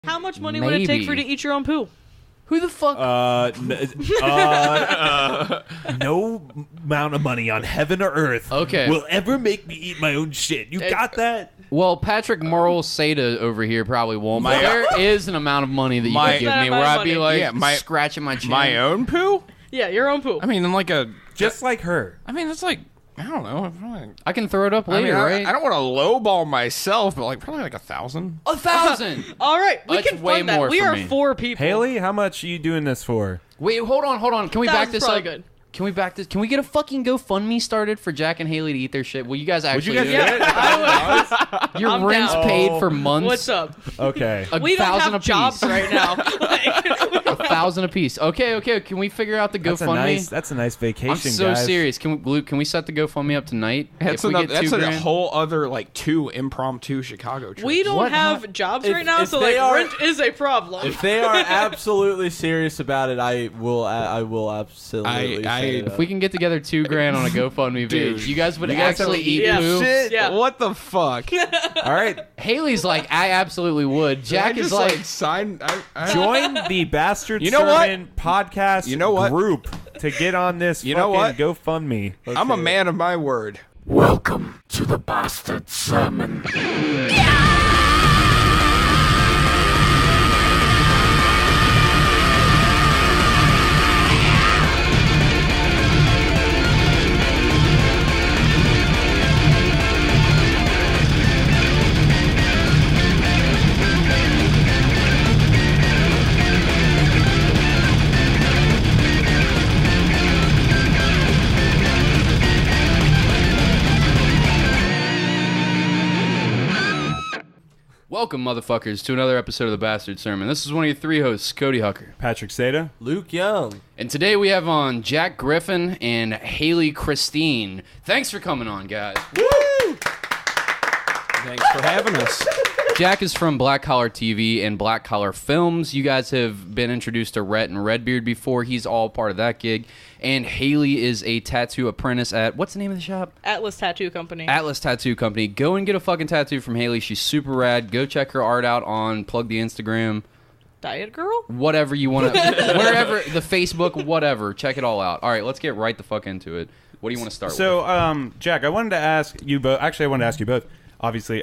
How much money would it take for you to eat your own poo? Who the fuck? No amount of money on heaven or earth will ever make me eat my own shit. You got that? Well, Patrick Moral Seta over here probably won't. But there is an amount of money that you can give me where I'd be like scratching my chin. My own poo? Yeah, your own poo. I mean, I'm like a... Just like her. I mean, it's like... I don't know. I can throw it up later, right? I don't want to lowball myself, but probably like 1,000. 1,000! All right, we can fund that. We are 4 people. Haley, how much are you doing this for? Wait, hold on. Can we back this up? Good. Can we back this? Can we get a fucking GoFundMe started for Jack and Haley to eat their shit? Will you guys actually do it? Your rent's paid for months. What's up? Okay. We don't have jobs right now. 1,000 apiece. Okay. Can we figure out the GoFundMe? That's a nice vacation, I'm so serious. Luke, can we set the GoFundMe up tonight? That's a whole other 2 impromptu Chicago trips. We don't have jobs right now, so rent is a problem. If they are absolutely serious about it, I will absolutely. If we can get together $2,000 on a GoFundMe page, you guys would actually eat poo? Shit. Yeah. What the fuck? All right. Haley's like, I absolutely would. Jack is like, sign. Join the Bastard Sermon podcast group to get on this GoFundMe. Okay. I'm a man of my word. Welcome to the Bastard Sermon. welcome, motherfuckers, to another episode of the Bastard Sermon. This is one of your 3 hosts, Cody Hucker, Patrick Seta, Luke Young, and today we have on Jack Griffin and Hayley Krystyne. Thanks for coming on, guys. Woo! Thanks for having us. Jack is from Black Collar TV and Black Collar Films. You guys have been introduced to Rhett and Redbeard before. He's all part of that gig. And Hayley is a tattoo apprentice at, what's the name of the shop? Atlas Tattoo Company. Atlas Tattoo Company. Go and get a fucking tattoo from Hayley. She's super rad. Go check her art out on, plug the Instagram. Diet Girl? Whatever you want to, wherever, the Facebook, whatever. Check it all out. All right, let's get right the fuck into it. What do you want to start with? So, Jack, I wanted to ask you both, actually I wanted to ask you both, obviously,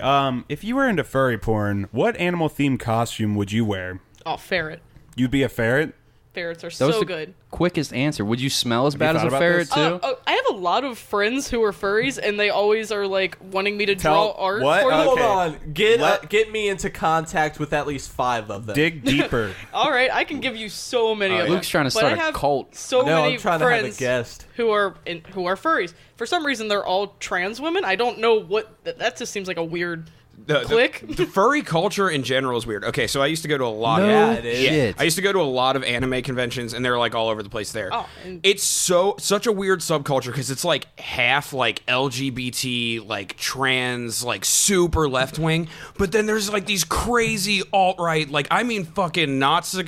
if you were into furry porn, what animal-themed costume would you wear? Oh, ferret. You'd be a ferret? Ferrets are so good. Quickest answer. Would you smell as bad as a ferret too? I have a lot of friends who are furries, and they always are like wanting me to draw art for them. Hold on, get me into contact with at least 5 of them. Dig deeper. All right, I can give you so many of them. Luke's trying to start a cult. So many I'm trying friends to have a guest who are furries. For some reason, they're all trans women. I don't know what that just seems like a weird. The furry culture in general is weird. Okay, so I used to go to a lot of shit. I used to go to a lot of anime conventions, and they're like all over the place there. Oh, it's such a weird subculture because it's like half like LGBT, like trans, like super left wing, but then there's like these crazy alt right, like I mean fucking Nazi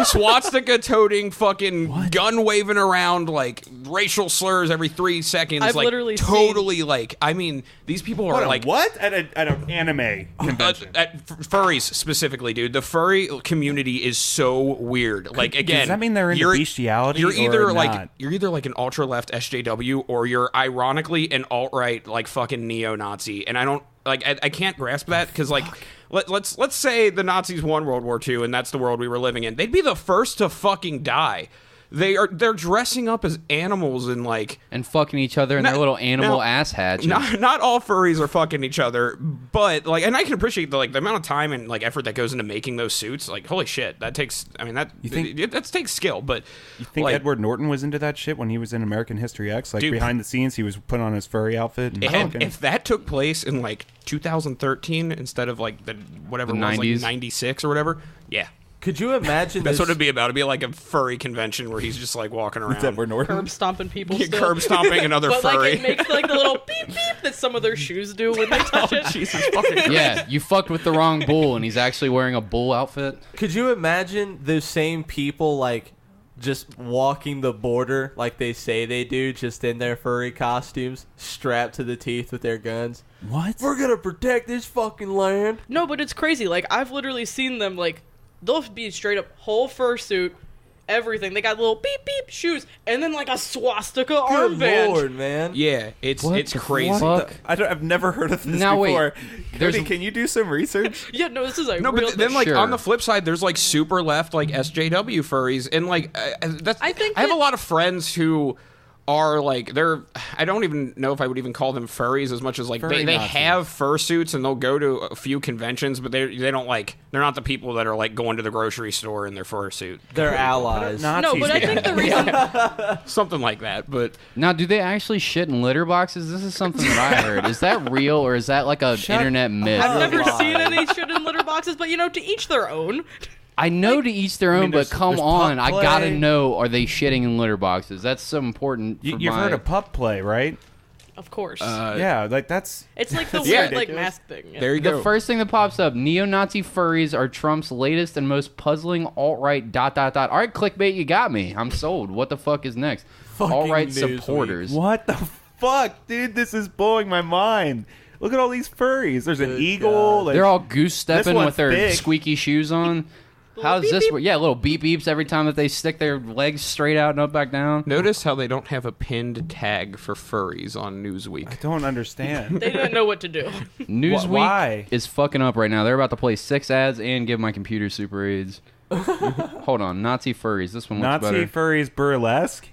swastika toting, fucking gun waving around, like racial slurs every 3 seconds. I've like literally totally like I mean. These people are like what at an anime convention? At furries specifically, dude. The furry community is so weird. Like again, does that mean they're into bestiality? You're either or like not? You're either like an ultra left SJW or you're ironically an alt right like fucking neo-Nazi. And I don't like I can't grasp that because like let's say the Nazis won World War II and that's the world we were living in. They'd be the first to fucking die. They're dressing up as animals and like and fucking each other in their little animal ass hatch. Not all furries are fucking each other, but like, and I can appreciate the amount of time and like effort that goes into making those suits. Like, holy shit, that takes. I mean, that takes skill. But you think Edward Norton was into that shit when he was in American History X? Like, dude, behind the scenes, he was putting on his furry outfit. And if that took place in like 2013 instead of like the 90s, like 96 or whatever, yeah. Could you imagine That's what it'd be about. It'd be like a furry convention where he's just like walking around. Edward Norton? Curb stomping people still. Curb stomping another but, furry. Like, it makes like the little beep beep that some of their shoes do when they touch it. Jesus fucking Yeah, you fucked with the wrong bull and he's actually wearing a bull outfit. Could you imagine those same people like just walking the border like they say they do, just in their furry costumes, strapped to the teeth with their guns. What? We're gonna protect this fucking land. No, but it's crazy. Like, I've literally seen them, like, they'll be straight up whole fursuit, everything. They got little beep beep shoes, and then like a swastika Good armband. lord, man. Yeah, it's What the crazy. fuck? I've never heard of this Now, wait. before. There's- Cody, can you do some research? Yeah, no, this is a No, real but then thing. like Sure. on the flip side, there's like super left like SJW furries, and like that's. I think I have that- a lot of friends who are like they're. I don't even know if I would even call them furries as much as like Furry they Nazis. have fursuits and they'll go to a few conventions, but they don't like they're not the people that are like going to the grocery store in their fursuit, They're allies. No, but I think the reason something like that. But Now, do they actually shit in litter boxes? This is something that I heard. Is that real, or is that like a internet myth? I've never Lie. seen any shit in litter boxes, but you know, to each their own. I know to each their own, mean, but there's come pup on, I gotta play. know: are they shitting in litter boxes? That's so important. For You've my... heard of pup play, right? Of course. Yeah, like that's. it's like the yeah, weird like ridiculous. mask thing. Yeah. there you The go. first thing that pops up: neo-Nazi furries are Trump's latest and most puzzling alt-right ... All right, clickbait, you got me. I'm sold. What the fuck is next? Fucking Alt-right Newsweek. supporters. What the fuck, dude? This is blowing my mind. Look at all these furries. There's an Good eagle. God. Like, They're all goose stepping one's with their big. squeaky shoes on. Little How's beep this beep. work? Yeah, little beep beeps every time that they stick their legs straight out and up back down. Notice how they don't have a pinned tag for furries on Newsweek. I don't understand. They didn't know what to do. Newsweek Why? is fucking up right now. They're about to play 6 ads and give my computer super aids. Hold on, Nazi furries. This one looks Nazi better. furries burlesque.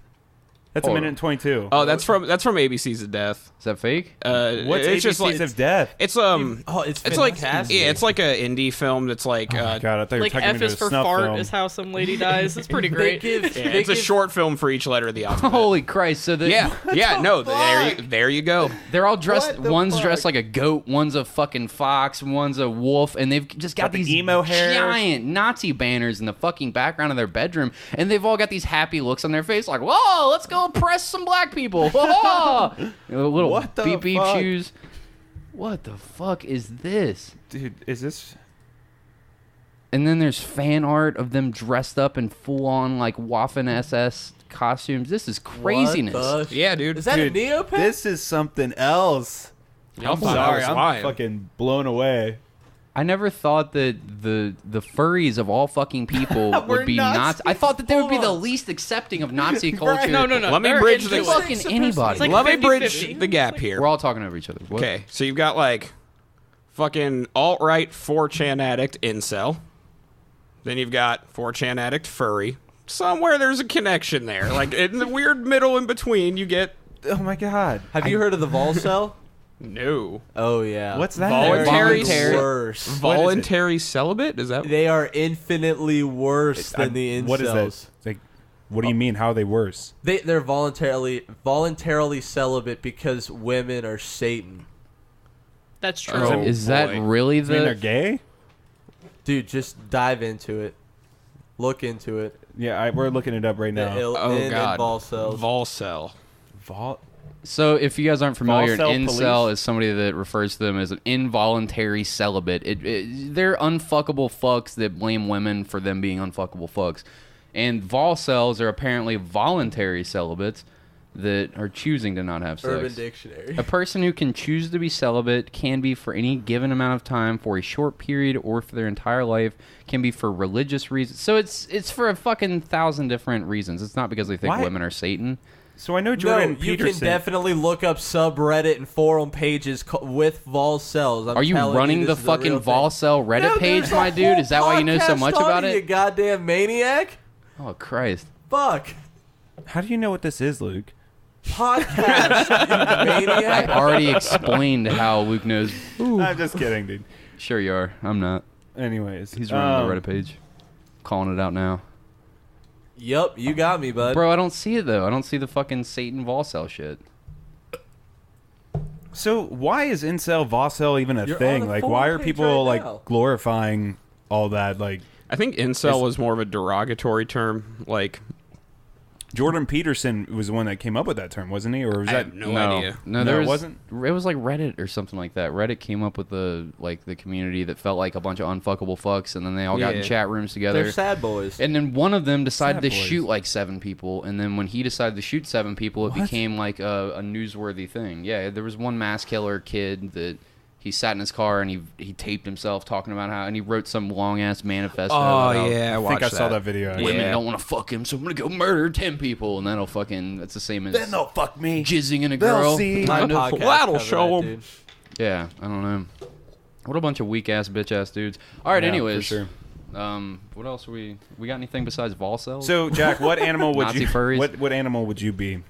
That's Hold a minute on. and 22. Oh, that's from ABCs of Death. Is that fake? What's it's ABCs just like of Death? it's Oh, it's like fantastic. yeah, it's like a indie film that's like Oh my God, I thought you were Like taking me F to is a for snuff fart film. is how some lady dies. It's pretty They great. give, yeah, they it's a give- short film for each letter of the alphabet. Holy Christ! So There you go. they're all dressed. What the One's fuck? dressed like a goat. One's a fucking fox. One's a wolf, and they've just got Got the these emo hair. giant Nazi banners in the fucking background of their bedroom, and they've all got these happy looks on their face, like, "Whoa, let's go oppress some black people!" Whoa! Little What the beep beep fuck? shoes. What the fuck is this? Dude, is this... And then there's fan art of them dressed up in full on like Waffen SS costumes. This is craziness. What the Yeah, dude. Is that Dude, a Neopet? This is something else. Y'all I'm thought I sorry, was I'm lying. fucking blown away. I never thought that the furries of all fucking people We're would be nuts. Nazi. I thought that they would be the Hold on. least accepting of Nazi culture. No. Let me they're bridge into the- it. Fucking anybody. It's like Let me 50-50. bridge the gap here. We're all talking over each other. What? Okay, so you've got like fucking alt-right 4chan addict incel. Then you've got 4chan addict furry. Somewhere there's a connection there. Like in the weird middle in between, you get Oh my God. Have you heard of the Vol Cell? no Oh yeah. What's that? Voluntary- They're the worst. voluntary celibate. Is that They are infinitely worse than the incels. What is that? Like, what do you mean? How are they worse? They're voluntarily celibate because women are Satan. That's true. Oh, Is that boy. really You mean they're the? gay? Dude, just dive into it. Look into it. Yeah, we're looking it up right now. Oh God, Vol cells. Volcel. Vault. So if you guys aren't familiar, an Volcel incel police? is somebody that refers to them as an involuntary celibate. They're unfuckable fucks that blame women for them being unfuckable fucks. And volcels are apparently voluntary celibates that are choosing to not have sex. Urban Dictionary. A person who can choose to be celibate can be for any given amount of time, for a short period, or for their entire life. Can be for religious reasons. So it's for a fucking 1,000 different reasons. It's not because they think Why? women are Satan. So I know No, Jordan you Peterson. can definitely look up subreddit and forum pages with Vol cells. I'm Are you telling running this the is a fucking real thing. Volcel Reddit No, page, there's a my dude? whole Is that why you know so podcast much on about You it? goddamn maniac! Oh Christ! Fuck. How do you know what this is, Luke? Podcast, you I maniac. already explained how Luke knows. I'm just kidding, dude. Sure you are. I'm not. Anyways, He's running the Reddit page. Calling it out now. Yup, you got me, bud. Bro, I don't see it though. I don't see the fucking Satan Volcel shit. So why is incel Vossel even a You're on thing? the Like, forum why are page people right like now. glorifying all that? Like, I think incel was more of a derogatory term. Like, Jordan Peterson was the one that came up with that term, wasn't he? Or was I that have no idea. No, No, it wasn't? It was like Reddit or something like that. Reddit came up with the community that felt like a bunch of unfuckable fucks, and then they all got in Yeah. chat rooms together. They're sad boys. And then one of them decided Sad to boys. shoot like 7 people, and then when he decided to shoot 7 people, it became like a newsworthy thing. Yeah, there was one mass killer kid that he sat in his car and he taped himself talking about how, and he wrote some long ass manifesto. Oh about how yeah, I think I saw that video. women Yeah. don't want to fuck him, so I'm gonna go murder 10 people, and that's the same as Then they'll fuck me. jizzing in a They'll girl. see. My That'll podcast show covered 'em. that, dude. Yeah, I don't know. What a bunch of weak ass bitch ass dudes. All right, Yeah, anyways. for What else we got anything besides vol cells? So, Jack, what animal would you? Nazi-furries? What animal would you be?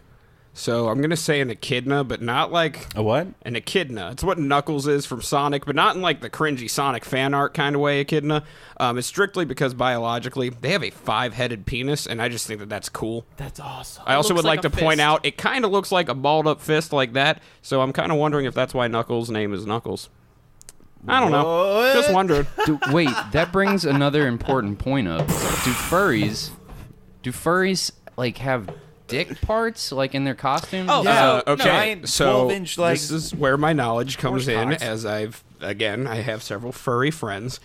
So I'm gonna say an echidna, but not like A what? an echidna. It's what Knuckles is from Sonic, but not in like the cringy Sonic fan art kind of way. Echidna. It's strictly because biologically they have a 5-headed penis, and I just think that that's cool. That's awesome. I also looks would like like to a point fist. out it kind of looks like a balled up fist like that. So I'm kind of wondering if that's why Knuckles' name is Knuckles. I don't know. What? Just wondering. Wait, that brings another important point up. Do furries like have dick parts like in their costumes? Oh, Yeah. so, Okay, Giant so 12-inch, like, this is where my knowledge comes horse in, cocks. as I have several furry friends.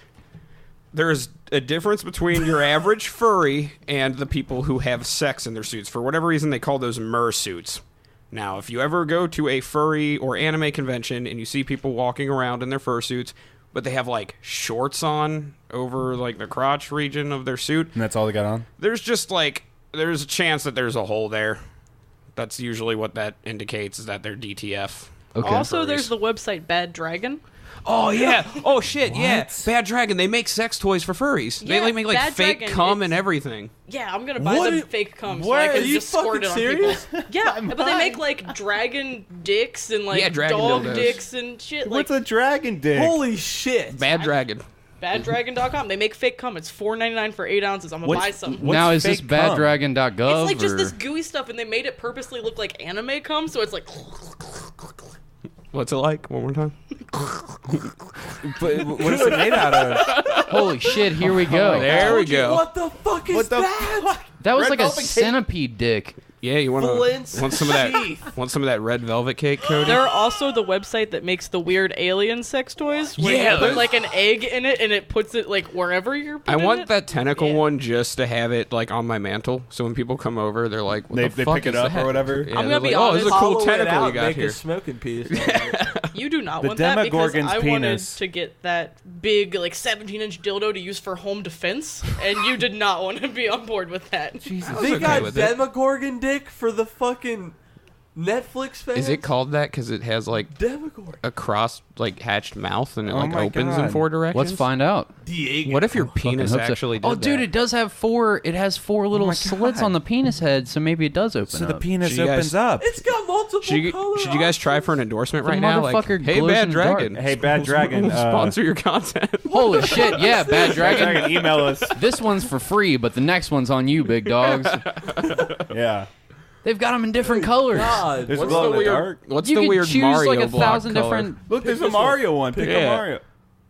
There's a difference between your average furry and the people who have sex in their suits. For whatever reason, they call those mersuits. Now, if you ever go to a furry or anime convention and you see people walking around in their fursuits, but they have like shorts on over like the crotch region of their suit, And that's all they got on? there's a chance that there's a hole there. That's usually what that indicates, is that they're DTF. Okay. Also, Furries. there's the website Bad Dragon. Oh yeah. Oh shit. Yeah. Bad Dragon. They make sex toys for furries. Yeah, they like make like Bad fake Dragon, cum it's- and everything. Yeah, I'm gonna buy What them are- fake cum so what? I Are can you just squirt fucking it on serious? people. Yeah, but they make like dragon dicks and like Yeah, dragon dog dildos. dicks and shit. Like What's a dragon dick? Holy shit. Bad Dragon. baddragon.com. They make fake cum. It's $4.99 for 8 ounces. I'm gonna buy some. what's now is this fake cum? baddragon.gov? It's like just or- this gooey stuff, and they made it purposely look like anime cum, so it's like. What's it like? One more time. But what is it made out of? Holy shit! Here we go. There we go. What the fuck is What the that? fuck? That was Red like a velvet cake? centipede dick. Yeah, you want Flint's some of that? teeth. Want some of that red velvet cake, Cody? They're also the website that makes the weird alien sex toys. Where Yeah, you put those- like an egg in it, and it puts it like wherever you're. I putting want it. that tentacle Yeah. one just to have it like on my mantle, so when people come over, they're like, what They- the they fuck pick it is up that? or whatever? Yeah, I'm they're gonna be like, oh, this is a honest. cool Hollow it tentacle out, you got make here. a smoking piece. You do not The want that because Demogorgon's I wanted penis. to get that big, like 17-inch dildo to use for home defense, and you did not want to be on board with that. I was They okay got with it. Demogorgon dick for the fucking Netflix fans. Is it called that because it has like Demogorgon? a cross like hatched mouth and it Oh like my opens in God. 4 directions? Let's find out. Diego. What if your penis Hope so. actually did Oh, dude, that? it does have 4. It has 4 little my slits God. on the penis head, so maybe it does open So up. the penis So you guys- opens up. It's got multiple color Should you guys try for an options. endorsement The right now? Like, motherfucker hey, glows Bad in the dark. Dragon. Hey, Bad Dragon. Sponsor your content. Holy shit! Yeah, Bad Bad Dragon. Dragon, email us. This one's for free, but the next one's on you, big dogs. Yeah. They've got them in different colors. God. There's What's glow the in the weird? dark. What's You the can weird choose Mario like a block 1,000 color? different. Look, there's a this one. Mario one. Pick Yeah. a Mario.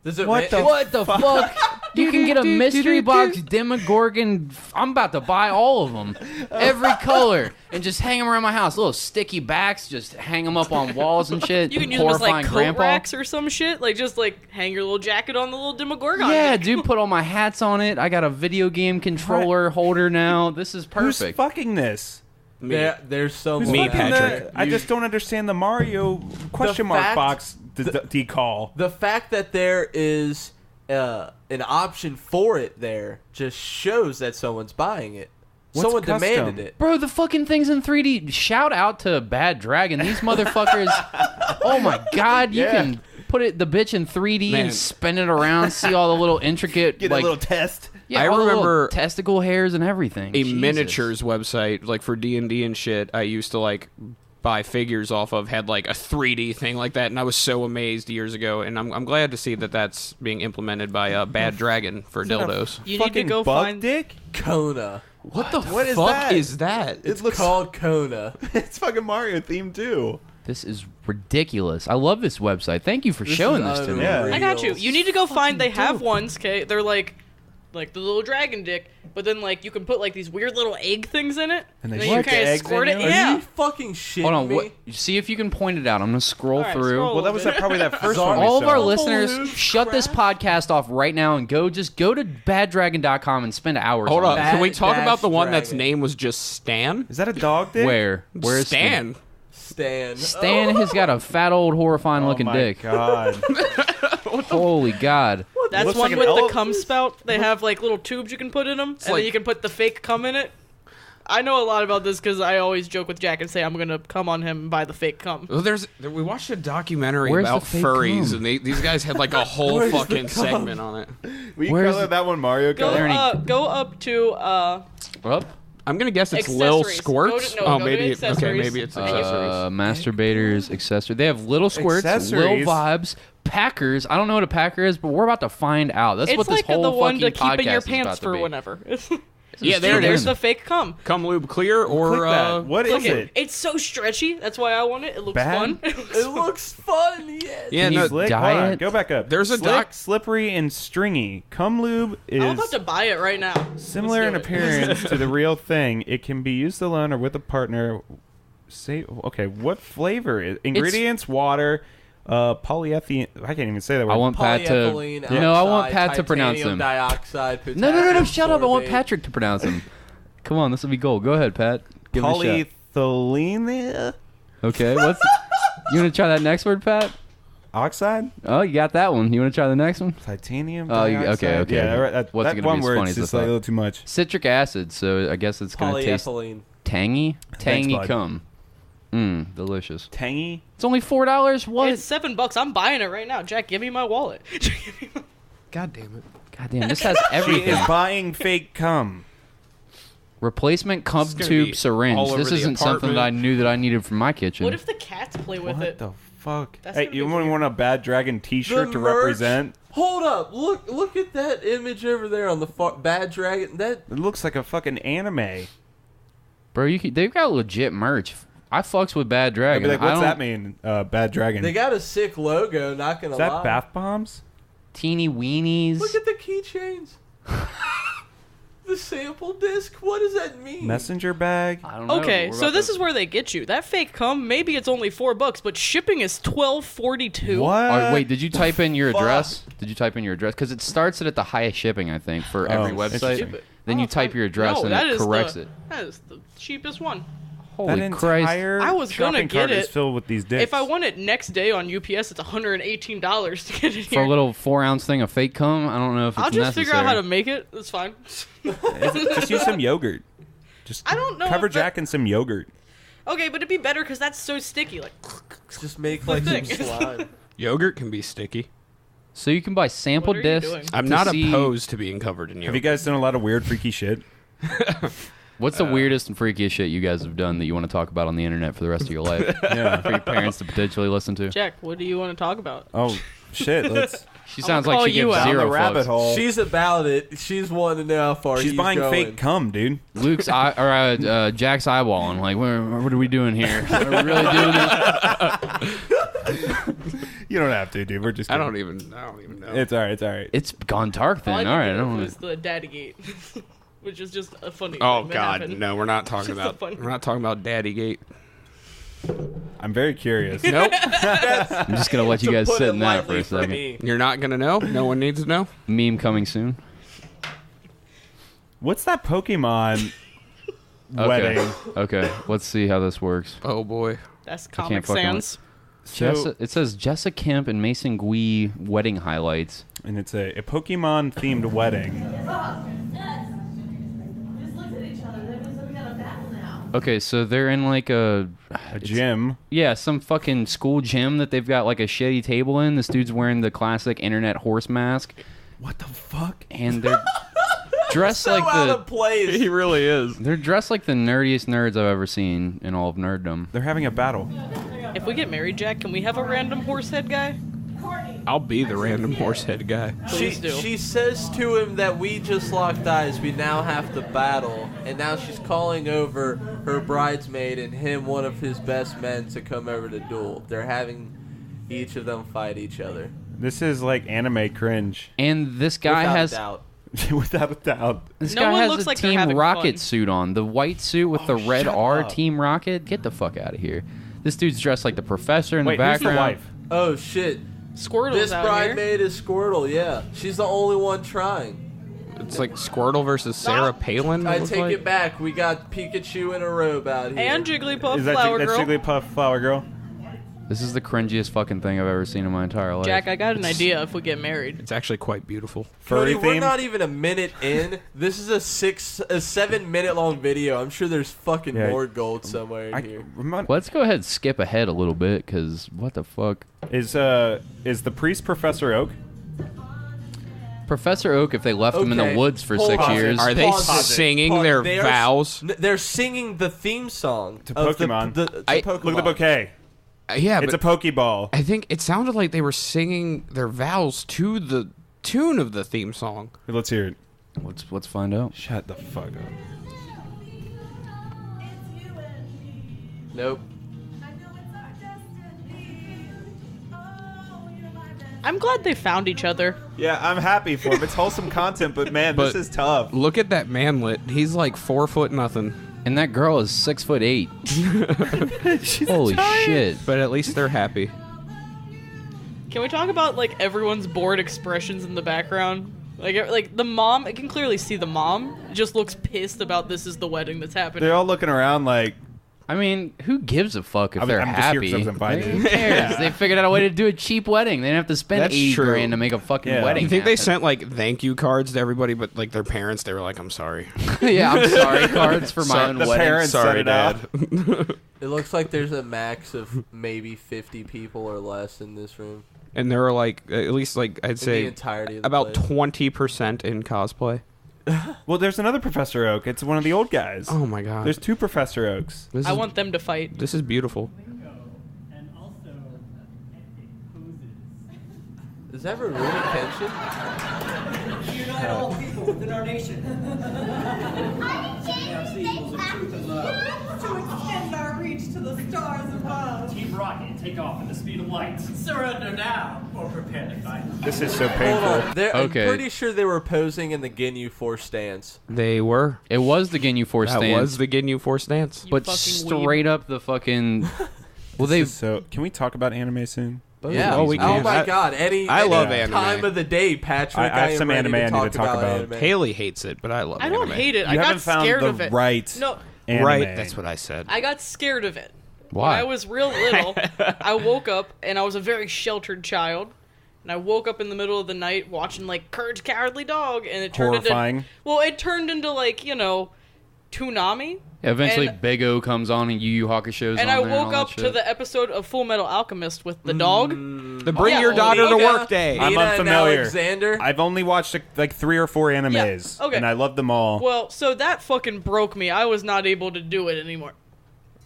Does it What the What the fuck? You can get a mystery box Demogorgon. I'm about to buy all of them, every color, and just hang them around my house. Little sticky backs, just hang them up on walls and shit. You can use them as like Horrifying coat grandpa. racks or some shit. Like just like hang your little jacket on the little Demogorgon. Yeah, dude, put all my hats on it. I got a video game controller holder now. This is Who's perfect. fucking this? There's so Who's much. Me, fucking Patrick. I just don't understand the Mario question mark fact- box decall. The fact that there is an option for it there just shows that someone's buying it. What's Someone custom? demanded it. Bro, the fucking thing's in 3D. Shout out to Bad Dragon. These motherfuckers. Oh my god, you Yeah. can put it the bitch in 3D Man. and spin it around, see all the little intricate Get like a little test. yeah, I all the little remember testicle hairs and everything. A Jesus. miniatures website, like for D&D and shit, I used to like buy figures off of, had like a 3D thing like that, and I was so amazed years ago, and I'm glad to see that that's being implemented by Bad Dragon for dildos. You need to Fucking go bug find. dick? Kona. What the What is fuck that? is that? It's looks- called Kona. It's fucking Mario themed too. This is ridiculous. I love this website. Thank you for This showing is this to me. Yeah. unreal. I got you. You need to go find. They have dope. ones. Okay, they're like like the little dragon dick, but then like you can put like these weird little egg things in it, And they then shoot you the kind of eggs squirt in it. you? Are Yeah. you fucking shitting Hold on. me? What? See if you can point it out. I'm gonna scroll Alright, through. scroll. Well, that was probably that first one. All of our saw. listeners, Holy shut this podcast off right now and go to baddragon.com and spend hours. Hold on up. it. Can we talk Dash about the one that's Dragon. name was just Stan? Is that a dog dick? Where? Where's Stan? Stan. Stan has got a fat old horrifying Oh looking my dick. God. Holy God. That's Looks one like an with the elephant. cum spout. They have like little tubes you can put in them, and like- then you can put the fake cum in it. I know a lot about this because I always joke with Jack and say I'm gonna cum on him and buy the fake cum. Well, we watched a documentary Where's about the fake furries, cum? and these guys had like a whole Where's the fucking cum? segment on it. We Where's color the- that one Mario Go color. go up to Up. I'm gonna guess it's Lil Accessories. Squirts. Go to- no, oh, go to maybe it's okay. accessories. Maybe it's accessories. Masturbators, accessories. They have little squirts, little Accessories. vibes, packers. I don't know what a packer is, but we're about to find out. That's it's what this like whole the one fucking to keep in your podcast is about pants to for be. whenever. Yeah, there it There's is. the fake cum. Cum lube clear or Click that. What is Look it? It's so stretchy. That's why I want it. It looks Bad? fun. It looks fun, yes. yeah, Can no, you Slick. dye Hold on. it? Go back up. There's a Slick, doc- slippery, and stringy. Cum lube is I'm about to buy it right now. similar in Let's do it. appearance to the real thing. It can be used alone or with a partner. Say okay. What flavor is ingredients? Water, polyethylene. I can't even say that word. I want Pat to. Polyethylene No, I want oxide, Pat to pronounce titanium them. dioxide, No, potassium shut up. I want sorbate. Patrick to pronounce them. Come on, this will be gold. Go ahead, Pat. Give it a shot. Polyethylene Okay, what's. You want to try that next word, Pat? oxide, Oh, you got that one. You want to try the next one? titanium. Oh, you- dioxide. okay. Yeah, that, What's it that gonna one be as word funny is as just I like a thought? little too much. Citric acid, so I guess it's going to taste Polyethylene. tangy. Tangy bud. cum. Delicious. Tangy. It's only $4. What? It's $7. I'm buying it right now. Jack, give me my wallet. God damn it. God damn, this has She everything. is buying fake cum. Replacement cum This is gonna tube be syringe. all over This the isn't something that I apartment. knew that I needed for my kitchen. What if the cats play with What it? the fuck? That's Hey, gonna you be want a Bad Dragon T-shirt The to merch- represent? Hold up! Look at that image over there on the Bad Dragon. That It looks like a fucking anime. Bro, they've got legit merch. I fucks with Bad I'd Dragon. be like, I what's don't- that mean? Bad Dragon. they got a sick logo. Not gonna is that lie. bath bombs? Teeny weenies. Look at the keychains. The sample disc. What does that mean? Messenger bag. I don't know. Okay, We're so about this to- is where they get you. That fake cum, maybe it's only $4, but shipping is $12.42. What? Oh, wait, did you type in your fuck? address? Did you type in your address? Because it starts it at the highest shipping, I think, for every website. interesting. Stupid. Then Oh, you type fine. your address No, and that it is corrects the- it. That is the cheapest one. Holy That Christ. entire I was gonna shopping get cart is it. filled with these dicks. If I want it next day on UPS, it's $118 to get it For here. a little 4-ounce thing of fake cum, I don't know if it's I'll just necessary. figure out how to make it. It's fine. just use some yogurt. Just I don't know cover if that- Jack in some yogurt. Okay, but it'd be better because that's so sticky. Like, Just make like some thing. slime. Yogurt can be sticky. So you can buy sample What are you discs. doing? I'm to not see- opposed to being covered in Have yogurt. you guys done a lot of weird, freaky shit? What's the weirdest and freakiest shit you guys have done that you want to talk about on the internet for the rest of your life? Yeah. For your parents to potentially listen to? Jack, what do you want to talk about? Oh shit! Let's She sounds call like she you gives out. down zero the rabbit fucks. hole. She's about it. She's wanting to know how far She's he's buying going. fake cum, dude. Luke's Jack's eyeballing. Like, what are we doing here? Are we really doing this? You don't have to, dude. We're just. I kidding. don't even know. It's all right. It's all right. It's gone dark All I then. could All right, I think don't of want was the Daddy Gate, which is just a funny. Oh thing that God, happened. no, we're not talking Just a about. funny- We're not talking about Daddy Gate. I'm very curious. Nope. I'm just gonna let you To guys put sit it in that for lightly a second. me. You're not gonna know. No one needs to know. Meme coming soon. What's that Pokemon Okay. wedding? Okay, let's see how this works. Oh boy. That's can't Comic fucking Sans. So, It says Jessa Kemp and Mason Gui wedding highlights. and it's a Pokemon themed wedding. Just looked at each other. That means we got a battle now. Okay, so they're in like A gym. yeah, some fucking school gym that they've got like a shitty table in. This dude's wearing the classic internet horse mask, What the fuck? and they're dressed So like out of the place. really is. they're dressed like the nerdiest nerds I've ever seen in all of nerddom. They're having a battle. If we get married, Jack, can we have a random horse head guy? I'll be the random horsehead guy. Please do. She says to him that we just locked eyes. We now have to battle, and now she's calling over her bridesmaid and him, one of his best men, to come over to duel. They're having each of them fight each other. This is like anime cringe. And this guy Without a has doubt. Without a doubt. This No guy one has looks a like they're Team having Rocket fun. suit on. The white suit with the red shut R, up. Team Rocket. Get the fuck out of here. This dude's dressed like the professor in Wait, the who's the background. wife? Oh shit! Squirtle's This out here. bridemaid is Squirtle. Yeah, she's the only one trying. It's like Squirtle versus Sarah Palin. I looks take like. it back. We got Pikachu in a robe out here. And Jigglypuff Is that Flower that's Girl. Jigglypuff Flower Girl? This is the cringiest fucking thing I've ever seen in my entire life. Jack, I got an idea if we get married. It's actually quite beautiful. Furry Cody, we're theme? not even a minute in. This is a 7-minute long video. I'm sure there's fucking Yeah. more gold somewhere in here. Let's go ahead and skip ahead a little bit, because what the fuck? Is the priest Professor Oak? Professor Oak, if they left him in Okay, the woods for hold 6 on. years. Are they Pause it. singing Pause. their They are- vows? They're singing the theme song To of Pokemon. to Look at Pokemon. Look at the bouquet. Yeah, It's but a Pokeball. I think it sounded like they were singing their vows to the tune of the theme song. Let's hear it. Let's find out. Shut the fuck up. Nope. I'm glad they found each other. Yeah, I'm happy for him. It's wholesome content, but man, But- this is tough. Look at that manlet. He's like 4 foot nothing. And that girl is 6'8". She's Holy a giant. shit. But at least they're happy. Can we talk about like everyone's bored expressions in the background? Like the mom, I can clearly see the mom just looks pissed about this is the wedding that's happening. They're all looking around like, I mean, who gives a fuck if I'm- they're I'm just here 'cause happy? I was invited. Who cares? They figured out a way to do a cheap wedding. They didn't have to spend That's 80 true. grand to make a fucking Yeah. wedding. You think they happen. sent like thank you cards to everybody, but like their parents, they were like, "I'm sorry." Yeah, I'm sorry. Cards for my own the wedding. parents set Sorry, it out. It looks like there's a max of maybe 50 people or less in this room. And there were like at least like I'd In the say entirety of the about place. 20% in cosplay. Well, there's another Professor Oak. It's one of the old guys. Oh my god. There's 2 Professor Oaks. This I is, want them to fight. this is beautiful. And also, poses. Is that Rurouni Kenshin? Unite all people within our nation. To extend our reach to the stars above. Team Rocket, take off at the speed of light. Surrender now, or prepare to fight. This is so Hold painful. on. Okay. I'm pretty sure they were posing in the Ginyu Force stance. They were. It was the Ginyu Force That stance, was the Ginyu Force dance. You but fucking straight up the fucking. Well, they. So, can we talk about anime soon? Yeah. Oh, we Oh can. my I- god. Any I love any anime. time of the day, Patrick. I have am some ready anime I need to talk about. anime. Haley hates it, but I love it. I don't hate it. I You got haven't found scared the of it. right No, anime. Right, that's what I said. I got scared of it. Why? When I was real little, I woke up and I was a very sheltered child. And I woke up in the middle of the night watching like Courage the Cowardly Dog, and it turned Horrifying. into it turned into like Toonami. Eventually, and- Big O comes on and Yu Yu Hakusho's And on I there and all woke that up to shit. the episode of Full Metal Alchemist with the dog. The bring Yeah, your daughter to Nina- work day. I'm Nina and unfamiliar. Alexander. I've only watched like 3 or 4 animes, okay. and I love them all. Well, so that fucking broke me. I was not able to do it anymore.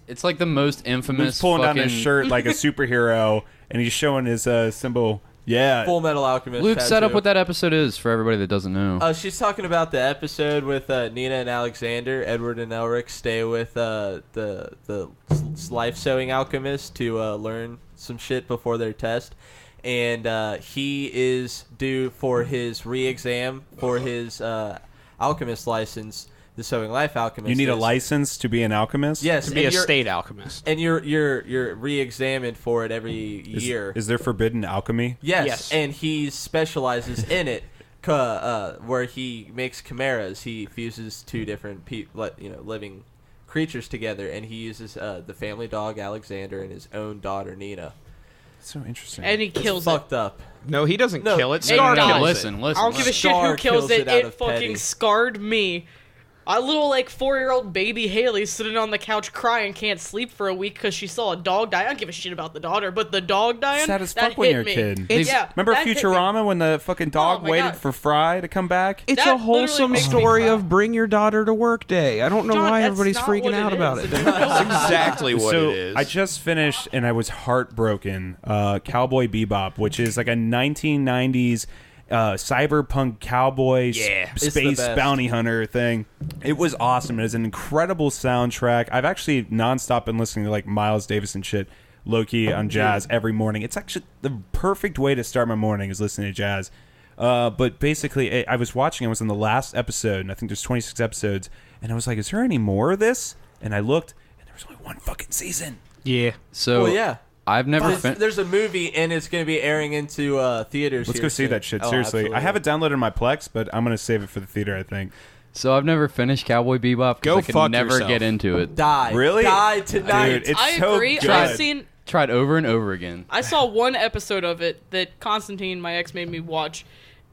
It's like the most infamous. He's pulling down fucking... his shirt like a superhero, and he's showing his symbol. Yeah. Full Metal Alchemist. Luke, set up tattoo. what that episode is for everybody that doesn't know. She's talking about the episode with Nina and Alexander. Edward and Elric stay with the life sewing alchemist to learn some shit before their test, and he is due for his re-exam for his alchemist license. The sewing life alchemist. You need a is. license to be an alchemist? Yes, to be a and you're- state alchemist. and you're re-examined for it every year. Is there forbidden alchemy? Yes, Yes. and he specializes in it, where he makes chimeras. He fuses 2 different living creatures together, and he uses the family dog Alexander and his own daughter Nina. So interesting. And he It's kills it. fucked up. No, he doesn't No, kill it. Hey, Scar no, kills listen, it. listen. I don't give a shit Star who kills kills it. it out It of fucking petty. scarred me. A little 4-year-old baby Haley sitting on the couch crying, can't sleep for a week because she saw a dog die. I don't give a shit about the daughter, but the dog dying, Sad as that fuck when hit you're a me. kid. Yeah, Remember that hit me. Futurama when the fucking dog my waited God. for Fry to come back? It's That a wholesome literally makes me story cry. of bring your daughter to work day. I don't know John, why that's everybody's not freaking what out it about is. it. That's exactly what so it is. I just finished and I was heartbroken. Cowboy Bebop, which is like a 1990s cyberpunk cowboy Yeah. It's the space best. bounty hunter thing. It was awesome. It was an incredible soundtrack. I've actually nonstop been listening to like Miles Davis and shit, low key on jazz every morning. It's actually the perfect way to start my morning is listening to jazz. But basically, I was watching. I was in the last episode, and I think there's 26 episodes. And I was like, is there any more of this? And I looked, and there was only one fucking season. Yeah. So Well, yeah. I've never There's a movie, and it's going to be airing into theaters. Let's here go see soon. that shit. Oh, Seriously. absolutely. I have it downloaded in my Plex, but I'm going to save it for the theater, I think. So I've never finished Cowboy Bebop Go because I fuck could never yourself. get into it. Die. Really? Die tonight. Dude, it's I so agree. good. Tried over and over again. I saw one episode of it that Constantine, my ex, made me watch,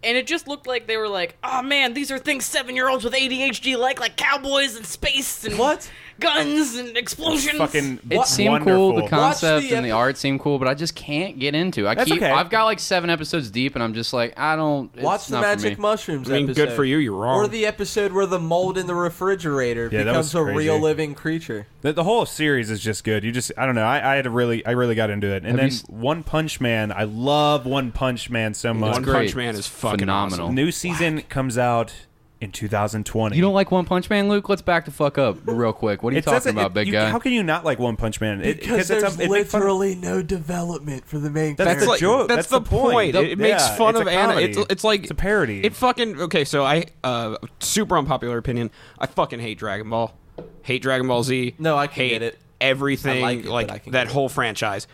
and it just looked like they were like, oh man, these are things 7-year-olds with ADHD like cowboys and space and What? guns and explosions. Fucking It seemed wonderful. cool. The concept the and the art seemed cool, but I just can't get into it. That's okay. I've got like 7 episodes deep, and I'm just like, I don't. It's Watch the not for Magic me. Mushrooms I mean, episode. good for you. You're wrong. Or the episode where the mold in the refrigerator Yeah, that becomes was a crazy. real living creature. The whole series is just good. I don't know. I really got into it. And Have then you s- One Punch Man. I love One Punch Man so much. One great. Punch Man is fucking Phenomenal. awesome. New season comes out in 2020. You don't like One Punch Man, Luke? Let's back the fuck up real quick. What are you talking about, big guy? How can you not like One Punch Man? Because there's literally no development for the main That's character. the joke. That's the point. It makes Yeah, fun it's of a Anna. comedy. It's like It's a parody. It fucking okay. So I super unpopular opinion. I fucking hate Dragon Ball. Hate Dragon Ball Z. No, I can hate get it. Everything I like it, but I can that get it. whole franchise.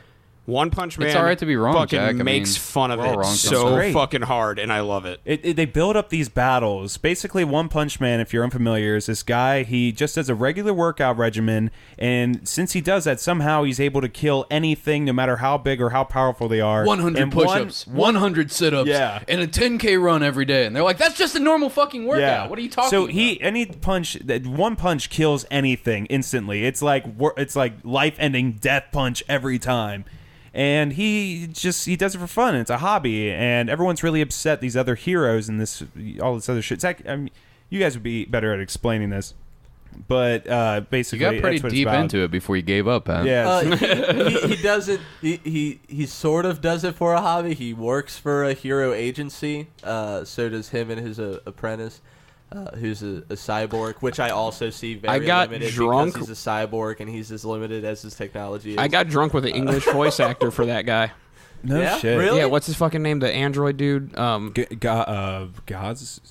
One Punch Man. It's all right to be wrong, Fucking Jack. I makes mean, fun of we're all it wrong so sometimes. Great. fucking hard, and I love it. They build up these battles. Basically, One Punch Man, if you're unfamiliar, is this guy. He just does a regular workout regimen, and since he does that, somehow he's able to kill anything, no matter how big or how powerful they are. 100 And push-ups, 100 sit-ups, Yeah. and a 10K run every day. And they're like, that's just a normal fucking workout. Yeah. What are you talking so about? one punch kills anything instantly. It's like life-ending death punch every time. And he does it for fun. It's a hobby, and everyone's really upset. These other heroes and all this other shit. Zach, you guys would be better at explaining this, but basically, You got pretty that's what deep it's about. into it before you gave up, huh? Yeah, He doesn't. He sort of does it for a hobby. He works for a hero agency. So does him and his apprentice, who's a cyborg, which I also see very I got limited drunk- because he's a cyborg and he's as limited as his technology is. I got drunk with an English voice actor for that guy. no Yeah? shit. Really? Yeah, what's his fucking name? The android dude. Gods,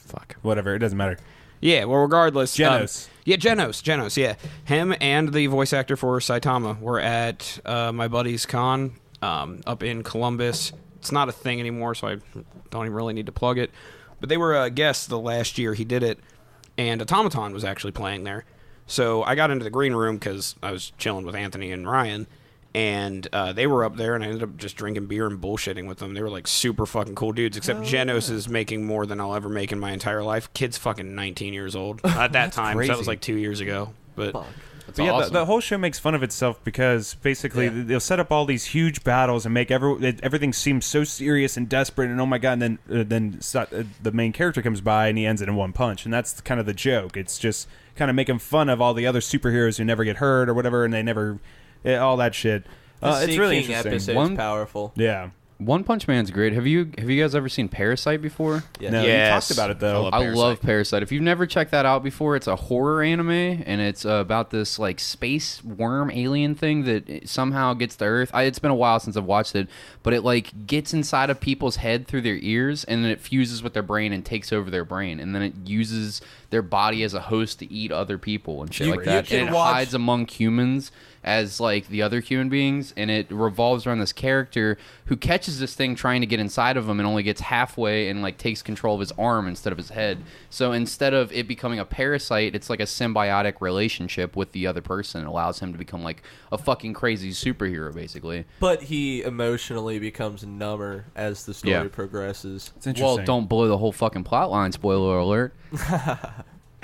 Fuck. whatever. It doesn't matter. Yeah, well, regardless. Genos. Genos, yeah. Him and the voice actor for Saitama were at my buddy's con up in Columbus. It's not a thing anymore, so I don't even really need to plug it. But they were guests the last year he did it, and Automaton was actually playing there. So I got into the green room because I was chilling with Anthony and Ryan, and they were up there, and I ended up just drinking beer and bullshitting with them. They were like super fucking cool dudes, except Genos is making more than I'll ever make in my entire life. Kid's fucking 19 years old at that time. So that crazy. was like 2 years ago. But Fuck. That's But yeah, awesome. the whole show makes fun of itself because basically they'll set up all these huge battles and make everything seem so serious and desperate, and oh my god, and then the main character comes by and he ends it in one punch, and that's kind of the joke. It's just kind of making fun of all the other superheroes who never get hurt or whatever, and they never all that shit. The It's really Sea King interesting. episode's powerful. Yeah. One Punch Man's great. Have you guys ever seen Parasite before? Yeah. No, Yes. you talked about it though. I love Parasite. If you've never checked that out before, it's a horror anime, and it's about this like space worm alien thing that somehow gets to Earth. It's been a while since I've watched it, but it like gets inside of people's head through their ears, and then it fuses with their brain and takes over their brain, and then it uses their body as a host to eat other people and shit like that. you And can it watch- hides among humans as like the other human beings, and it revolves around this character who catches this thing trying to get inside of him and only gets halfway and like takes control of his arm instead of his head. So instead of it becoming a parasite, it's like a symbiotic relationship with the other person. It allows him to become like a fucking crazy superhero basically. But he emotionally becomes number as the story Yeah. progresses. It's interesting. Well, don't blow the whole fucking plot line, spoiler alert.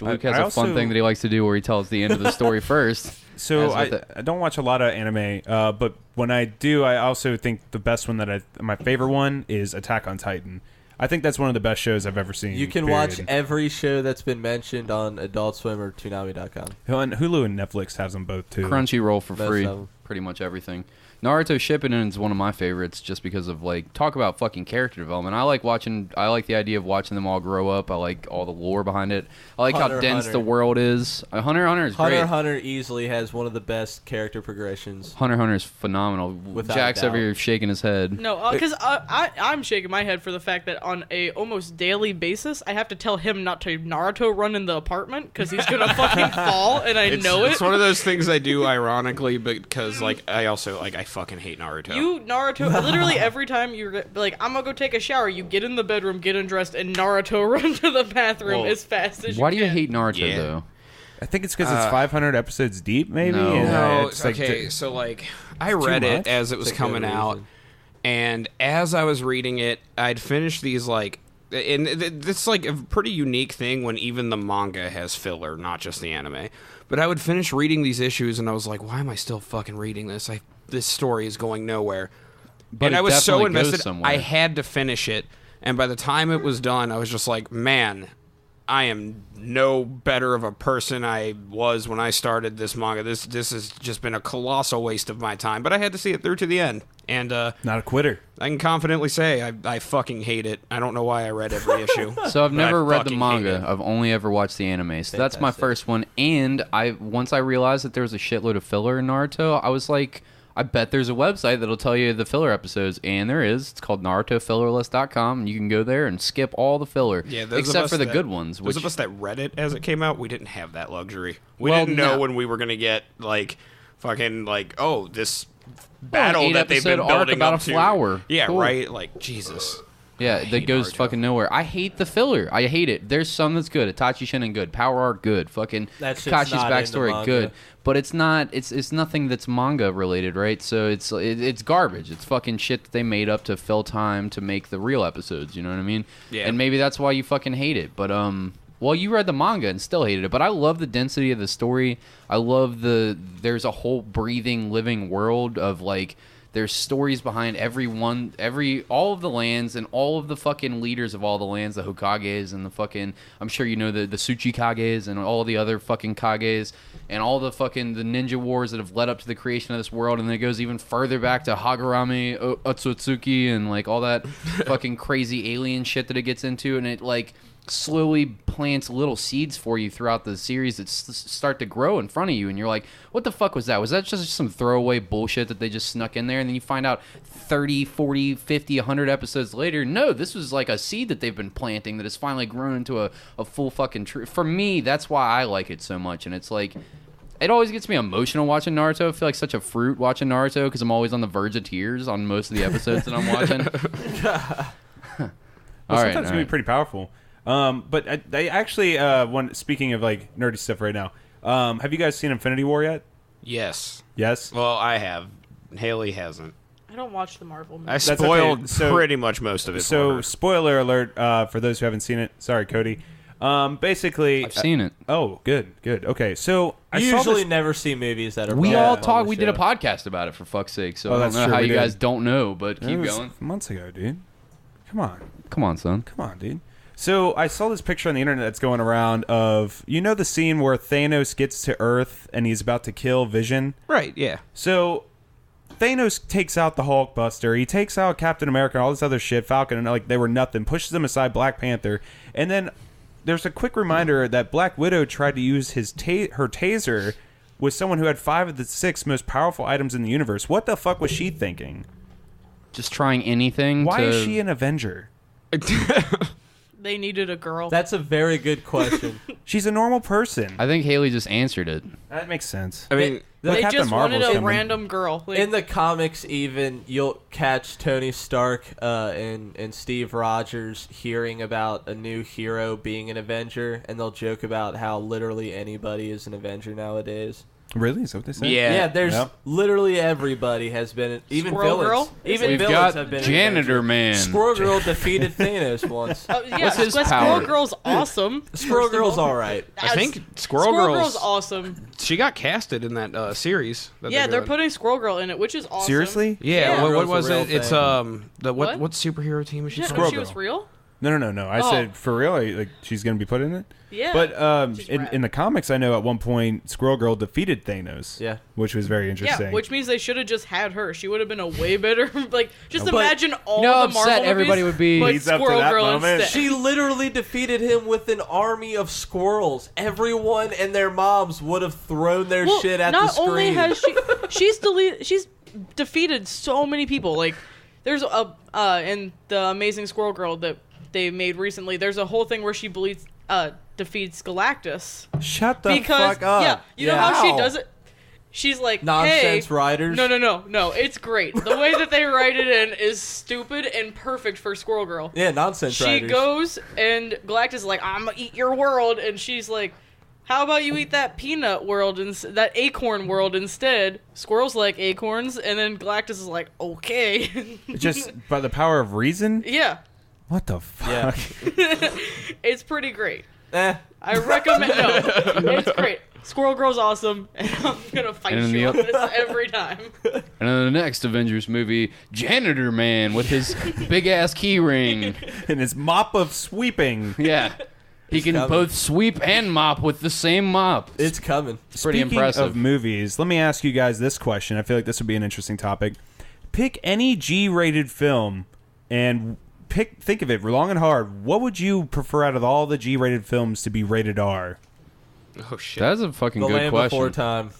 Luke has I a fun also- thing that he likes to do where he tells the end of the story first. So As with I don't watch a lot of anime, but when I do, I also think the best one my favorite one is Attack on Titan. I think that's one of the best shows I've ever seen. You can watch every show that's been mentioned on Adult Swim or Toonami.com. And Hulu and Netflix has them both too. Crunchyroll for Most free. of 'em. pretty much everything. Naruto Shippuden is one of my favorites just because of, like, talk about fucking character development. I like the idea of watching them all grow up. I like all the lore behind it. I like how dense the world is. Hunter x Hunter is great. Hunter x Hunter easily has one of the best character progressions. Hunter x Hunter is phenomenal. Jack's over here shaking his head. No, because I'm shaking my head for the fact that on a almost daily basis, I have to tell him not to Naruto run in the apartment because he's gonna fucking fall, and I know it. It's one of those things I do ironically because, like, I also, like, I fucking hate Naruto. Naruto, literally every time you're like, I'm gonna go take a shower, you get in the bedroom, get undressed, and Naruto run to the bathroom as fast as you can. Why do you hate Naruto, though? I think it's because it's 500 episodes deep, maybe? No, it's like okay, so, like, I read it as it was coming out, and as I was reading it, I'd finished these, like, and this is, like, a pretty unique thing when even the manga has filler, not just the anime. But I would finish reading these issues, and I was like, why am I still fucking reading this? This story is going nowhere. But and I was so invested, somewhere. I had to finish it. And by the time it was done, I was just like, man, I am no better of a person I was when I started this manga. This has just been a colossal waste of my time. But I had to see it through to the end. And not a quitter. I can confidently say I fucking hate it. I don't know why I read every issue. So I've never read the manga. I've only ever watched the anime. So that's my first one. And once I realized that there was a shitload of filler in Naruto, I was like, I bet there's a website that'll tell you the filler episodes, and there is. It's called NarutoFillerlist.com, and you can go there and skip all the filler, except for the good ones. Those of us that read it as it came out, we didn't have that luxury. We didn't know when we were going to get, like, fucking, like, oh, this battle that they've been building about up a to. flower. Yeah, cool. Right? Like, Jesus. Yeah, that goes fucking nowhere. I hate the filler. I hate it. There's some that's good. Itachi Shinen good. Power Arc good. Fucking Kakashi's backstory good. But it's not. It's nothing that's manga related, right? So it's garbage. It's fucking shit that they made up to fill time to make the real episodes. You know what I mean? Yeah. And maybe that's why you fucking hate it. But well, you read the manga and still hated it. But I love the density of the story. I love there's a whole breathing, living world of, like, there's stories behind all of the lands and all of the fucking leaders of all the lands, the Hokages and the fucking, I'm sure you know the Tsuchikages and all the other fucking Kages and all the fucking the ninja wars that have led up to the creation of this world, and then it goes even further back to Hagarami, Otsutsuki, and, like, all that fucking crazy alien shit that it gets into, and it, like, slowly plants little seeds for you throughout the series that start to grow in front of you, and you're like, what the fuck was that? Was that just some throwaway bullshit that they just snuck in there? And then you find out 30, 40, 50, 100 episodes later, no, this was like a seed that they've been planting that has finally grown into a full fucking tree. For me, that's why I like it so much. And it's like, it always gets me emotional watching Naruto. I feel like such a fruit watching Naruto because I'm always on the verge of tears on most of the episodes that I'm watching. Sometimes it can be pretty powerful. But I actually, speaking of, like, nerdy stuff right now, have you guys seen Infinity War yet? Yes. Yes? Well, I have. Haley hasn't. I don't watch the Marvel movies. I spoiled pretty much most of it. So, spoiler alert for those who haven't seen it. Sorry, Cody. Basically, I've seen it. Oh, good. Okay, so I usually never see movies that are. We all talk. We did a podcast about it, for fuck's sake. So I don't know how you guys don't know, but keep going. Months ago, dude. Come on, son. Come on, dude. So I saw this picture on the internet that's going around of, you know, the scene where Thanos gets to Earth and he's about to kill Vision? Right, yeah. So Thanos takes out the Hulkbuster. He takes out Captain America and all this other shit, Falcon, and, like, they were nothing. Pushes them aside, Black Panther. And then there's a quick reminder that Black Widow tried to use her taser with someone who had 5 of the 6 most powerful items in the universe. What the fuck was she thinking? Just trying anything. Why is she an Avenger? They needed a girl. That's a very good question. She's a normal person. I think Haley just answered it. That makes sense. I mean, they just wanted a random girl. Like, in the comics, even, you'll catch Tony Stark and Steve Rogers hearing about a new hero being an Avenger, and they'll joke about how literally anybody is an Avenger nowadays. Really? Is that what they say? Yeah, there's literally everybody has been, even Squirrel villains. Girl? Even We've villains got have been Janitor Man. Squirrel Girl defeated Thanos once. yeah, What's his Squirrel power? Girl's awesome. Squirrel Girl's all right. I think Squirrel Girl's awesome. She got casted in that series. Yeah, they're putting Squirrel Girl in it, which is awesome. Seriously? Yeah, Yeah. what was Girl's a it? real It's thing. what superhero team is she? Yeah, Squirrel she was Girl. real. No. I said for real. Like she's gonna be put in it. Yeah. But she's in rad. in the comics, I know at one point Squirrel Girl defeated Thanos. Yeah. Which was very interesting. Yeah, which means they should have just had her. She would have been a way better. Like, just But imagine all you know how the Marvel upset everybody movies, would be. but Leads up to Squirrel that Girl moment. instead. She literally defeated him with an army of squirrels. Everyone and their moms would have thrown their shit at the not screen. only has she's defeated so many people. Like, there's in the Amazing Squirrel Girl that they made recently. There's a whole thing where she defeats Galactus. Shut the Because fuck up. yeah, you know how she does it. She's like, Nonsense hey, writers. No, it's great. The way that they write it in is stupid and perfect for Squirrel Girl. Yeah, nonsense She writers. goes and Galactus is like, I'm gonna eat your world, and she's like, how about you eat that peanut world and that acorn world instead? Squirrels like acorns, and then Galactus is like, okay. Just by the power of reason. Yeah, What the fuck? Yeah. it's pretty great. Eh. I recommend. No, it's great. Squirrel Girl's awesome, and I'm gonna fight And you the- on this every time. And in the next Avengers movie, Janitor Man with his big ass key ring. And his mop of sweeping. Yeah. He can coming. both sweep and mop with the same mop. It's coming. pretty Speaking impressive. of movies, let me ask you guys this question. I feel like this would be an interesting topic. Pick any G-rated film and think of it long and hard. What would you prefer out of all the G-rated films to be rated R? Oh shit. That's a fucking The good Land question. Before Time.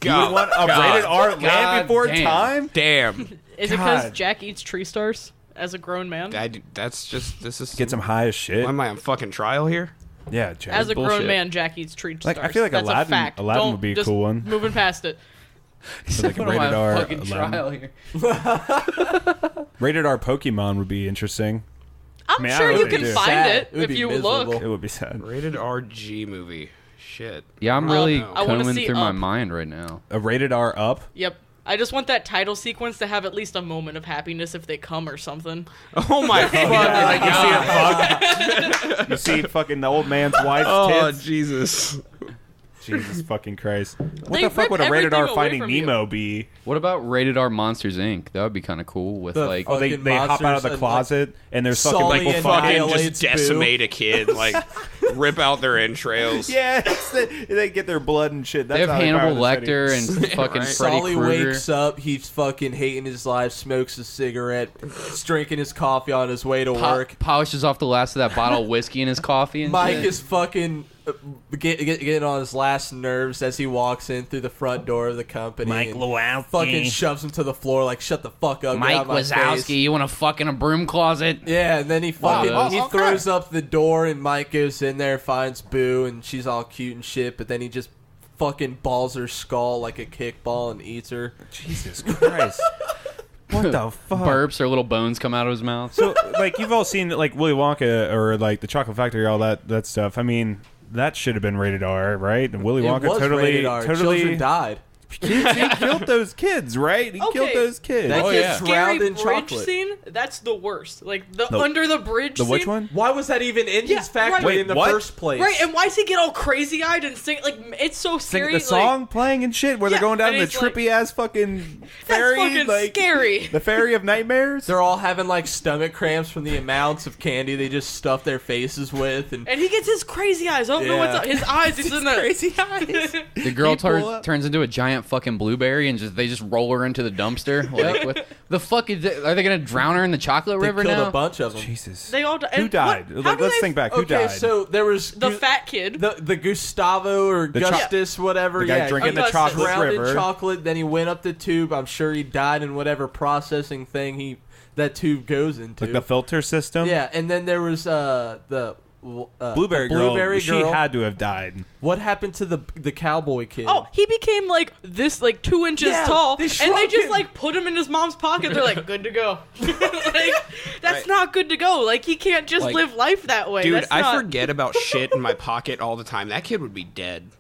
You would want a rated R Land Before damn. Time? Damn. Is it because God. Jack eats tree stars as a grown man? That's just this is. Get some high as shit. Why am I on fucking trial here? Yeah, Jack. As a grown bullshit. man, Jack eats tree Like, stars. I feel like That's Aladdin- a fact. Aladdin Don't- would be a just cool one. Moving past it. Like a What am I, rated R. fucking Aladdin. trial here? Rated R Pokemon would be interesting. I'm mean, I sure don't you really can do. find Sad. it It would if be you miserable. look. It would be sad. Rated RG movie. Shit. Yeah, I'm really I wanna combing see through my Up. mind right now. A rated R Up? Yep. I just want that title sequence to have at least a moment of happiness if they come or something. Oh my fucking Like you see god. a fuck. You see fucking the old man's wife's Oh tits. Jesus. Jesus fucking Christ. What They the fuck rip would a rated R everything away Finding from you. Nemo be? What about Rated R Monsters Inc? That would be kind of cool with The like. Oh, they Fucking hop out of monsters the and, closet and there's fucking Sully people and fucking. Fucking Annihilates just decimate a kid, like rip out their entrails. Yeah, they get their blood and shit. That's They have how Hannibal power the Lecter city. and fucking Right. Freddy Sully Krueger. wakes up, he's fucking hating his life, smokes a cigarette, he's drinking his coffee on his way to work. Polishes off the last of that bottle of whiskey in his coffee and Mike shit. is fucking getting on his last nerves as he walks in through the front door of the company. Mike and Lewinsky. fucking shoves him to the floor like, shut the fuck up. get Mike out of my face." Wazowski. You want to fuck in a broom closet? Yeah, and then he fucking Wow. he throws up the door, and Mike goes in there, finds Boo, and she's all cute and shit. But then he just fucking balls her skull like a kickball and eats her. Jesus Christ. What the fuck? Burps or little bones come out of his mouth. So, like, you've all seen, like, Willy Wonka or, like, the Chocolate Factory, all that stuff. I mean, that should have been rated R, right? And Willy Wonka it was totally, rated R. Children died. Kids, he killed those kids, right? He killed Okay. those kids. That Oh, kid yeah. drowned Scary in bridge chocolate. scene? That's the worst. Like, the The- under the bridge The scene. which one? Why was that even in Yeah, his factory right. Wait, in the what? first place? Right, and why does he get all crazy-eyed and sing? Like, it's so Sing scary. the song like, playing and shit where Yeah, they're going down and the it's like- trippy ass fucking that's ferry, fucking like scary. the Ferry of Nightmares. They're all having like stomach cramps from the amounts of candy they just stuff their faces with, and And he gets his crazy eyes. I don't know what's Yeah. up. His eyes, he's in the crazy eyes. The girl pull up? turns into a giant fucking blueberry and they just roll her into the dumpster. Like, what the fuck is it? Are they gonna drown her in the chocolate they river killed now? a bunch of them. Jesus. They all Who died? Let's think back. Who Okay, died? so there was The fat kid. the Gustavo or The cho- Gustus, whatever. the guy yeah, drinking he the Augustus. chocolate drowned in river. chocolate. Then he went up the tube. I'm sure he died in whatever processing thing that tube goes into. Like the filter system. yeah, and then there was the Blueberry, the Blueberry girl. Girl. She had to have died. What happened to the cowboy kid? Oh, he became like this, like 2 inches Yeah, tall, they and they shrunk just him. like put him in his mom's pocket. They're like, good to go. Like, that's not good to go. Like, he can't just Like, live life that way. Dude, That's I not... forget about shit in my pocket all the time. That kid would be dead.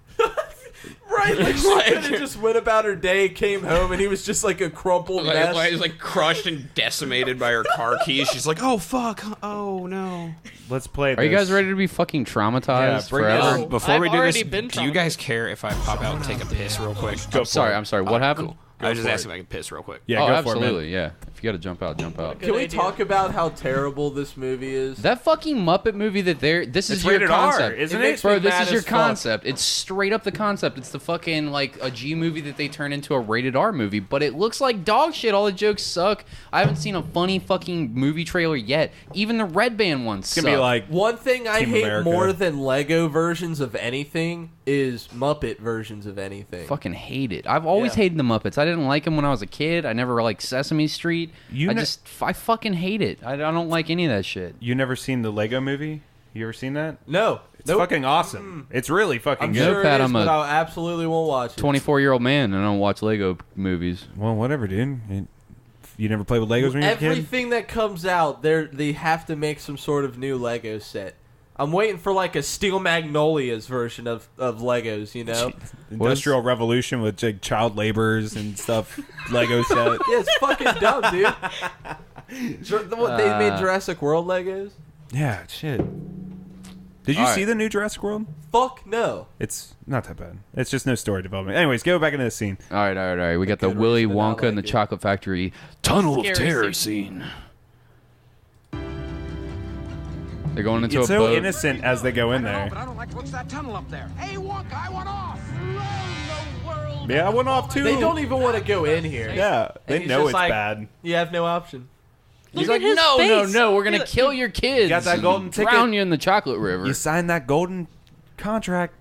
right. Like she could have just went about her day, came home, and he was just like a crumpled mess. Like crushed and decimated by her car keys. She's like, oh fuck, oh no. Let's play this. Are you guys ready to be fucking traumatized Yeah, bring it forever? on. Before I've we do this, already been do you guys care if I pop out and take a piss real quick? Go for I'm sorry. it. I'm sorry. What happened? Cool. I was just for asking if I could piss real quick. Yeah, oh, go for it, man. absolutely. Yeah. If you gotta jump out, jump out. Can we idea. talk about how terrible this movie is? That fucking Muppet movie that this is It's your rated R, concept, isn't It it? makes Bro, me this mad is your as fuck. concept. It's straight up the concept. It's the fucking like a G movie that they turn into a rated R movie, but it looks like dog shit. All the jokes suck. I haven't seen a funny fucking movie trailer yet. Even the Red Band ones It's gonna be like One thing I Team hate America. more than Lego versions of anything is Muppet versions of anything. fucking hate it. I've always Yeah. hated the Muppets. I didn't like them when I was a kid. I never liked Sesame Street. I fucking hate it. I don't like any of that shit. you never seen the Lego movie? You ever seen that? No. It's fucking awesome. It's really fucking I'm good. sure Pat, it is, I'm but a I absolutely won't watch it. 24-year-old man, and I don't watch Lego movies. Well, whatever, dude. You never played with Legos when you were a kid? Everything that comes out, they have to make some sort of new Lego set. I'm waiting for like a Steel Magnolias version of Legos, you know? Industrial Revolution with like, child laborers and stuff. Lego set. Yeah, it's fucking dumb, dude. They made Jurassic World Legos? Yeah, shit. Did you All see right. the new Jurassic World? Fuck no. It's not that bad. It's just no story development. Anyways, go back into the scene. All right. We got the Good Willy reason to not Wonka and the like it. Chocolate Factory Tunnel of Scary Terror scene. scene. They're going into It's a so boat. innocent as they go in there. But I don't like what's that tunnel up there. Hey, Wonka, I want off. Yeah, I went off too. They don't even want to go in here. Yeah, they And he's know just it's like, bad. You have no option. He's Look like, at his no, face. we're gonna kill your kids. got that and golden ticket. drown you in the chocolate river. You signed that golden contract.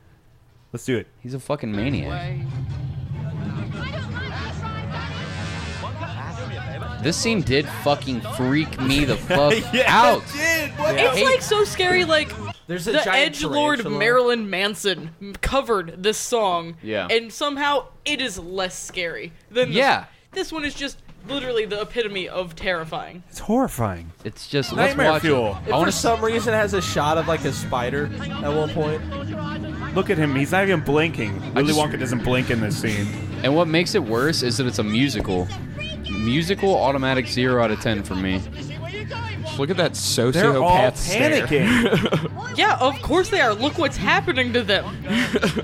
Let's do it. He's a fucking maniac. This scene did fucking freak me the fuck out. It's like so scary. Like There's a the giant edgelord tarantula. Marilyn Manson covered this song. Yeah. And somehow it is less scary than this. Yeah. This one is just literally the epitome of terrifying. It's horrifying. It's just Nightmare let's watch fuel. it. If I want for to. some reason it has a shot of like a spider at one point. Look at him. He's not even blinking. Willy just- Wonka doesn't blink in this scene. And what makes it worse is that it's a musical. Musical automatic 0 out of 10 for me. Just look at that They're all sociopath stare. panicking. Yeah, of course they are. Look what's happening to them.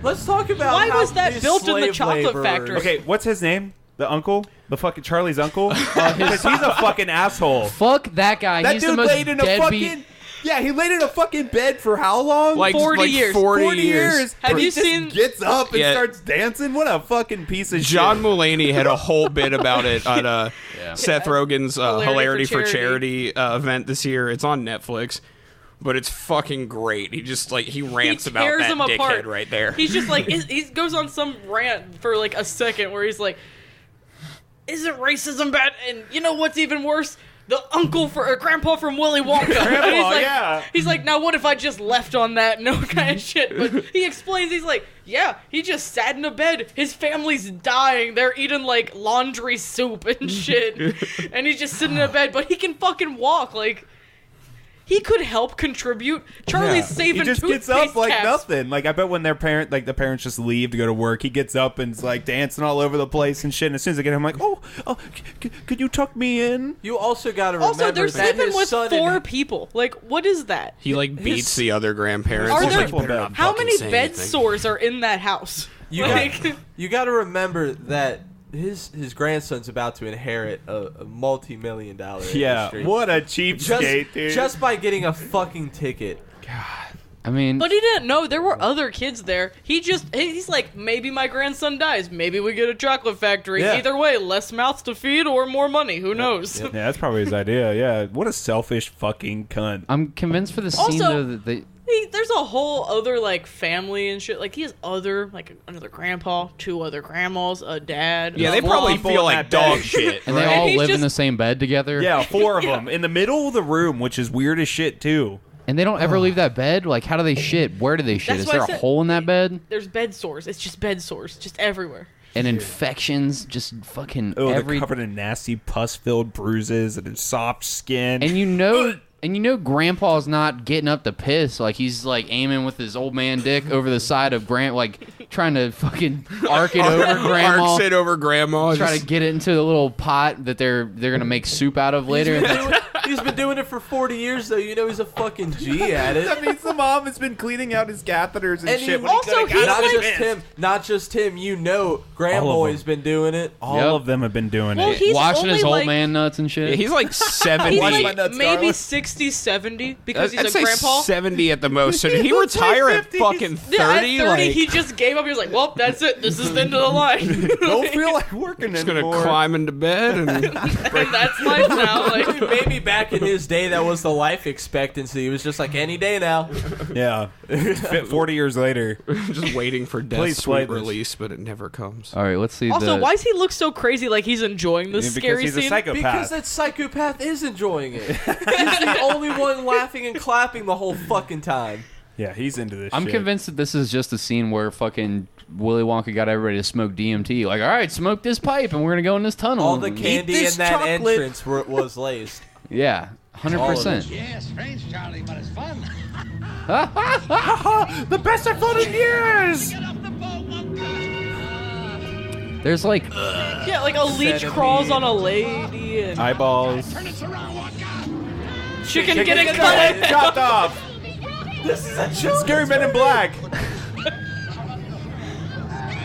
Let's talk about Why how was that these built in the slave chocolate laborers- factory? Okay, what's his name? The uncle? The fucking Charlie's uncle? Because he's a fucking asshole. Fuck that guy. That He's the dude most laid in a deadbeat. fucking... Yeah, he laid in a fucking bed for how long? Like 40 like years. 40 years. Have He you just seen- gets up and Yeah. starts dancing? What a fucking piece of John shit. Mulaney had a whole bit about it at Seth Rogen's Hilarity for Charity event this year. It's on Netflix, but it's fucking great. He just he rants about tears that them dickhead apart. right there. He's just like he goes on some rant for like a second where he's like, "Isn't racism bad?" And you know what's even worse? The uncle for grandpa from Willy Wonka. And he's like, yeah. He's like, now what if I just left on that? No kind of shit. But he explains. He's like, yeah, he just sat in a bed. His family's dying. They're eating like laundry soup and shit. And he's just sitting in a bed. But he can fucking walk. Like, he could help contribute. Charlie's saving He just gets toothpaste up like caps. nothing. Like I bet when their the parents just leave to go to work, he gets up and is like dancing all over the place and shit. And as soon as I get him, I'm like, oh, could you tuck me in? You also got to remember Also, they're that sleeping his with son 4 and- people. Like, what is that? He beats the other grandparents. Are He's there- like, "You better not How fucking many say bed anything." sores are in that house? You got to remember that his grandson's about to inherit a multi-million-dollar Yeah, industry. what a cheapskate, dude. Just by getting a fucking ticket. I mean, But he didn't know there were other kids there. He's like, maybe my grandson dies. Maybe we get a chocolate factory. Yeah. Either way, less mouths to feed or more money. Who knows? Yeah, that's probably his idea. Yeah, what a selfish fucking cunt. I'm convinced for the scene Also- though that they. There's a whole other like family and shit. Like he has another grandpa, 2 other grandmas, a dad. Yeah, a they probably people feel in like that bed. dog shit. And they Right. all He's live in just- the same bed together. Yeah, 4 of them in the middle of the room, which is weird as shit too. And they don't ever leave that bed. Like, how do they shit? Where do they shit? That's Is why there I a said- hole in that bed? There's bed sores. It's just bed sores, just everywhere. And infections, just fucking Oh, every. they're covered in nasty pus-filled bruises and soft skin. And you know, Grandpa's not getting up to piss. Like he's like aiming with his old man dick over the side of like trying to fucking arc it over Grandma. Arcs it over grandma. Try to get it into the little pot that they're gonna make soup out of later. He's been doing it for 40 years, though. You know he's a fucking G at it. That means the mom has been cleaning out his catheters and And shit. he- when he Also, could've he's got like- it. Not just him. You know, All of Grandboy's them. been doing it. All of them have been doing Well, it. he's Washing his only old like, man nuts and shit. Yeah, he's like 70. He's Watch like my nuts, maybe darling. 60, 70 because I'd he's a say grandpa. 70 at the most. So did he looks like retire at 50s. fucking 30? Yeah, at 30, like, he just gave up. He was like, "Well, that's it. This is the end of the line." Don't feel like working he's gonna anymore. climb into bed and And that's life now. Like, Maybe back in his day, that was the life expectancy. He was just like, any day now. Yeah. 40 years later. just waiting for death's Please play sweet this. release, but it never comes. All right, let's see. also, the, why does he look so crazy? Like he's enjoying this Because scary he's a scene. psychopath. Because that psychopath is enjoying it. He's the only one laughing and clapping the whole fucking time. Yeah, he's into this I'm shit. convinced that this is just a scene where fucking Willy Wonka got everybody to smoke DMT. Like, all right, smoke this pipe, and we're gonna go in this tunnel. All the candy in this that chocolate. entrance was laced. Yeah, 100%. Yeah, strange, Charlie, but it's fun. The best I've fought in years! Get off the boat, Wonka! There's like, Yeah, like a leech Centipede. crawls on a lady and Eyeballs. Turn it around, Wonka! chicken getting cut. Chopped off. This is a joke. Scary Men in Black.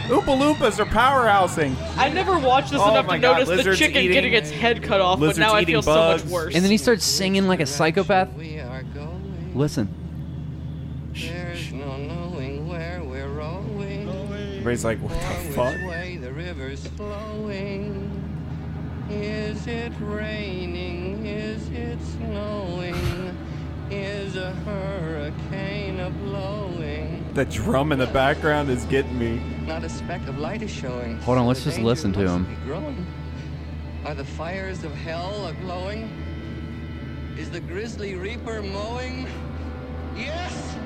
Oompa Loompas are powerhousing. I never watched this Oh enough my to God, notice the lizards chicken eating- getting its head cut off, but lizards now I eating feel bugs. so much worse. and then he starts singing like a psychopath. We are going. Listen. There's no knowing where we're rowing. Everybody's like, what the Or fuck? which way the river's flowing. Is it raining? Is it snowing? Is a hurricane a blowing? The drum in the background is getting me. Not a speck of light is showing. Hold on, so let's the just danger listen to must him. be growing. Are the fires of hell a glowing? Is the grisly reaper mowing? Yes!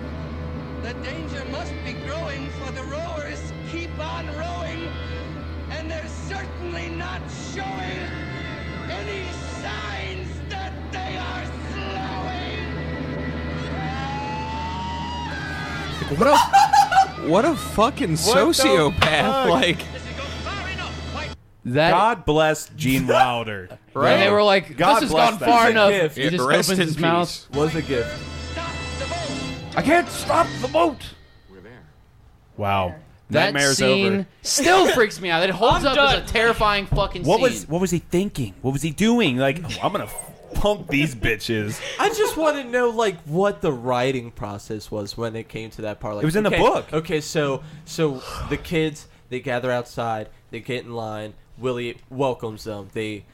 The danger must be growing, for the rowers keep on rowing, and they're certainly not showing any signs that they are slowing. What a fucking What the sociopath. fuck? Like, That God bless Gene Wilder. right? And they were like, God this has bless gone that far thing. enough. Gift. He Yeah, just rest opens in his peace. mouth. Was a gift. Stop the boat! I can't stop the boat. Wow. That Nightmare's scene over. still freaks me out. It holds I'm up done. as a terrifying fucking What scene. was he thinking? What was he doing? Like, oh, I'm gonna punk these bitches. I just want to know, like, what the writing process was when it came to that part. Like, It was in the okay, book. Okay, so the kids, they gather outside, they get in line. Willie welcomes them. They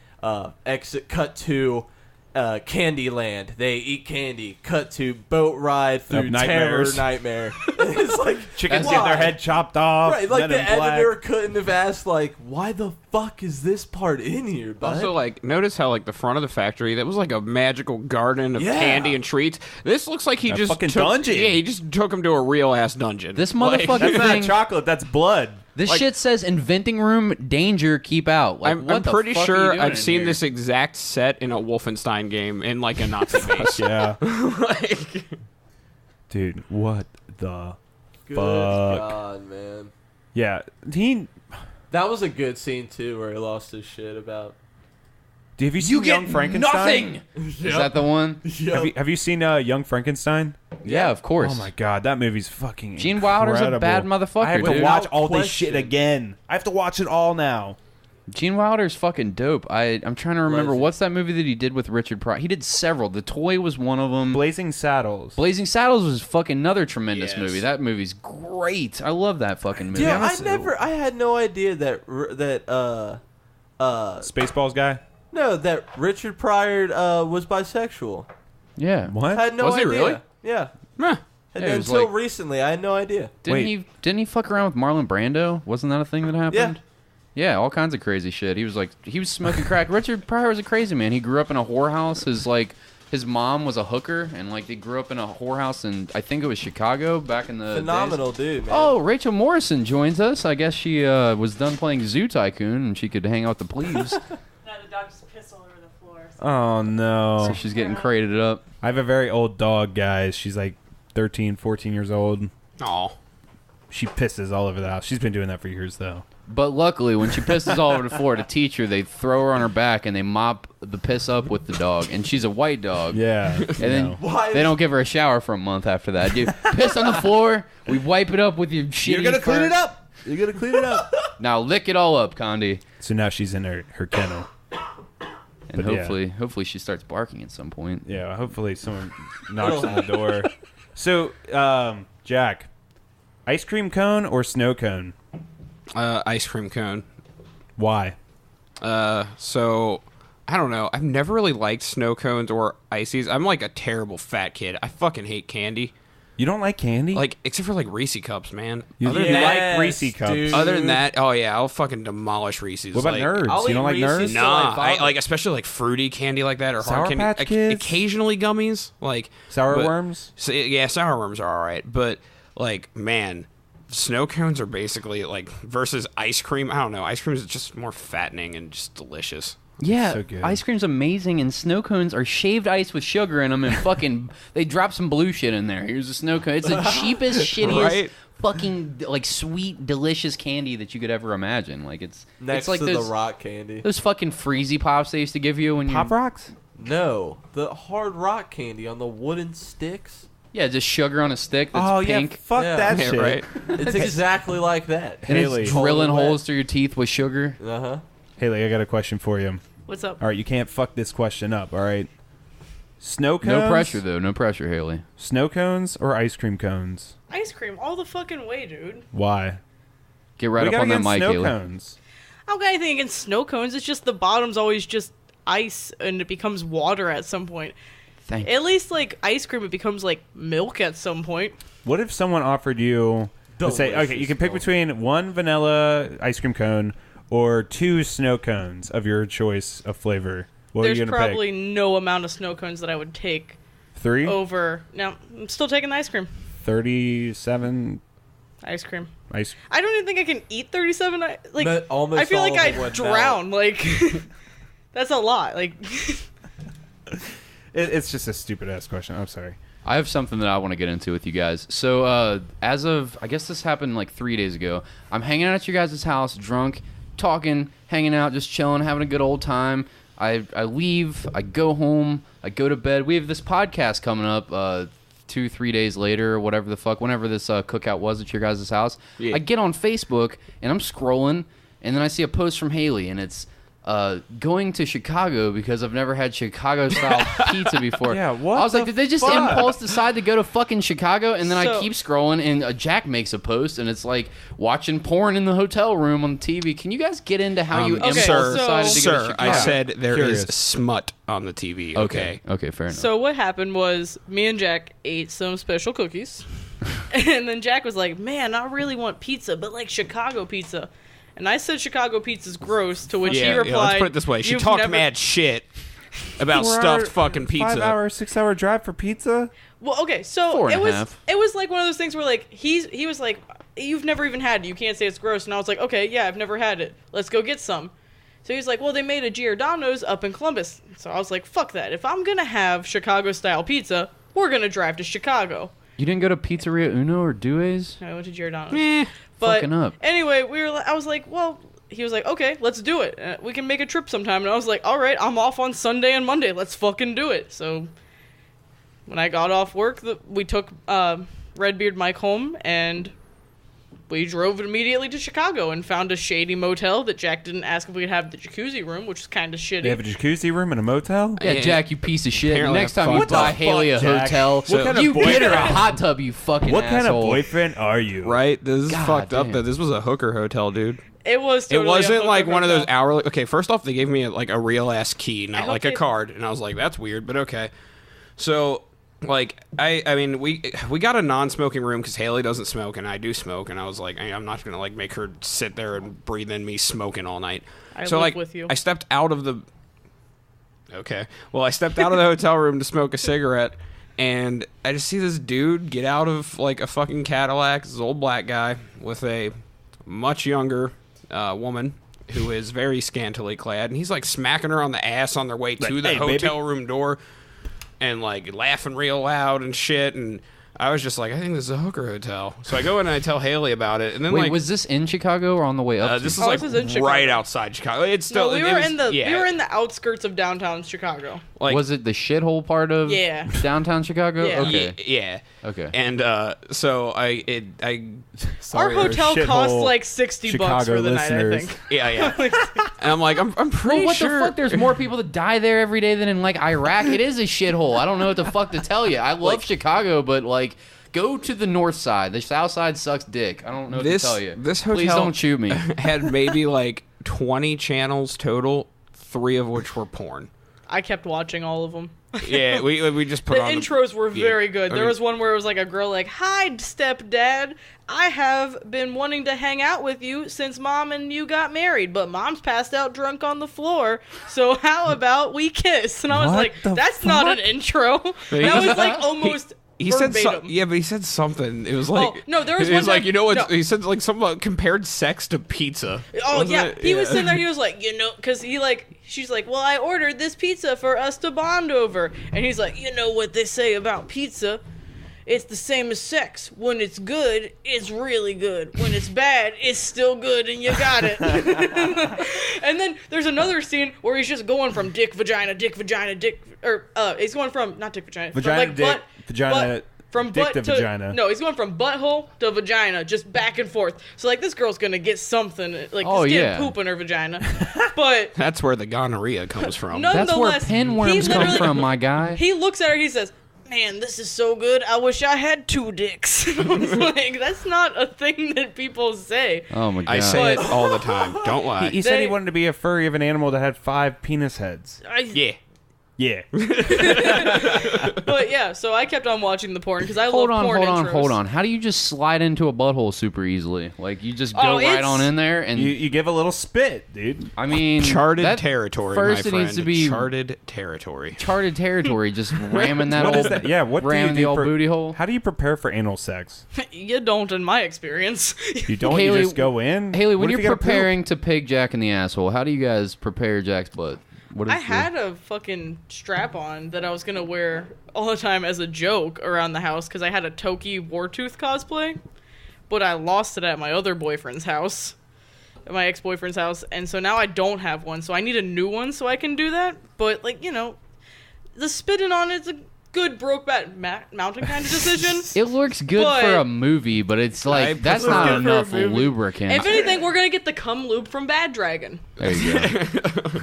exit. Cut to Candyland. They eat candy. Cut to boat ride through Nightmares. terror nightmare. It's like Chickens why? get their head chopped off. Right, like Men the in Black. editor couldn't have asked, like, why the fuck is this part in here, bud? Also, like, notice how, like, the front of the factory, that was like a magical garden of Yeah. candy and treats. This looks like he A just fucking took, dungeon. Yeah, he just took him to a real-ass dungeon. This Like, motherfucker That's not thing. chocolate. That's blood. This like- shit says inventing room, danger, keep out. Like, I'm what the pretty fuck are you sure doing I've in seen here? this exact set in a Wolfenstein game in, like, a Nazi base. Yeah. Like, Dude, what the Good fuck? God, man. Yeah. That was a good scene, too, where he lost his shit about... Have you seen Young Frankenstein? Is that the one? Have you seen Young Frankenstein? Yeah, of course. Oh my god, that movie's fucking Gene Wilder's a incredible. bad motherfucker, I have to dude. watch all Without this shit question. again. I have to watch it all now. Gene Wilder's fucking dope. I'm trying to remember Legend. what's that movie that he did with Richard Pryor. He did several. The Toy was one of them. Blazing Saddles. Blazing Saddles was fucking another tremendous Yes. movie. That movie's great. I love that fucking movie. Yeah, honest- I had no idea that Spaceballs guy. no, that Richard Pryor was bisexual. Yeah. What? I had no Was he idea. really? Yeah. meh. And Yeah, it was until like- recently, I had no idea. Didn't he fuck around with Marlon Brando? Wasn't that a thing that happened? Yeah, all kinds of crazy shit. He was smoking crack. Richard Pryor was a crazy man. He grew up in a whorehouse. His mom was a hooker, and like they grew up in a whorehouse in, I think it was Chicago back in the Phenomenal days. dude, man. Oh, Rachel Morrison joins us. I guess she was done playing Zoo Tycoon and she could hang out with the plebes. Now the dog just pissed all over the floor. So Oh no. So she's getting crated up. I have a very old dog, guys. She's like 13, 14 years old. Aw. She pisses all over the house. She's been doing that for years, though. But luckily, when she pisses all over the floor, the teacher, they throw her on her back and they mop the piss up with the dog. And she's a white dog. Yeah. And then they don't give her a shower for a month after that. You piss on the floor, we wipe it up with your shitty You're gonna clean fur. it up. You're gonna clean it up. Now lick it all up, Condi. So now she's in her kennel. And But hopefully she starts barking at some point. Yeah, hopefully someone knocks on the door. So, Jack, ice cream cone or snow cone? Ice cream cone. Why? So I don't know. I've never really liked snow cones or ices. I'm like a terrible fat kid. I fucking hate candy. You don't like candy? Like, except for like Reese cups, man. You Other than that, like Reese cups. dude. other than that, oh yeah, I'll fucking demolish Reese's. What about like, nerds? I'll You eat don't like Reese's nerds? till Nah, vomit. I like especially like fruity candy like that or Sour hard candy. Patch Kids? Occasionally gummies, like Sour but- worms? So, yeah, sour worms are all right, but like man, snow cones are basically like versus ice cream. I don't know. Ice cream is just more fattening and just delicious. Yeah, So good. ice cream's amazing, and snow cones are shaved ice with sugar in them, and fucking they drop some blue shit in there. Here's a snow cone. It's the cheapest, shittiest, Right? fucking like sweet, delicious candy that you could ever imagine. Like it's Next like to those, the rock candy. those fucking freezy pops they used to give you when Pop you Rocks? No, the hard rock candy on the wooden sticks. yeah, just sugar on a stick that's Oh, pink, yeah. Fuck Yeah. that Yeah, shit. right. It's exactly like that. and Hayley. it's drilling Totally holes wet. through your teeth with sugar. Uh huh. Haley, I got a question for you. What's up? All right, you can't fuck this question up, all right? Snow cones? No pressure though, no pressure, Haley. Snow cones or ice cream cones? Ice cream all the fucking way, dude. Why? Get right we up got on that against mic, snow Haley. cones. I don't got anything against snow cones. It's just the bottom's always just ice and it becomes water at some point. Thank At least like ice cream, it becomes like milk at some point. What if someone offered you to say, okay, you can pick Delicious between one vanilla ice cream cone or two snow cones of your choice of flavor? What There's are you going to probably no amount of snow cones that I would take pick? 3? over. Now, I'm still taking the ice cream. 37 Ice cream. ice. I don't even think I can eat 37. Like, But almost I feel all like of I it would drown. Like, that's a lot. Like, It's just a stupid ass question. I'm sorry. I have something that I want to get into with you guys. So, as of, I guess this happened like 3 days ago. I'm hanging out at your guys' house, drunk, talking, hanging out, just chilling, having a good old time. I leave, I go home, I go to bed. We have this podcast coming up 2-3 days later, or whatever the fuck, whenever this cookout was at your guys' house. Yeah. I get on Facebook, and I'm scrolling, and then I see a post from Haley, and it's going to Chicago because I've never had Chicago-style pizza before. Yeah, what I was like, the did they just fuck? impulse decide to go to fucking Chicago? And then I So- keep scrolling, and Jack makes a post, and it's like watching porn in the hotel room on the TV. Can you guys get into how you Okay, impulse so- decided to go to Sir, Chicago? I said there is Curious. smut on the TV. Okay, fair enough. so what happened was me and Jack ate some special cookies. And then Jack was like, man, I really want pizza, but like Chicago pizza. And I said Chicago pizza's gross, to which he Yeah, replied, let's put it this way. She "You've talked never-" mad shit about 4 stuffed hour- fucking pizza. 5 hour, 6 hour drive for pizza? Well, okay, so 4 and it a was half. it was like one of those things where like he was like, you've never even had it, you can't say it's gross. And I was like, okay, yeah, I've never had it. Let's go get some. So he was like, well, they made a Giordano's up in Columbus. So I was like, fuck that. If I'm gonna have Chicago style pizza, we're gonna drive to Chicago. You didn't go to Pizzeria Uno or Due's? I went to Giordano's. But fucking up. anyway, I was like, well, he was like, okay, let's do it. We can make a trip sometime. And I was like, all right, I'm off on Sunday and Monday. Let's fucking do it. So when I got off work, we took Redbeard Mike home and we drove immediately to Chicago and found a shady motel that Jack didn't ask if we could have the jacuzzi room, which is kind of shitty. They have a jacuzzi room in a motel? Yeah, Jack, you piece of shit. Apparently Next I time you fucked buy up. Haley a Fuck, Jack. hotel, What kind of you get her a boyfriend? hot tub, you fucking What kind of asshole. boyfriend are you? Right? This is God fucked up, damn. though. This was a hooker hotel, dude. It was. Totally It wasn't a like hooker one of those hotel. hourly. Okay, first off, they gave me like a real ass key, not hope like a they- card, and I was like, "That's weird," but okay. So, like, I mean, we got a non-smoking room because Haley doesn't smoke and I do smoke, and I was like, I'm not gonna like make her sit there and breathe in me smoking all night. I so live like, with you. I stepped out of the. Okay, well, I stepped out of the hotel room to smoke a cigarette. And I just see this dude get out of like a fucking Cadillac, this old black guy with a much younger woman who is very scantily clad, and he's like smacking her on the ass on their way to Like, the "Hey, baby." hotel room door, and like laughing real loud and shit. And I was just like, I think this is a hooker hotel. So I go in and I tell Hayley about it, and then Wait, was this in Chicago or on the way up? this to? is like this is in Chicago. right outside Chicago. It's still we were in the outskirts of downtown Chicago. Like, was it the shithole part of downtown Chicago? Yeah. Okay. Yeah. Okay. And so I Our hotel costs like $60 Chicago for the listeners. night, I think. yeah. And I'm like, I'm pretty Well, what sure. the fuck? There's more people that die there every day than in like Iraq. It is a shithole. I don't know what the fuck to tell you. I love Chicago, but like, go to the north side. The south side sucks dick. I don't know what to tell you. This hotel Please don't shoot me. had maybe like 20 channels total, 3 of which were porn. I kept watching all of them. Yeah, we just put The on intros were very good. There mean- was one where it was like a girl like, "Hi, stepdad. I have been wanting to hang out with you since mom and you got married, but mom's passed out drunk on the floor. So how about we kiss?" And I was What like, the "That's not an intro." That was like almost He said verbatim. yeah, but he said something. It was like no, there was he one was like, time- you know what? no. He said like something about compared sex to pizza. Oh Wasn't yeah, it? he was sitting there. He was like, because she's like, "Well, I ordered this pizza for us to bond over," and he's like, "You know what they say about pizza? It's the same as sex. When it's good, it's really good. When it's bad, it's still good, and you got it." And then there's another scene where he's just going from dick, vagina, dick, or he's going from not dick, vagina, Vagina, from, like, dick, butt, vagina, from dick butt to vagina. No, he's going from butthole to vagina, just back and forth. So like this girl's gonna get something, like Oh, just get yeah. poop in her vagina. But That's where the gonerrhea comes from. That's where nonetheless, pinworms he come literally- from, my guy. he looks at her, he says, "Man, this is so good. I wish I had 2 dicks." I was like, that's not a thing that people say. Oh my god. I say it But- all the time. Don't lie. He said he They- wanted to be a furry of an animal that had 5 penis heads. Yeah. Yeah. But yeah, so I kept on watching the porn because I Hold love on, porn hold on, intros. hold on. How do you just slide into a butthole super easily? Like you just go Oh, right it's- on in there and You give a little spit, dude. I mean Charted that territory, First my it needs friend. to be Charted territory. charted territory, just ramming that What old is that? Yeah, what do you ramming do the old for- booty hole. How do you prepare for anal sex? You don't, in my experience. You don't. Haley- You just go in. Haley, What when if you're you gotta poop? preparing to pig Jack in the asshole, how do you guys prepare Jack's butt? What is I had a fucking strap on that I was gonna wear all the time as a joke around the house because I had a Toki Wartooth cosplay, but I lost it at my other boyfriend's house, at my ex-boyfriend's house, and so now I don't have one. So I need a new one so I can do that. But like the spitting on it's a good Brokeback Mountain kind of decision. It looks good But- for a movie, but it's like that's prefer- not Good for a enough movie. lubricant. If anything, we're gonna get the cum lube from Bad Dragon. There you go.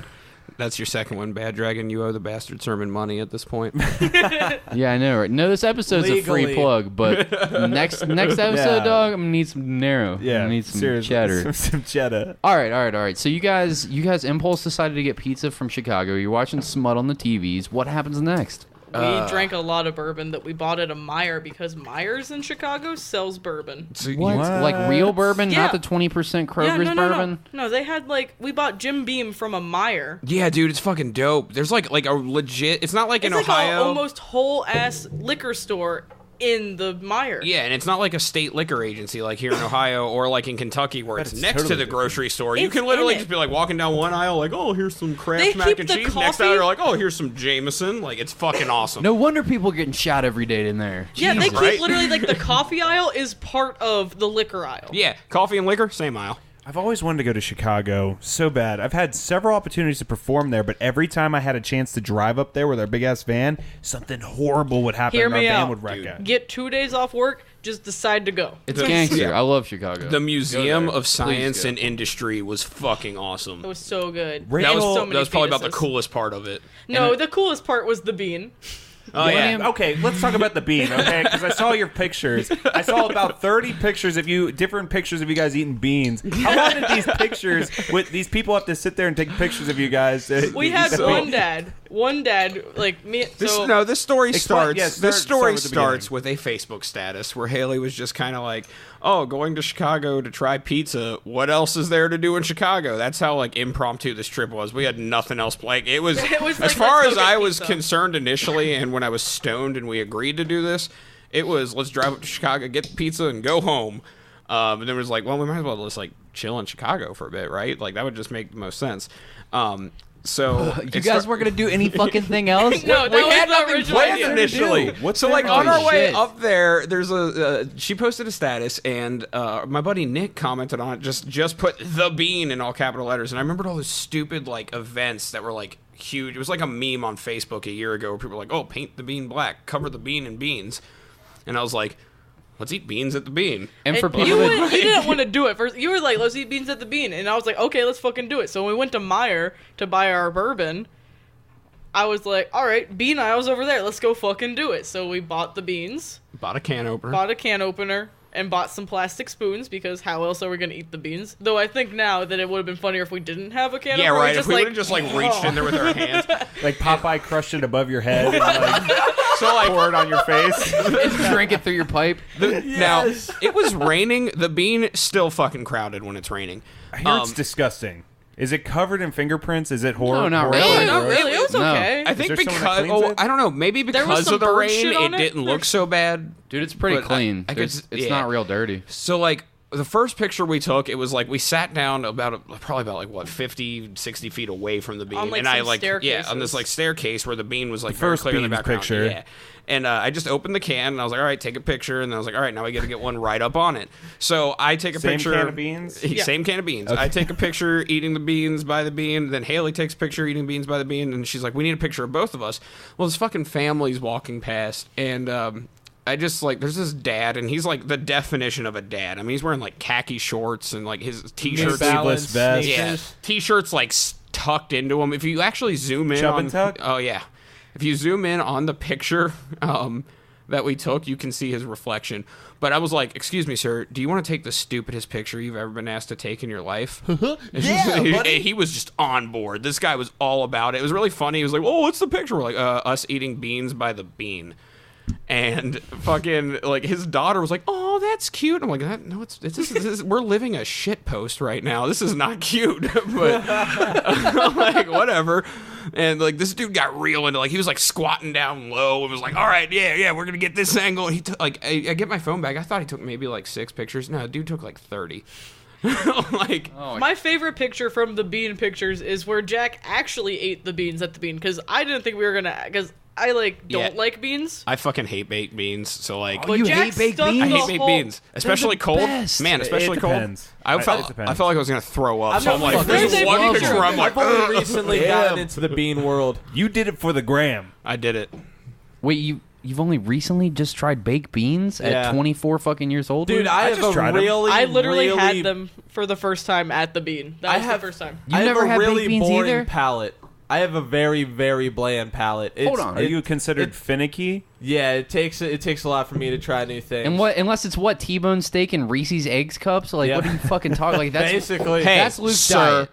That's your second one, Bad Dragon. You owe the bastard sermon money at this point. Yeah, I know, right? No, this episode's a free Legally. plug, but next episode, Yeah. dog, I'm gonna need some narrow. I'm Yeah, gonna need some seriously, cheddar. some cheddar. All right. So you guys impulse decided to get pizza from Chicago. You're watching smut on the TVs. What happens next? We drank a lot of bourbon that we bought at a Meijer because Meijer's in Chicago sells bourbon. What? Like real bourbon, Yeah. not the 20% Kroger's no, bourbon? No, they had we bought Jim Beam from a Meijer. Yeah, dude, it's fucking dope. There's like a legit. It's not like in It's like Ohio. a almost whole ass liquor store in the Meijer. Yeah, and it's not like a state liquor agency like here in Ohio or like in Kentucky where it's it's next to totally the grocery store. You It's can literally in it. just be like walking down one aisle like, oh, here's some They Kraft mac keep and the cheese. Next coffee- aisle, you're like, oh, here's some Jameson. Like, it's fucking awesome. No wonder people are getting shot every day in there. Yeah, they keep right? literally the coffee aisle is part of the liquor aisle. Yeah, coffee and liquor, same aisle. I've always wanted to go to Chicago so bad. I've had several opportunities to perform there, but every time I had a chance to drive up there with our big ass van, something horrible would happen Hear and our me van out. would wreck Dude. out. Get 2 days off work, just decide to go. It's The- gangster. yeah. I love Chicago. The Museum Go there. of Science Please go. and Industry was fucking awesome. It was so good. That There That was, so many that was probably about the fetuses. coolest part of it. No, the coolest part was the bean. Oh, yeah. Okay, let's talk about the bean, okay? Because I saw your pictures. I saw about 30 pictures of you, different pictures of you guys eating beans. How long did these pictures, with these people have to sit there and take pictures of you guys? We had one dad, like me. So This story Explain- starts. yeah, This start story with the starts beginning. with a Facebook status where Haley was just kind of like, "Oh, going to Chicago to try pizza. What else is there to do in Chicago?" That's how like impromptu this trip was. We had nothing else. Like it was, It was as like, far let's as go get I was pizza. concerned initially, and when I was stoned and we agreed to do this, it was let's drive up to Chicago, get pizza, and go home. And then it was like, well, we might as well just like chill in Chicago for a bit, right? Like that would just make the most sense. So You guys weren't gonna do any fucking thing else? No, that we was had not nothing originally. planned initially. What's so that like do? on our Holy way shit. up there, there's she posted a status, and my buddy Nick commented on it. Just put the bean in all capital letters, and I remembered all those stupid like events that were like huge. It was like a meme on Facebook a year ago where people were like, "Oh, paint the bean black, cover the bean in beans," and I was like, "Let's eat beans at the bean." And for people you that didn't want to do it first. You were like, let's eat beans at the bean. And I was like, okay, let's fucking do it. So when we went to Meijer to buy our bourbon, I was like, all right, bean aisle's over there. Let's go fucking do it. So we bought the beans, Bought a can opener, and bought some plastic spoons because how else are we going to eat the beans? Though I think now that it would have been funnier if we didn't have a can Yeah, opener. right. If we would have just like reached in there with our hands. Like Popeye crushed it above your head and like So like pour it on your face. just drink it through your pipe. Now it was raining. The bean still fucking crowded when it's raining. I hear it's disgusting. Is it covered in fingerprints? Is it horrible? No, not No, really. not really. It was No. okay. I think there someone that because cleans it? I don't know, maybe There was because some of the bird rain, shit on it it. didn't look so bad. Dude, it's pretty But clean. I could It's yeah. not real dirty. So like the first picture we took, it was like we sat down probably about like what 50, 60 feet away from the bean, On, like, and I some like on staircases. this like staircase where the bean was like The very first clear in the bean's background. picture. Yeah. And I just opened the can and I was like, all right, take a picture. And then I was like, all right, now we got to get one right up on it. So I take a Same picture. can of beans? Yeah. Same can of beans. I take a picture eating the beans by the bean. Then Hayley takes a picture eating beans by the bean. And she's like, we need a picture of both of us. Well, this fucking family's walking past. And I just like, there's this dad. And he's like the definition of a dad. I mean, he's wearing like khaki shorts and like his t-shirts. Sleeveless vest. Yeah, t-shirts like tucked into them. If you actually zoom in Chub on, and tuck? oh yeah, if you zoom in on the picture that we took, you can see his reflection. But I was like, "Excuse me, sir, do you want to take the stupidest picture you've ever been asked to take in your life?" He was just on board. This guy was all about it. It was really funny. He was like, "Oh, what's the picture?" We're like, "Us eating beans by the bean." And fucking like his daughter was like, "Oh, that's cute." I'm like, "No, this is we're living a shit post right now. This is not cute." But I'm like, whatever. And like this dude got real into like he was like squatting down low and was like, "All right, yeah, we're gonna get this angle." And he took like I get my phone back. I thought he took maybe like 6 pictures. No, dude took like 30. Like My favorite picture from the bean pictures is where Jack actually ate the beans at the bean because I didn't think we were gonna because I like don't like beans. I fucking hate baked beans. So like, But you Jack hate baked stuck beans? I the hate baked whole- beans, especially cold. best. Man, especially It cold. depends. I It felt depends. like I was gonna throw up. I'm So not I'm like, fucking- there's There's one a picture. picture. I'm like, I've only recently Damn. gotten into the bean world. You did it for the gram. I did it. Wait, you've only recently just tried baked beans Yeah. at 24 fucking years old? Dude, I have just a tried 'em. really, I literally really, had them for the first time at the bean. That I was have- the first time. You I have never a had baked really beans boring either? palate. I have a very, very bland palate. Hold on. Are you considered finicky? Yeah, it takes a lot for me to try new things. And what? Unless it's what T-bone steak and Reese's eggs cups. Like, Yeah. what are you fucking talking? Like that's Basically. Hey, that's Luke's sir, diet.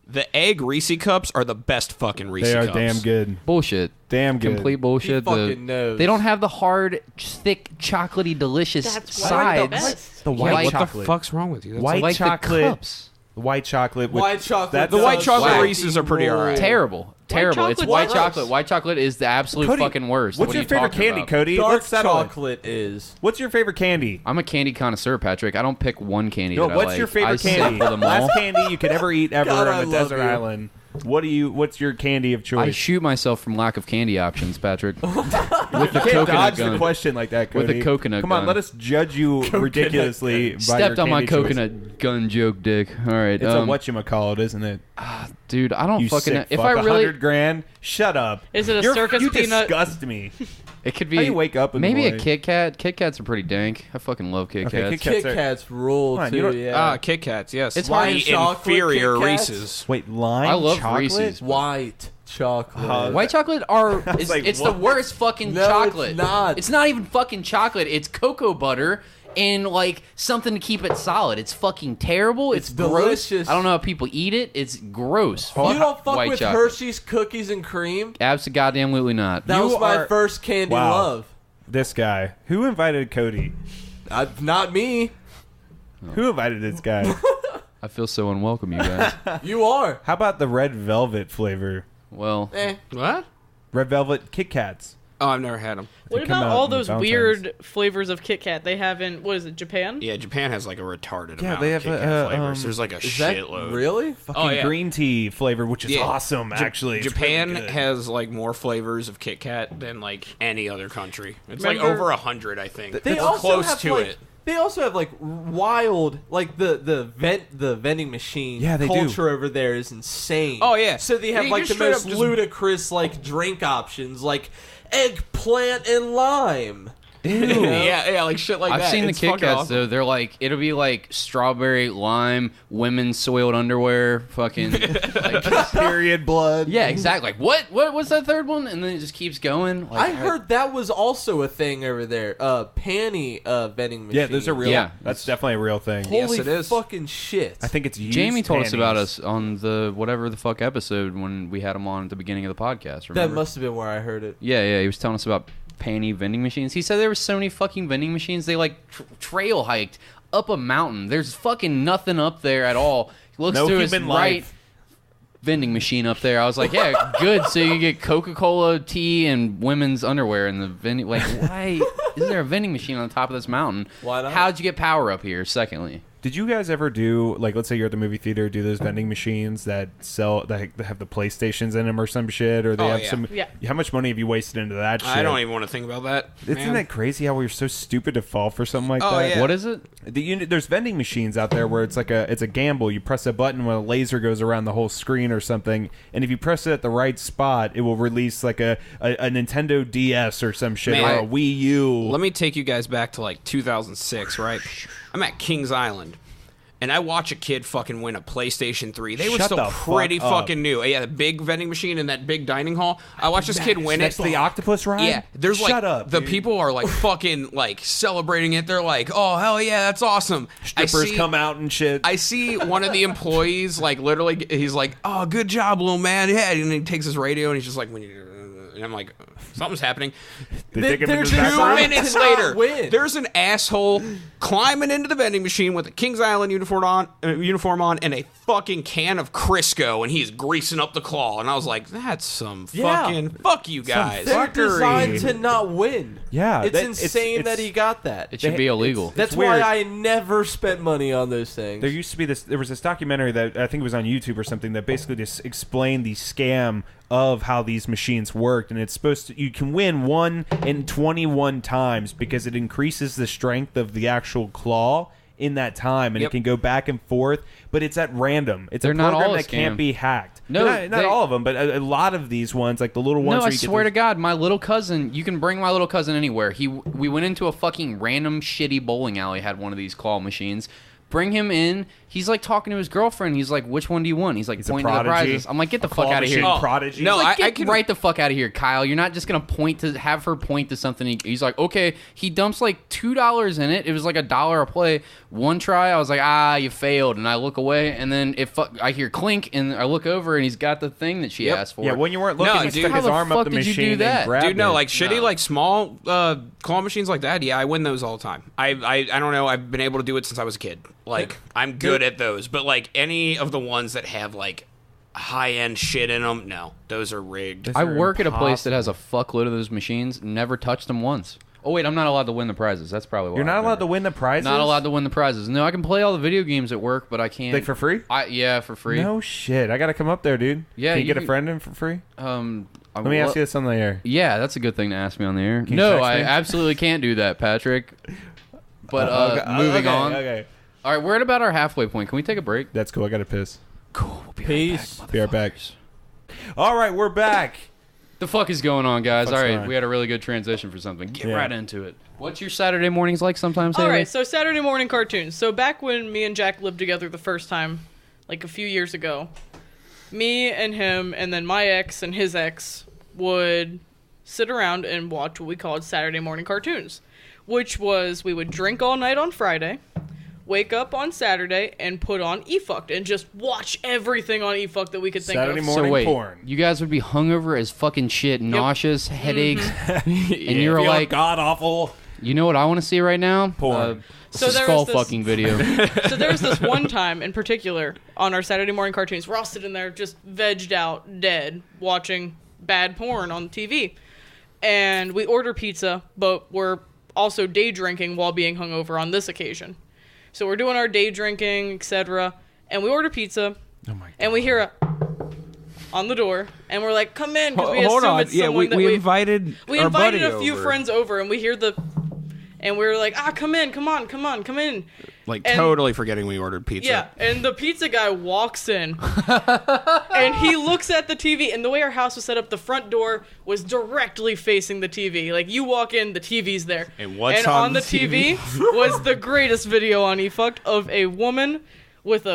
the egg Reese cups are the best fucking Reese They are cups. damn good. Bullshit. Damn good. Complete bullshit. He fucking knows. They don't have the hard, thick, chocolatey, delicious That's why they're the sides. best. The Yeah, white like What chocolate. the fuck's wrong with you? That's White like chocolate. the cups. The white chocolate. With, White chocolate. That's The white does chocolate salty Reese's are pretty roll. alright. Terrible. Terrible. It's chocolate's white gross. chocolate. White chocolate is the absolute Cody, fucking worst. What's What are your you favorite talking candy, about? Cody? Dark Let's settle it. chocolate is. What's your favorite candy? I'm a candy connoisseur, Patrick. I don't pick one candy. No, that I what's like. your favorite I candy? sample them all. Last candy you could ever eat ever God, I on a love desert you. island. What's your candy of choice? I shoot myself from lack of candy options, Patrick. With the You can't coconut dodge gun. the question like that, With Cody. a coconut Come on, gun. let us judge you ridiculously by Stepped your on my candy choice. coconut gun joke, dick. All right, It's a whatchamacallit, isn't it? dude. I don't You fucking. sick If fuck. I really, $100,000? Shut up. Is it a You're- circus you peanut? disgust me. it could be. How you wake up in the maybe a morning? Kit Kat. Kit Kats are pretty dank. I fucking love Kit Okay, Kats. Kit Kats Kit are- Kats rule Come on, you too. don't- Yeah. Kit Kats, yes. It's Why white chocolate inferior Kit Kats? Reese's? Wait, lime I love chocolate? Reese's. White chocolate. White chocolate are was like, it's what? the worst fucking No, chocolate. it's not. It's not even fucking chocolate. It's cocoa butter and like something to keep it solid. It's fucking terrible. It's gross. delicious. I don't know how people eat it. It's gross. You don't fuck White with chocolate. Hershey's cookies and cream? Absolutely not. That You was my are- first candy Wow. love. This guy. Who invited Cody? Not me. Who invited this guy? I feel so unwelcome, you guys. You are. How about the red velvet flavor? Well, Eh. What? Red velvet Kit Kats. Oh, I've never had them. What about all those weird flavors of Kit Kat they have in, what is it, Japan? Yeah, Japan has like a retarded amount they of have Kit Kat flavors. There's like a shitload. Really? Fucking green tea flavor, which is awesome, actually. Japan really has like more flavors of Kit Kat than like any other country. It's like over 100, I think. They It's also close have, to like, it. They also have like wild, like the vending machine they culture over there is insane. Oh yeah, so they have You like the just straight most up just- ludicrous like drink options, like eggplant and lime. yeah, like shit like that. I've seen the It's Kit fucking Kats awesome. though. They're like it'll be like strawberry, lime, women's soiled underwear, fucking like, period blood. Yeah, exactly. Like what was that third one? And then it just keeps going. Like, I heard that was also a thing over there. Panty vending machine. Yeah, those are real. Yeah. That's definitely a real thing. Holy it is. fucking shit! I think it's used Jamie told us about panties. us on the whatever the fuck episode when we had him on at the beginning of the podcast. Remember? That must have been where I heard it. Yeah, he was telling us about panty vending machines. He said there were so many fucking vending machines. They like trail hiked up a mountain. There's fucking nothing up there at all. He looks No to his human right life. vending machine up there. I was like, yeah, good. So you get Coca-Cola, tea, and women's underwear in the vending. Like, why is there a vending machine on the top of this mountain? Why not? How'd you get power up here? Secondly. Did you guys ever do, like, let's say you're at the movie theater, do those vending machines that sell, that have the PlayStations in them or some shit, or they have some... Yeah. How much money have you wasted into that shit? I don't even want to think about that. Isn't man. that crazy how we're so stupid to fall for something like Oh, that? yeah. What is it? There's vending machines out there where it's like it's a gamble. You press a button when a laser goes around the whole screen or something, and if you press it at the right spot, it will release like a Nintendo DS or some shit, Man, or a Wii U. Let me take you guys back to like 2006, right? I'm at Kings Island. And I watch a kid fucking win a PlayStation 3. They were Shut still the pretty fuck up. fucking new. Yeah, the big vending machine in that big dining hall. I watched this kid win Next it. to the octopus ride? Yeah, there's like Shut up, the dude. people are like fucking like celebrating it. They're like, "Oh hell yeah, that's awesome!" Strippers come out and shit. I see one of the employees like literally. He's like, "Oh, good job, little man." Yeah, and he takes his radio and he's just like, and I'm like, something's happening. They take him they're into the just- back room? 2 minutes cannot later, win. there's an asshole climbing into the vending machine with a Kings Island uniform on and a fucking can of Crisco, and he's greasing up the claw. And I was like, that's some Yeah. fucking fuck you guys. They're Fuckery. designed to not win. Yeah, it's that- insane it's- that he got that. It should be illegal. That's weird. why I never spent money on those things. There used to be there was this documentary that I think it was on YouTube or something that basically just explained the scam of how these machines worked, and it's supposed to, you can win 1 in 21 times because it increases the strength of the actual claw in that time, and Yep. it can go back and forth, but it's at random. It's They're a not program all a that can't scam. be hacked. No, not they- all of them, but a lot of these ones, like the little ones. No, where I you get swear those- to God, my little cousin. You can bring my little cousin anywhere. We went into a fucking random shitty bowling alley. Had one of these claw machines. Bring him in. He's like talking to his girlfriend. He's like, "Which one do you want?" He's like He's a pointing to the prodigy. prizes. I'm like, "Get the A fuck claw out of here!" machine Oh, prodigy. no, He's like, I "Get can right the fuck out of here, Kyle. You're not just gonna have her point to something." He's like, "Okay." He dumps like $2 in it. It was like $1 a play. One try, I was like, you failed, and I look away, and then I hear clink, and I look over, and he's got the thing that she Yep. asked for. Yeah, when you weren't looking, No, he dude. stuck How his the arm up fuck the did you do machine that? and grabbed Dude, no, it. like shitty, No. like small claw machines like that. Yeah, I win those all the time. I don't know. I've been able to do it since I was a kid. Like I'm good at those. But like any of the ones that have like high end shit in them, no, those are rigged. I work at a place that has a fuckload of those machines. Never touched them once. Oh wait, I'm not allowed to win the prizes. That's probably why. You're not I've allowed never- to win the prizes. Not allowed to win the prizes. No, I can play all the video games at work, but I can't. Like for free? Yeah, for free. No shit. I gotta come up there, dude. Yeah, Can you you get a can- friend in for free? Let Let me ask you this on the air. Yeah, that's a good thing to ask me on the air. you No, text I me? absolutely can't do that, Patrick. But Okay, moving okay, on. Okay. All right, we're at about our halfway point. Can we take a break? That's cool. I gotta piss. Cool. We'll be Peace. right back. Be right back. All right, we're back. The fuck is going on, guys? Fuck's All right, going on? we had a really good transition for something. Get Yeah. right into it. What's your Saturday mornings like sometimes, All Hayley? right, so Saturday morning cartoons. So back when me and Jack lived together the first time, like a few years ago, me and him and then my ex and his ex would sit around and watch what we called Saturday morning cartoons, which was we would drink all night on Friday, wake up on Saturday, and put on E-Fucked and just watch everything on E-Fucked that we could think Saturday of. morning So wait, porn. you guys would be hungover as fucking shit, nauseous, headaches, and you're Feel like, god awful. you know what I want to see right now? Porn. So there skull was this- fucking video. So there was this one time in particular on our Saturday morning cartoons, we're all sitting there just vegged out, dead, watching bad porn on TV. and we order pizza, but we're also day drinking while being hungover on this occasion. So we're doing our day drinking, etc., and we order pizza, and we hear a on the door, and we're like, "Come in," because we assume it's someone that we invited a few friends over, and we hear and we're like, come in, come in. Like, totally forgetting we ordered pizza. Yeah, and the pizza guy walks in, and he looks at the TV, and the way our house was set up, the front door was directly facing the TV. Like, you walk in, the TV's there. And what's on the TV was the greatest video on eFucked of a woman with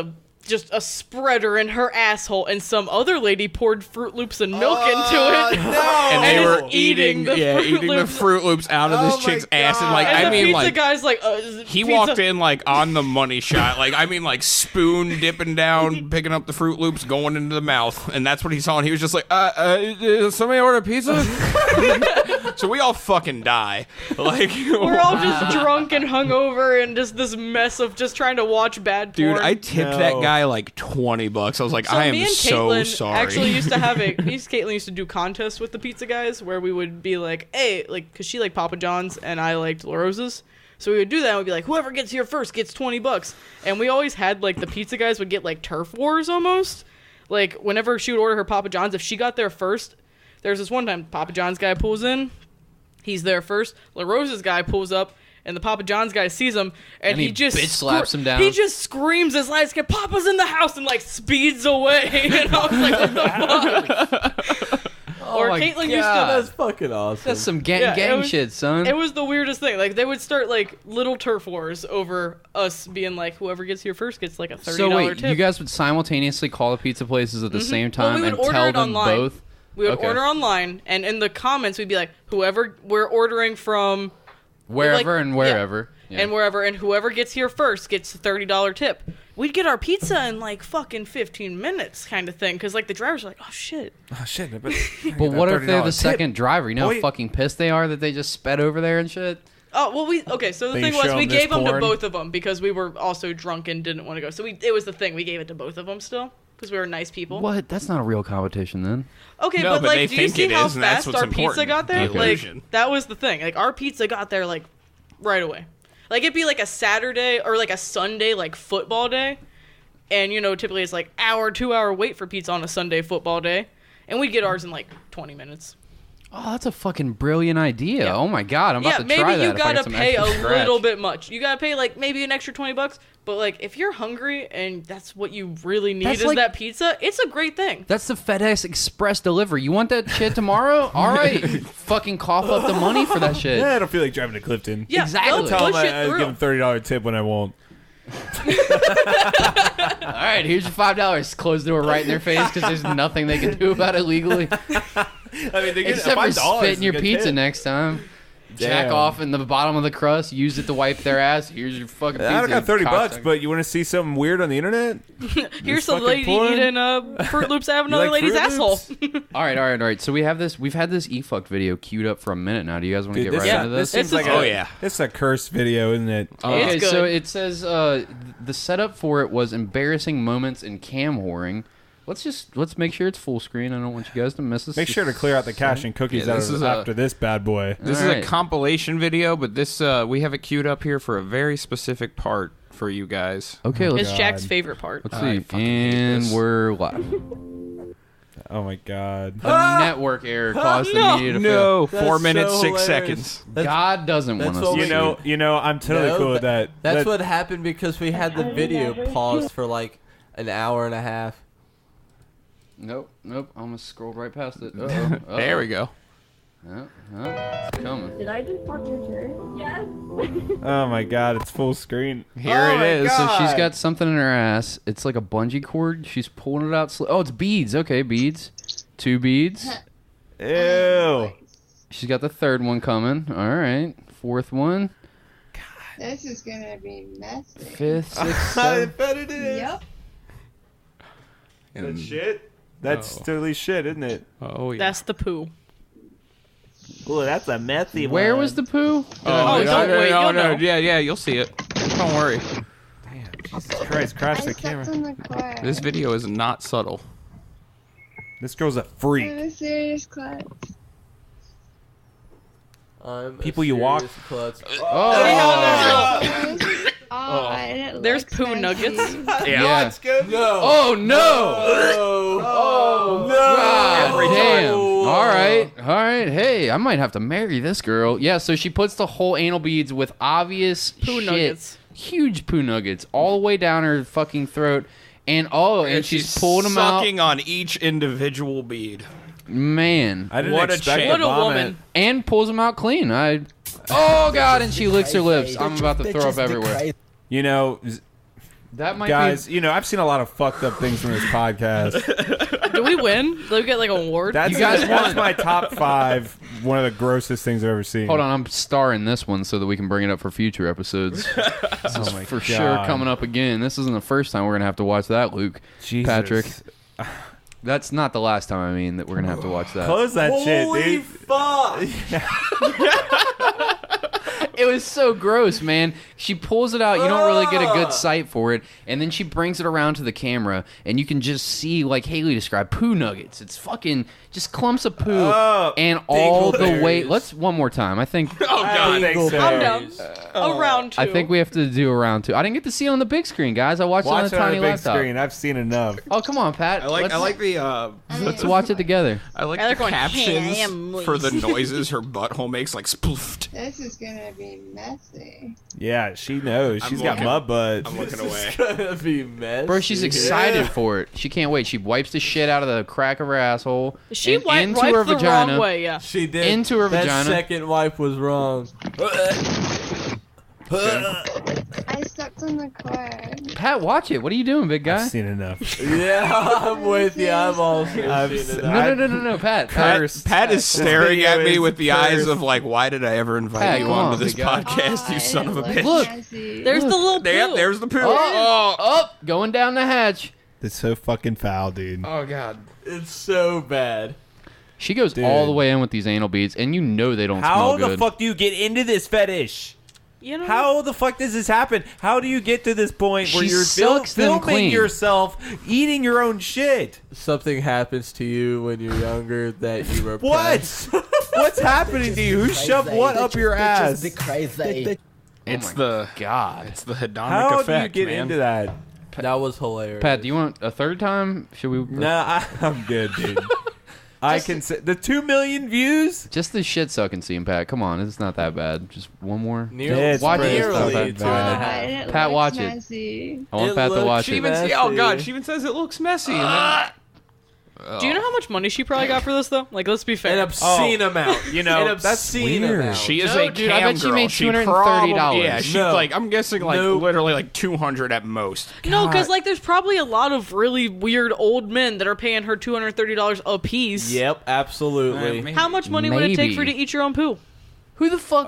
just a spreader in her asshole, and some other lady poured Fruit Loops and milk into it. No. And they were eating the Fruit Loops out of this chick's ass, and like, and I mean, pizza like, guy's like, he pizza. walked in like on the money shot, like, I mean, like spoon dipping down, picking up the Fruit Loops, going into the mouth, and that's what he saw, and he was just like, somebody order pizza? So we all fucking die. Like, we're all just drunk and hungover, and just this mess of just trying to watch bad porn. dude, I tipped that guy like $20. I was like, So I am me and so Caitlin sorry. actually used to have Caitlin used to do contests with the pizza guys where we would be like, hey, like, because she liked Papa John's and I liked La Rosa's. So we would do that and we'd be like, whoever gets here first gets $20. And we always had, like, the pizza guys would get, like, turf wars almost. Like, whenever she would order her Papa John's, if she got there first, there's this one time Papa John's guy pulls in. He's there first. La Rosa's guy pulls up. And the Papa John's guy sees him, and he just bitch slaps him down. He just screams as loud as he can, Papa's in the house, and like speeds away. And I was like, what the fuck? Or Caitlin used to. That's fucking awesome. That's some gang shit, son. It was the weirdest thing. Like, they would start like little turf wars over us being like, whoever gets here first gets like a $30 So wait, tip. you guys would simultaneously call the pizza places at the same time we would and order tell it them online. both? We would order online, and in the comments we'd be like, whoever we're ordering from. Wherever and wherever. Yeah. And wherever, and whoever gets here first gets a $30 tip. We'd get our pizza in like fucking 15 minutes kind of thing, because like the drivers are like, oh shit. But But what if they're the second driver? You know Boy. how fucking pissed they are that they just sped over there and shit? Oh, well, so the They thing was, show we them this gave them to porn? both of them because we were also drunk and didn't want to go. So it was the thing, we gave it to both of them still, because we were nice people. What? That's not a real competition then. Okay, No, but but like, they do you think see it how is, and that's fast what's our pizza important. got there? The Like, illusion. that was the thing. Like, our pizza got there like right away. Like, it'd be like a Saturday or like a Sunday, like football day. And, you know, typically it's like 2-hour wait for pizza on a Sunday football day. And we'd get ours in like 20 minutes. Oh, that's a fucking brilliant idea. Yeah. Oh my god, I'm about to maybe try that. you if I get gotta some pay a extra scratch. little bit much. You gotta pay like maybe an extra $20. But like, if you're hungry and that's what you really need That's is like- that pizza, it's a great thing. That's the FedEx Express delivery. You want that shit tomorrow? All right. Fucking cough up the money for that shit. Yeah, I don't feel like driving to Clifton. Yeah, Exactly. they'll Tell push them it I through. give them $30 tip when I won't. All right, here's your $5. Close the door right in their face because there's nothing they can do about it legally. I mean, they get Except for $5 spitting your is a good pizza tip. next time. Jack Damn. off in the bottom of the crust, use it to wipe their ass. Here's your fucking pizza. I don't got $30, cocksucker. but you want to see something weird on the internet? Here's some fucking lady porn? eating Fruit Loops out of You another like lady's Fruit asshole. Loops? All right. So we've had this eFucked video queued up for a minute now. Do you guys want to Dude, get this, right into this? seems It's like a- Oh, yeah. It's a cursed video, isn't it? Okay, It's so good. it says the setup for it was embarrassing moments in cam whoring. Let's make sure it's full screen. I don't want you guys to miss this. Make sure to clear out the cache and cookies Yeah, out this of, is after this bad boy. This All is right. a compilation video, but this we have it queued up here for a very specific part for you guys. Okay, let's, It's Jack's favorite part. let's I see. fucking hate And this. we're live. Oh my god. A network error caused the media to fail. No, That's 4 minutes, so 6 hilarious. seconds. God doesn't want that's us what to we- see. You know, I'm totally No, cool with that. That's That- what happened because we had the video paused for like an hour and a half. Nope. Almost scrolled right past it. Uh-oh. There we go. It's coming. Did I just fuck your shirt? Yes. Oh my god, it's full screen. Here Oh it my is. God. So she's got something in her ass. It's like a bungee cord. She's pulling it out. Oh, it's beads. Okay, beads. 2 beads. Ew. She's got the 3rd one coming. All right. 4th one. This is gonna be messy. 5th, 6th, I 7th. bet it is. Yep. That shit? That's totally shit, isn't it? Oh, yeah. That's the poo. Oh, that's a messy Where was the poo? Oh, don't wait, you'll know. Yeah, you'll see it. Don't worry. Jesus Christ, crash the I stepped camera. on the car. This video is not subtle. This girl's a I freak. have a serious clutch. People you walk. There's poo nuggets. Yeah. Let's go. No. Oh no! Oh no! God damn! All right. Hey, I might have to marry this girl. Yeah. So she puts the whole anal beads with obvious Poo shit, nuggets. huge poo nuggets, all the way down her fucking throat, and she's pulling them out. Sucking on each individual bead. Man, I didn't What a expect champ. to What a vomit. woman. and pulls them out clean. Oh god! And she licks her lips. I'm about to throw up everywhere. You know, That might guys, be. you know, I've seen a lot of fucked up things from this podcast. Do we win? Do we get like an award? That's, You guys that's won. my top 5. One of the grossest things I've ever seen. Hold on, I'm starring this one so that we can bring it up for future episodes. This is my for God. sure coming up again. This isn't the first time we're gonna have to watch that, Luke. Jesus. Patrick. That's not the last time. I mean that we're gonna have to watch that. Close that shit, Holy dude. fuck! It was so gross, man. She pulls it out. You don't really get a good sight for it, and then she brings it around to the camera, and you can just see, like Hayley described, poo nuggets. It's fucking just clumps of poo, and all the way. Let's one more time. I think. Oh god. I'm down. A round 2. I think we have to do a round 2. I didn't get to see it on the big screen, guys. I watched Watch it on a tiny big laptop. screen. I've seen enough. Oh, come on, Pat. I like the Let's watch it together. I like they're the going, captions "Ham for the noises her butthole makes, like sploofed. This is gonna be messy. Yeah, she knows. I'm She's got looking- mud butt. I'm looking away. It's gonna be messy. Bro, she's excited for it. She can't wait. She wipes the shit out of the crack of her asshole. She and wiped into her the vagina. wrong way. Yeah. She did. Into her that vagina. second wipe was wrong. I stepped on the cord. Pat, watch it. What are you doing, big guy? I've seen enough. Yeah, I'm with you. I'm also I've seeing it. No, Pat. Pat is staring video at me is with the eyes cursed. of like, why did I ever invite Pat, you come onto on, this big guy. podcast, you son of a bitch? Look, There's the little poo. Yep, there's the poo. Oh, going down the hatch. It's so fucking foul, dude. Oh god. It's so bad. She goes Dude. all the way in with these anal beads, and you know they don't How smell the good. fuck do you get into this fetish? You know. How the fuck does this happen? How do you get to this point where She you're sucks them filming clean. yourself eating your own shit? Something happens to you when you're younger that you repress. What? What's happening to you? Who shoved what up your ass? It's my the God. It's the hedonic How effect, do you get man. into that? That was hilarious. Pat, do you want a third time? Should we? Nah, I'm good, dude. I can say the 2 million views. Just the shit sucking scene, Pat. Come on, it's not that bad. Just one more. It's watch it. pretty Nearly bad. 2.5. Pat, watch it. Messy. I want It Pat to looks watch She it. even Messy. oh god, she even says it looks messy. And then, Do you know how much money she probably got for this though? Like, let's be An fair. obscene amount. You know, An that's obscene weird. amount. she is No, a dude, I cam bet she girl. made She $230. probably- Yeah, she's No. like I'm guessing like Nope. literally like 200 at most. No, because like there's probably a lot of really weird old men that are paying her $230 a piece. Yep, absolutely. Maybe. How much money would it take for you to eat your own poo? Who the fuck?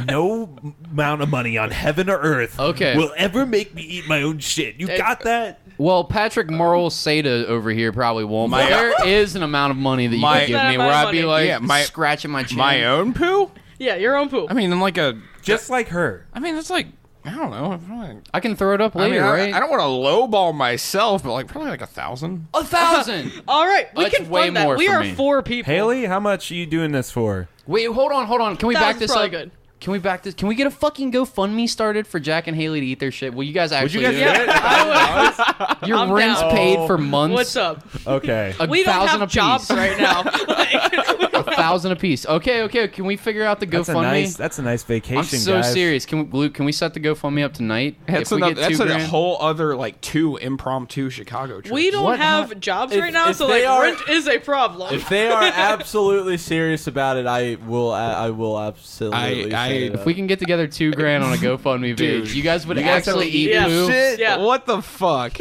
No amount of money on heaven or earth Okay. will ever make me eat my own shit. You got that? Well, Patrick Morrill Seta over here probably won't. But there is an amount of money that you My- can give That me amount where of I'd be money. like Yeah, scratching my chin. My own poo? Yeah, your own poo. I mean, like a Just like her. I mean, it's like I don't know. I can throw it up I mean, later, right? I don't want to lowball myself, but like probably like 1,000. 1,000. All right, we That's can way fund that. more We for are me. 4 people. Haley, how much are you doing this for? Wait, hold on. Can we back 1,000's this probably up? good. Can we back this? Can we get a fucking GoFundMe started for Jack and Haley to eat their shit? Will you guys actually guys do do it? I Your I'm rent's down. paid for months. What's up? Okay. A We don't 1,000 have apiece. jobs right now. Like, 1,000 apiece. Okay. Can we figure out the GoFundMe? That's a nice vacation, I'm so guys. serious. Luke, can we set the GoFundMe up tonight? That's if we another, get that's $2 a grand? whole other like 2 impromptu Chicago trips. we don't What have jobs If- right now, if so they like are- rent is a problem. If they are absolutely serious about it, I will absolutely. I- set it If up. we can get together $2 grand on a GoFundMe page, you guys would actually eat Yeah. poo. Shit. Yeah. What the fuck?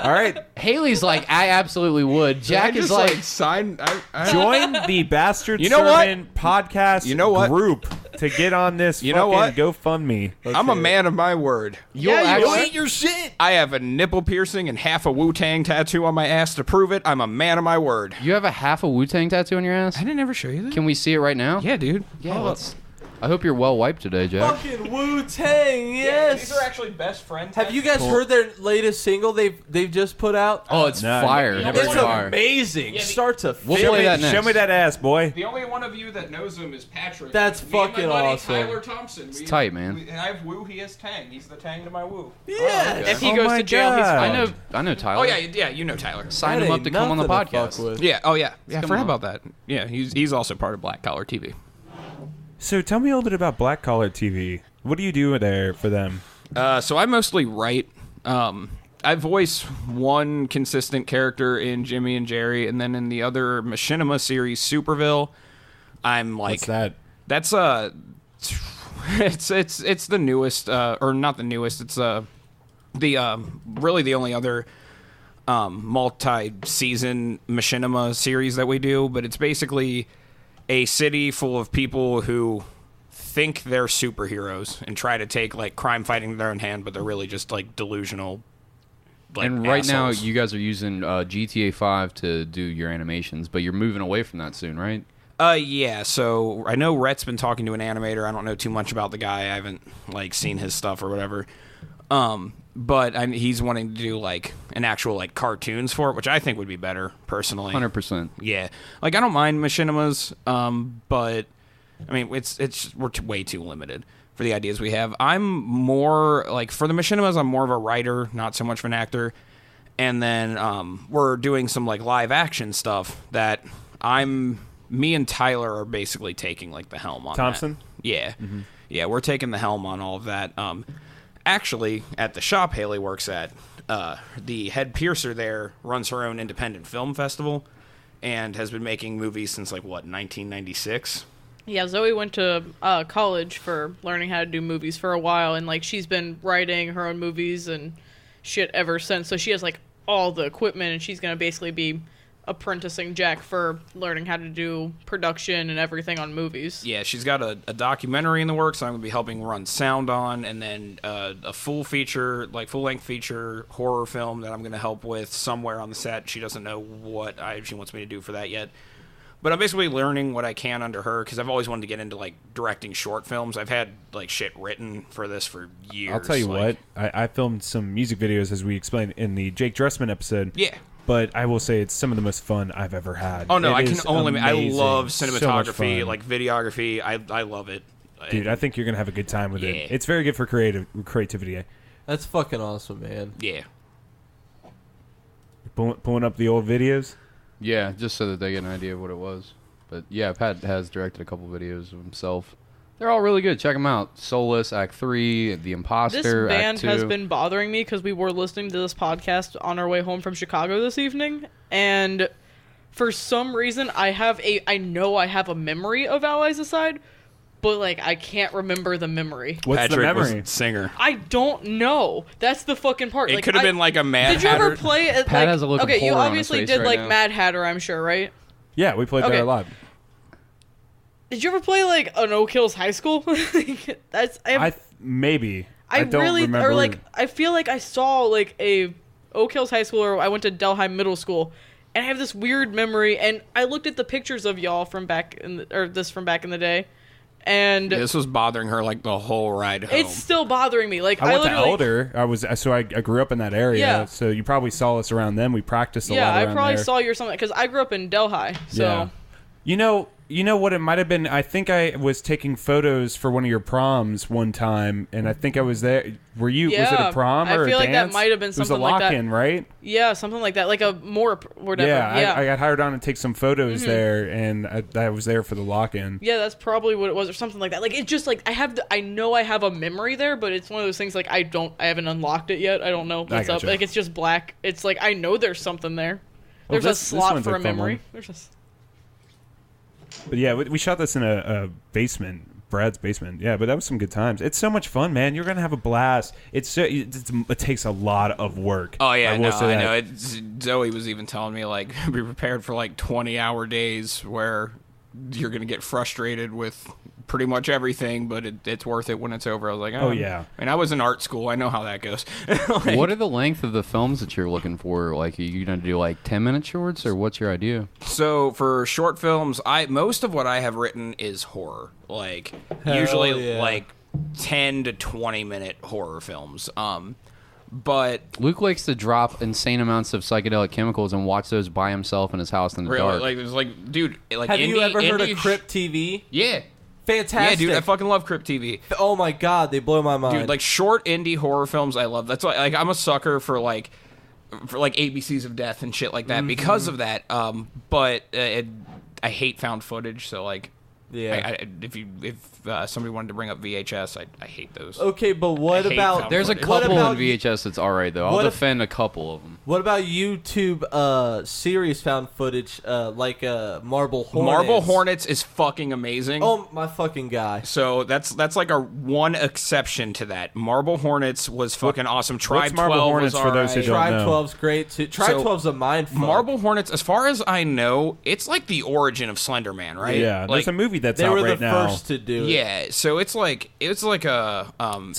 All right. Haley's like, I absolutely would. Jack I is just like, sign. I, Join the Bastard You know what? Sermon podcast You know what? group to get on this You know fucking what? GoFundMe. I'm a man of my word. you'll Yeah, you actually. are. your shit. I have a nipple piercing and half a Wu-Tang tattoo on my ass to prove it. I'm a man of my word. You have a half a Wu-Tang tattoo on your ass? I didn't ever show you that. Can we see it right now? Yeah, dude. Yeah, let's. I hope you're well wiped today, Jack. Fucking Wu-Tang, yes. These are actually best friends. Have you guys heard their latest single they've just put out? Oh, it's fire. It's fire. amazing. Start to We'll finish. play that next. Show me that ass, boy. The only one of you that knows him is Patrick. That's Me and fucking my buddy, awesome. Tyler Thompson. It's tight, man. And I have Woo, he has Tang. He's the Tang to my Woo. Yeah. If he goes my to jail, he's God. fine. I know Tyler. Oh, yeah, you know Tyler. Sign That him up ain't to come on the nothing to fuck podcast. with. Yeah, oh, yeah. Yeah, I come forgot on. about that. Yeah, he's also part of Black Collar TV. So tell me a little bit about Black Collar TV. What do you do there for them? So I mostly write. I voice one consistent character in Jimmy and Jerry, and then in the other Machinima series, Superville, I'm like... What's that? That's it's the newest, or not the newest. It's the really the only other multi-season Machinima series that we do. But it's basically a city full of people who think they're superheroes and try to take like crime fighting in their own hand, but they're really just like delusional. Like, And right now, assholes. you guys are using GTA 5 to do your animations, but you're moving away from that soon, right? Yeah, so I know Rhett's been talking to an animator. I don't know too much about the guy. I haven't, like, seen his stuff or whatever. But he's wanting to do, like, an actual, like, cartoons for it, which I think would be better, personally. 100%. Yeah. Like, I don't mind machinimas, but, I mean, we're way too limited for the ideas we have. I'm more, like, for the machinimas, I'm more of a writer, not so much of an actor. And then we're doing some, like, live action stuff that me and Tyler are basically taking like the helm on Thompson? that. Yeah. Mm-hmm. Yeah, we're taking the helm on all of that. Actually, at the shop Hayley works at, the head piercer there runs her own independent film festival and has been making movies since like, what, 1996? Yeah, Zoe went to college for learning how to do movies for a while, and like she's been writing her own movies and shit ever since. So she has like all the equipment, and she's gonna basically be apprenticing Jack for learning how to do production and everything on movies. Yeah, she's got a documentary in the works I'm going to be helping run sound on, and then a full-length feature horror film that I'm going to help with somewhere on the set. She doesn't know what she wants me to do for that yet. But I'm basically learning what I can under her, because I've always wanted to get into, like, directing short films. I've had, like, shit written for this for years. I'll tell you what. I filmed some music videos, as we explained in the Jake Dressman episode. Yeah. But I will say it's some of the most fun I've ever had. Oh, no, It I can is only... I amazing. love So much cinematography, fun. like, videography. I love it. Dude, I think you're going to have a good time with Yeah. it. It's very good for creativity. That's fucking awesome, man. Yeah. Pulling up the old videos? Yeah, just so that they get an idea of what it was. But yeah, Pat has directed a couple videos of himself. They're all really good. Check them out. Soulless, Act 3, The Imposter, This band Act 2. has been bothering me because we were listening to this podcast on our way home from Chicago this evening, and for some reason I know I have a memory of Allies Aside, but like I can't remember the memory. What's Patrick the memory? was singer. I don't know. That's the fucking part. It Like, could have been like a Mad Did you Hatter. ever play it? Pat Like, has a look of okay, you horror on his obviously face did right like now. Mad Hatter, I'm sure, right? Yeah, we played Okay. there a lot. Did you ever play like an Oak Hills High School? Maybe. I don't really remember. or like I feel like I saw like a Oak Hills High School, or I went to Delhi Middle School, and I have this weird memory. And I looked at the pictures of y'all from back in the day, and This was bothering her like the whole ride home. it's still bothering me. Like I went to literally, Elder. I grew up in that area. Yeah. So you probably saw us around then. We practiced a yeah, lot I around probably there. saw you or something because I grew up in Delhi. So Yeah. You know what it might have been? I think I was taking photos for one of your proms one time, and I think I was there. Were you? Was it Yeah, a prom or I feel a like that dance? might have been It was a something like that. lock-in, right? yeah, something like that, like a more whatever. Yeah, I got hired on to take some photos there, and I was there for the lock-in. Yeah, that's probably what it was, or something like that. Like it's just like I know I have a memory there, but it's one of those things like I haven't unlocked it yet. I don't know what's up. gotcha. Like it's just black. It's like I know there's something there. Well, There's a this slot one's for a a fun memory. one. There's just But yeah, we shot this in a basement, Brad's basement. Yeah, but that was some good times. It's so much fun, man. You're gonna have a blast. It takes a lot of work. Oh yeah, I will say I that. know. Zoe was even telling me like be prepared for like 20-hour days where you're gonna get frustrated with pretty much everything, but it's worth it when it's over. I was like, Oh, yeah. I mean, I was in art school. I know how that goes. Like, What are the length of the films that you're looking for? Like, are you gonna do like 10-minute shorts, or what's your idea? so for short films, most of what I have written is horror. Like Hell usually yeah. like 10 to 20-minute horror films. But Luke likes to drop insane amounts of psychedelic chemicals and watch those by himself in his house in the really, dark. like there's like, dude, like Have you ever heard of indie Crypt TV? Yeah. Fantastic. Yeah, dude, I fucking love Crypt TV. Oh my god, they blow my mind. Dude, like short indie horror films, I love. That's why, like, I'm a sucker for like ABCs of Death and shit like that because of that. But I hate found footage, so like, yeah. if somebody wanted to bring up VHS, I hate those. Okay, but what I hate about found There's a footage. couple about- in VHS that's alright though. I'll what if- defend a couple of them. What about YouTube series found footage like Marble Hornets? Marble Hornets is fucking amazing. Oh my fucking guy. So that's like a one exception to that. Marble Hornets was fucking awesome. Tribe what's Marble 12 Hornets was for those who alright. don't Tribe know? 12's great too. Tribe So, 12's a mindfuck. Marble Hornets, as far as I know, it's like the origin of Slender Man, right? Yeah, like, there's a movie that's They out were right the now. first to do it. Yeah, so it's like a It's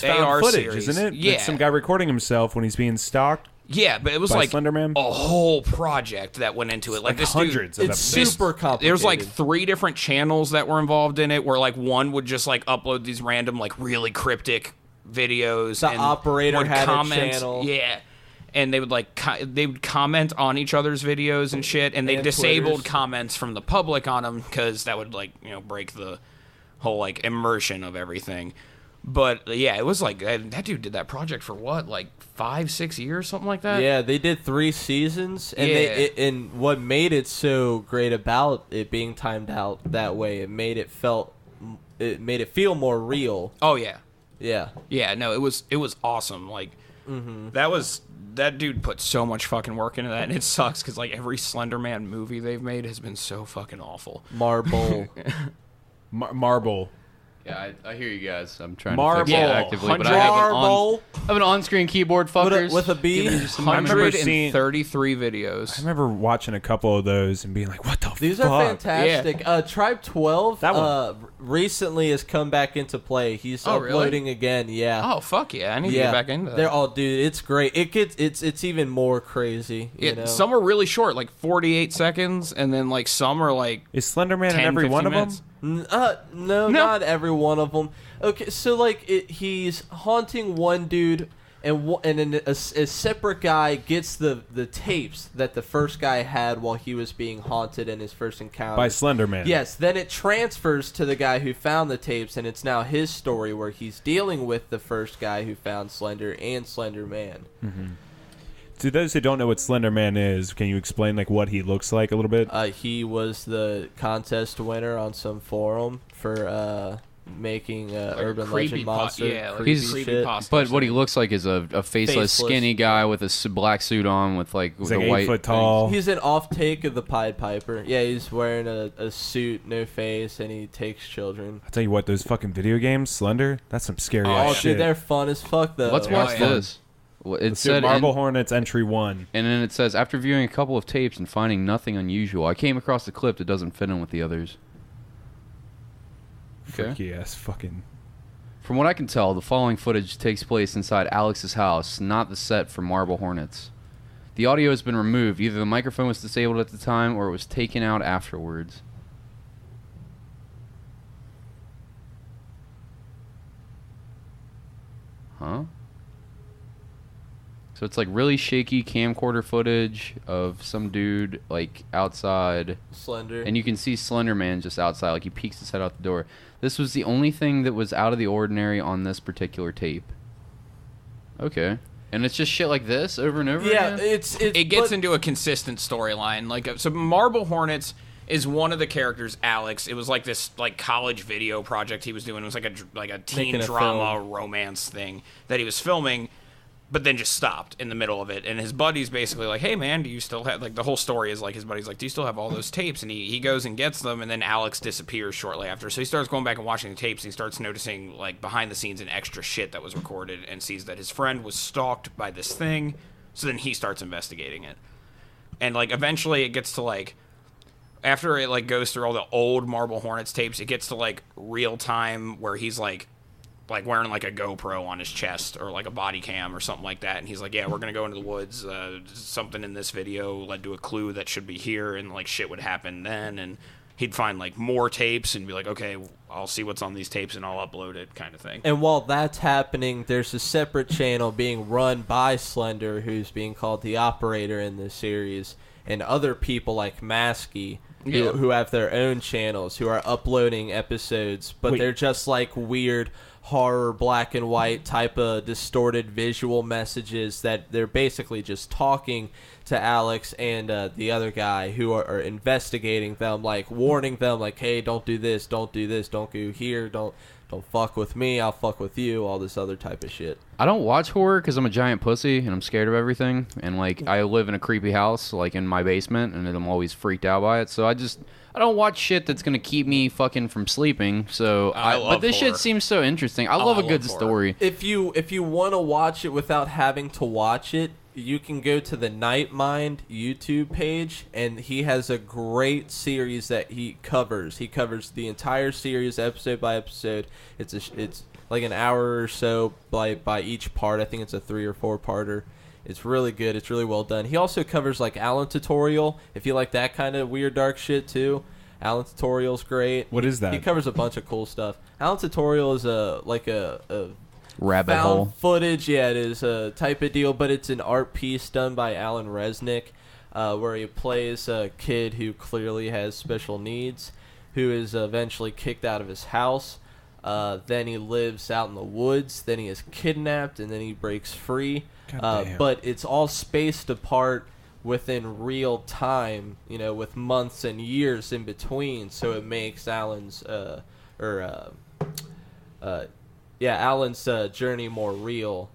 found AR footage, series, isn't it? Yeah, It's some guy recording himself when he's being stalked. yeah, but it was by like Slender Man? a whole project that went into it. Like this hundreds dude, of It's episodes. super complicated. There's like 3 different channels that were involved in it, where like one would just like upload these random like really cryptic videos. The and operator would had a comment, channel. yeah. And they would like they would comment on each other's videos and shit, and they And disabled Twitters. comments from the public on them because that would like break the whole like immersion of everything. But yeah, it was like that dude did that project for what, like 5-6 years, something like that. Yeah, they did 3 seasons, and Yeah. and what made it so great about it being timed out that way, it made it feel more real. Oh yeah. Yeah. Yeah, no, it was awesome. Like that dude put so much fucking work into that, and it sucks because like every Slender Man movie they've made has been so fucking awful. Marble. Marble. Yeah, I hear you guys. I'm trying Marble. to fix it actively, but I have Marble. I have an on-screen keyboard, fuckers. With a B? Give me just a moment. remember seeing- 133 I videos. remember watching a couple of those and being like, "What the These fuck?" are fantastic. Tribe 12 That one. recently has come back into play. He's Oh, really? uploading again. Yeah. Oh fuck yeah! I need to yeah. get back into that. They're all dude. It's great. It's even more crazy. You know? Some are really short, like 48 seconds, and then like some are like Is Slender Man in 10, every 15 one of minutes. them? No, not every one of them. Okay, so like he's haunting one dude, and then a separate guy gets the tapes that the first guy had while he was being haunted in his first encounter By Slender Man. Yes, then it transfers to the guy who found the tapes, and it's now his story where he's dealing with the first guy who found Slender and Slender Man. To those who don't know what Slender Man is, can you explain like what he looks like a little bit? He was the contest winner on some forum for making urban legend monster. yeah, like He's- creepy creepy shit. pasta. But what he looks like is a faceless, Faceless. skinny guy with a black suit on with like He's with like a 8 white foot tall. He's an off take of the Pied Piper. Yeah, he's wearing a suit, no face, and he takes children. I'll tell you what, those fucking video games, Slender, that's some scary Oh, ass dude, shit. they're fun as fuck though. Let's watch yeah. this. Well, it Let's do said Marble Hornets entry 1. and then it says, after viewing a couple of tapes and finding nothing unusual, I came across a clip that doesn't fit in with the others. Okay. Freaky ass fucking. From what I can tell, the following footage takes place inside Alex's house, not the set for Marble Hornets. The audio has been removed. Either the microphone was disabled at the time or it was taken out afterwards. Huh? So it's like really shaky camcorder footage of some dude like outside, Slender. and you can see Slender Man just outside, like he peeks his head out the door. This was the only thing that was out of the ordinary on this particular tape. Okay. And it's just shit like this over and over yeah, again? it gets into a consistent storyline. Like so, Marble Hornets is one of the characters, Alex. It was like this like college video project he was doing. It was like a teen Making a drama romance thing that he was filming, but then just stopped in the middle of it. And his buddy's basically like, "Hey man, do you still have," like the whole story is like his buddy's like, "Do you still have all those tapes?" And he goes and gets them, and then Alex disappears shortly after. So he starts going back and watching the tapes, and he starts noticing like behind the scenes and extra shit that was recorded, and sees that his friend was stalked by this thing. So then he starts investigating it. And like eventually it gets to like after it like goes through all the old Marble Hornets tapes, it gets to like real time where he's like wearing like a GoPro on his chest or like a body cam or something like that, and he's like, yeah, we're gonna go into the woods, something in this video led to a clue that should be here, and like shit would happen then, and he'd find like more tapes and be like, okay, I'll see what's on these tapes and I'll upload it, kind of thing. And while that's happening, there's a separate channel being run by Slender, who's being called the operator in this series, and other people like Maskey, who have their own channels, who are uploading episodes, but they're just like weird horror black and white type of distorted visual messages that they're basically just talking to Alex and the other guy who are investigating them, like warning them, like, hey, don't do this, don't go here, don't fuck with me, I'll fuck with you, all this other type of shit. I don't watch horror because I'm a giant pussy and I'm scared of everything, and like I live in a creepy house like in my basement, and I'm always freaked out by it, so I don't watch shit that's gonna keep me fucking from sleeping. So but this shit seems so interesting. I love a good story. If you want to watch it without having to watch it, you can go to the Nightmind YouTube page, and he has a great series that he covers. He covers the entire series episode by episode. It's like an hour or so by each part. I think it's a 3 or 4 parter. It's really good. It's really well done. He also covers like Alan Tutorial, if you like that kind of weird dark shit too. Alan Tutorial's great. What is that? He covers a bunch of cool stuff. Alan Tutorial is a rabbit found hole footage. Yeah, it is a type of deal, but it's an art piece done by Alan Resnick, where he plays a kid who clearly has special needs, who is eventually kicked out of his house. Then he lives out in the woods. Then he is kidnapped, and then he breaks free. But it's all spaced apart within real time, with months and years in between. So it makes Alan's Alan's journey more real.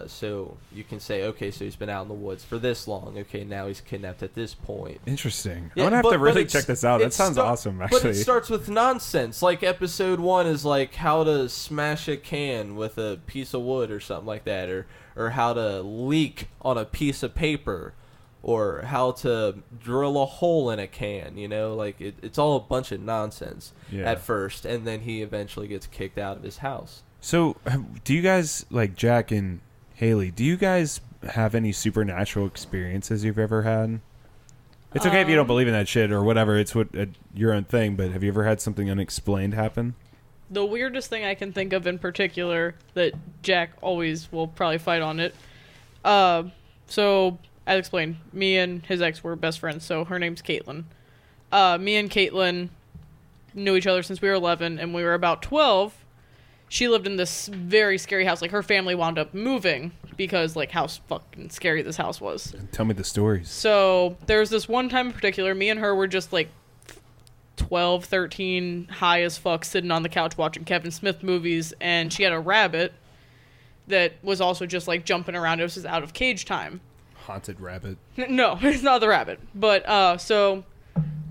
So you can say, okay, so he's been out in the woods for this long. Okay, now he's kidnapped at this point. Interesting. Yeah, I'm gonna have to really check this out. That sounds awesome, actually. But it starts with nonsense. Like episode 1 is like how to smash a can with a piece of wood or something like that, or how to leak on a piece of paper, or how to drill a hole in a can. Like it's all a bunch of nonsense at first, and then he eventually gets kicked out of his house. So, do you guys, like Jack and Hayley, do you guys have any supernatural experiences you've ever had? It's okay if you don't believe in that shit or whatever. It's your own thing, but have you ever had something unexplained happen? The weirdest thing I can think of in particular that Jack always will probably fight on it. So, as explained, me and his ex were best friends, so her name's Caitlin. Me and Caitlin knew each other since we were 11, and we were about 12. She lived in this very scary house. Like, her family wound up moving because, like, how fucking scary this house was. Tell me the stories. So, there was this one time in particular, me and her were just, like, 12, 13, high as fuck, sitting on the couch watching Kevin Smith movies, and she had a rabbit that was also just, like, jumping around. It was just out of cage time. Haunted rabbit. No, it's not the rabbit. But, so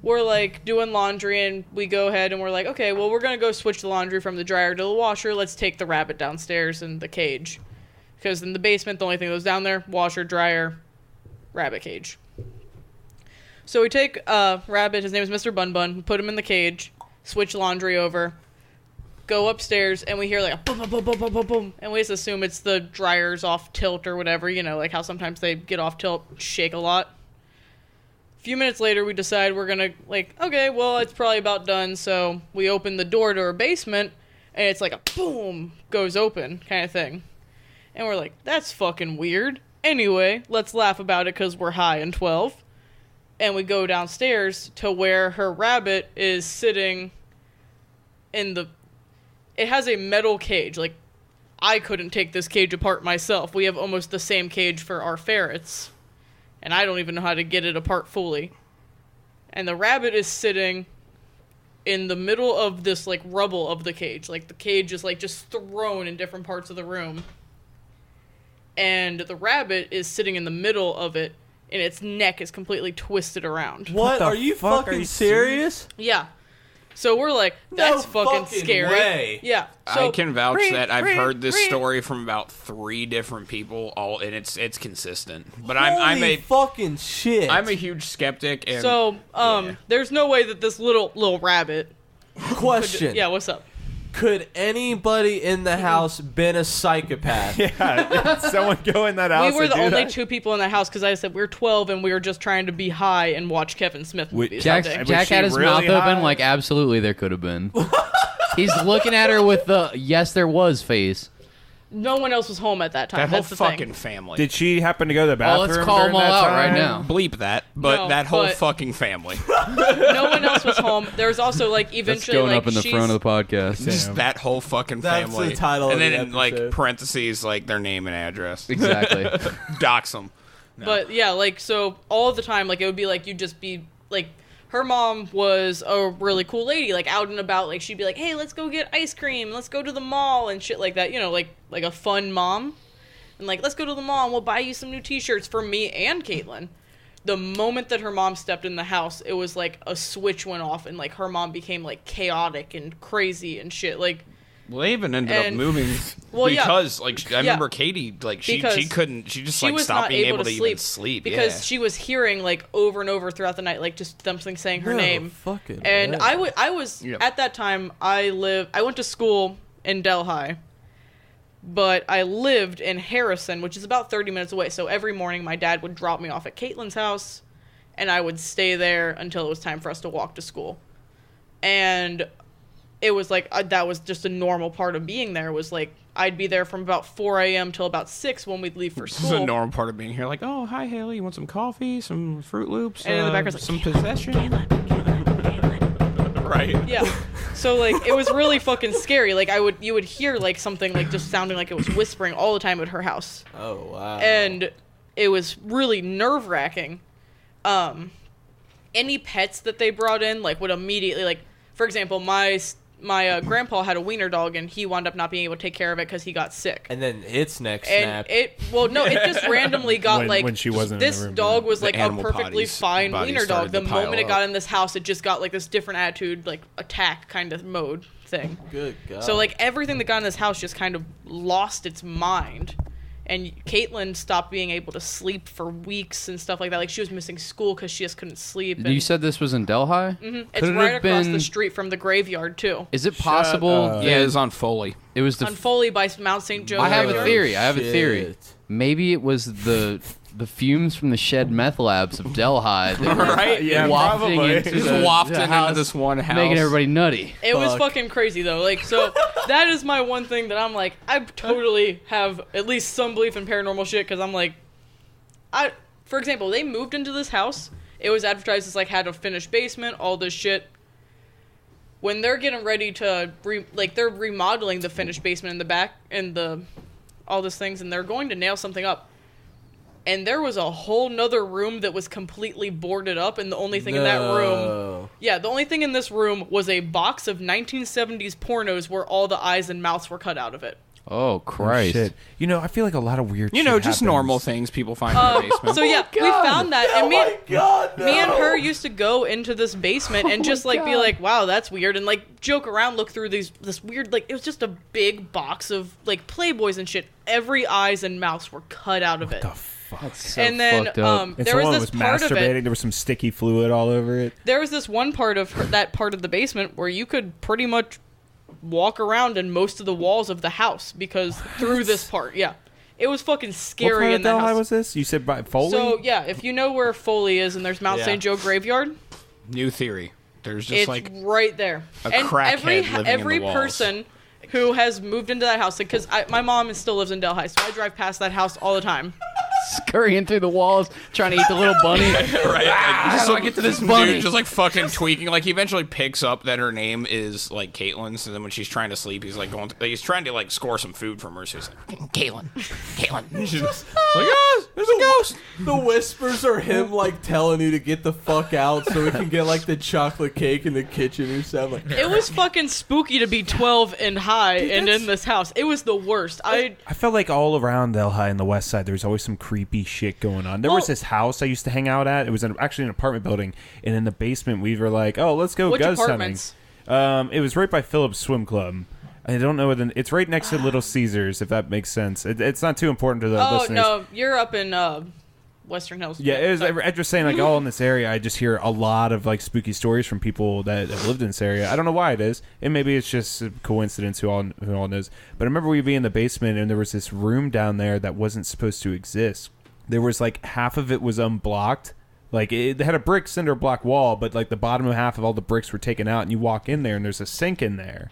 we're, like, doing laundry, and we go ahead, and we're like, okay, well, we're going to go switch the laundry from the dryer to the washer. Let's take the rabbit downstairs in the cage. Because in the basement, the only thing that was down there, washer, dryer, rabbit cage. So we take Rabbit, his name is Mr. Bun Bun, put him in the cage, switch laundry over, go upstairs, and we hear like a boom, boom, boom, boom, boom, boom, boom, and we just assume it's the dryer's off tilt or whatever, like how sometimes they get off tilt, shake a lot. A few minutes later, we decide we're gonna, okay, well, it's probably about done, so we open the door to our basement, and it's like a boom, goes open kind of thing. And we're like, that's fucking weird. Anyway, let's laugh about it because we're high and 12. And we go downstairs to where her rabbit is sitting in the... It has a metal cage. Like, I couldn't take this cage apart myself. We have almost the same cage for our ferrets. And I don't even know how to get it apart fully. And the rabbit is sitting in the middle of this, rubble of the cage. Like, the cage is, just thrown in different parts of the room. And the rabbit is sitting in the middle of it. And its neck is completely twisted around. What? Are you fucking serious? Yeah. So we're like, that's No fucking fucking scary. way. Yeah. So, I can vouch that I've heard this story from about 3 different people, and it's consistent. But I'm Holy a fucking shit. I'm a huge skeptic. And So, there's no way that this little rabbit. Question. Yeah, what's up? Could anybody in the house been a psychopath? Yeah, someone go in that house. We were and the do only that? 2 people in the house because I said we were 12 and we were just trying to be high and watch Kevin Smith movies. Jack all day. Was she had his really mouth high? open like, absolutely, there could have been. He's looking at her with the yes, there was face. No one else was home at that time. that whole That's the fucking thing. family. Did she happen to go to the Well, bathroom? let's call during them all that out right time? now. Bleep that, but No, that whole but- fucking family. No one else was home. There was also like That's eventually going like up in the she's- front of the podcast. Just that whole fucking That's family. the title and of then the in like episode. parentheses, like their name and address. Exactly. Dox them. But yeah, like so all the time, like it would be like you'd just be like, her mom was a really cool lady, like out and about. Like she'd be like, "Hey, let's go get ice cream. Let's go to the mall and shit like that." You know, like a fun mom. And like, let's go to the mall and we'll buy you some new T-shirts for me and Caitlin. The moment that her mom stepped in the house, it was like a switch went off and like her mom became like chaotic and crazy and shit. Like, Well, they even ended up moving Well, yeah. because, like, I remember Katie, like, she Because couldn't, she just, she like, was stopped not being able able to to even sleep. because she was hearing like over and over throughout the night, like just something saying her No name. fucking And way. I was Yep. at that time I went to school in Delhi, but I lived in Harrison, which is about 30 minutes away. So every morning my dad would drop me off at Caitlin's house, and I would stay there until it was time for us to walk to school. And it was like that was just a normal part of being there. Was like I'd be there from about 4 a.m. till about 6 when we'd leave for This school. is a normal part of being here. Like, oh, hi, Hayley. You want some coffee, some Fruit Loops, And in the background's like, some "Caitlin, possession? Right. Yeah. So like it was really fucking scary. Like you would hear like something like just sounding like it was whispering all the time at her house. Oh wow. And it was really nerve-wracking. Any pets that they brought in like would immediately like, for example, my grandpa had a wiener dog and he wound up not being able to take care of it because he got sick. And then its neck And snapped. it just randomly got When she wasn't in this the room, dog yeah. was The like a animal perfectly bodies fine wiener dog. started The to pile moment it up. got in this house, it just got like this different attitude, like attack kind of mode thing. Good God. So like everything that got in this house just kind of lost its mind. And Caitlin stopped being able to sleep for weeks and stuff like that. Like she was missing school because she just couldn't sleep. And, You said this was in Delhi? Mhm. It's Could it right have across been- the street from the graveyard too. Is it possible? Yeah, it was on Foley. It was the. On Foley by Mount St. Joe. I have a graveyard. theory. I have a theory. Shit. Maybe it was the fumes from the shed meth labs of Delhi that were Right? Yeah, wafting probably. into Just the wafting into house, this one house. making everybody nutty. It was Fuck. fucking crazy though. Like so, that is my one thing that I'm like, I totally have at least some belief in paranormal shit because I'm like, for example, they moved into this house. It was advertised as like had a finished basement, all this shit. When they're getting ready to they're remodeling the finished basement in the back and all these things, and they're going to nail something up. And there was a whole nother room that was completely boarded up, and the only thing in that room, the only thing in this room was a box of 1970s pornos where all the eyes and mouths were cut out of it. Oh Christ! Shit. You know, I feel like a lot of weird. You know, shit just happens. normal things people find in the basement. So yeah, we found that, and me and no. her used to go into this basement and just like be like, "Wow, that's weird," and like joke around, look through this weird like it was just a big box of like Playboys and shit. Every eyes and mouths were cut out of it. The fuck? That's so And then fucked up. And there was someone this was part of masturbating. it. There was some sticky fluid all over it. There was this one part of that part of the basement where you could pretty much walk around in most of the walls of the house because through this part, yeah, it was fucking What scary part in of the Delhi house. was this? You said by Foley? So yeah, if you know where Foley is and there's Mount Yeah. St. Joe graveyard, New theory. There's just it's like right there. a And crackhead every living in every the walls. person who has moved into that house, because my mom still lives in Delhi, so I drive past that house all the time. Scurrying through the walls, trying to eat the little bunny. right? Like, How do I get to this bunny? Dude just like fucking tweaking. Like he eventually picks up that her name is like Caitlin. So then when she's trying to sleep, he's like he's trying to like score some food from her. So he's like, Caitlin. She's just like, oh, there's a ghost. The whispers are him like telling you to get the fuck out so we can get like the chocolate cake in the kitchen or something. Like, It was fucking spooky to be 12 and high and in this house. It was the worst. I felt like all around Delhi and the west side, there was always some creepy shit going on. There was this house I used to hang out at. It was actually an apartment building, and in the basement, we were like, "Oh, let's go Which ghost apartments? It was right by Phillips Swim Club. I don't know whether it's right next to Little Caesars, if that makes sense. It's not too important to the listeners. No, you're up in Western Hills. Yeah, I'm just saying, like, all in this area, I just hear a lot of, like, spooky stories from people that have lived in this area. I don't know why it is, and maybe it's just a coincidence, who all knows. But I remember we'd be in the basement, and there was this room down there that wasn't supposed to exist. There was, like, half of it was unblocked. Like, it had a brick cinder block wall, but, like, the bottom half of all the bricks were taken out, and you walk in there, and there's a sink in there.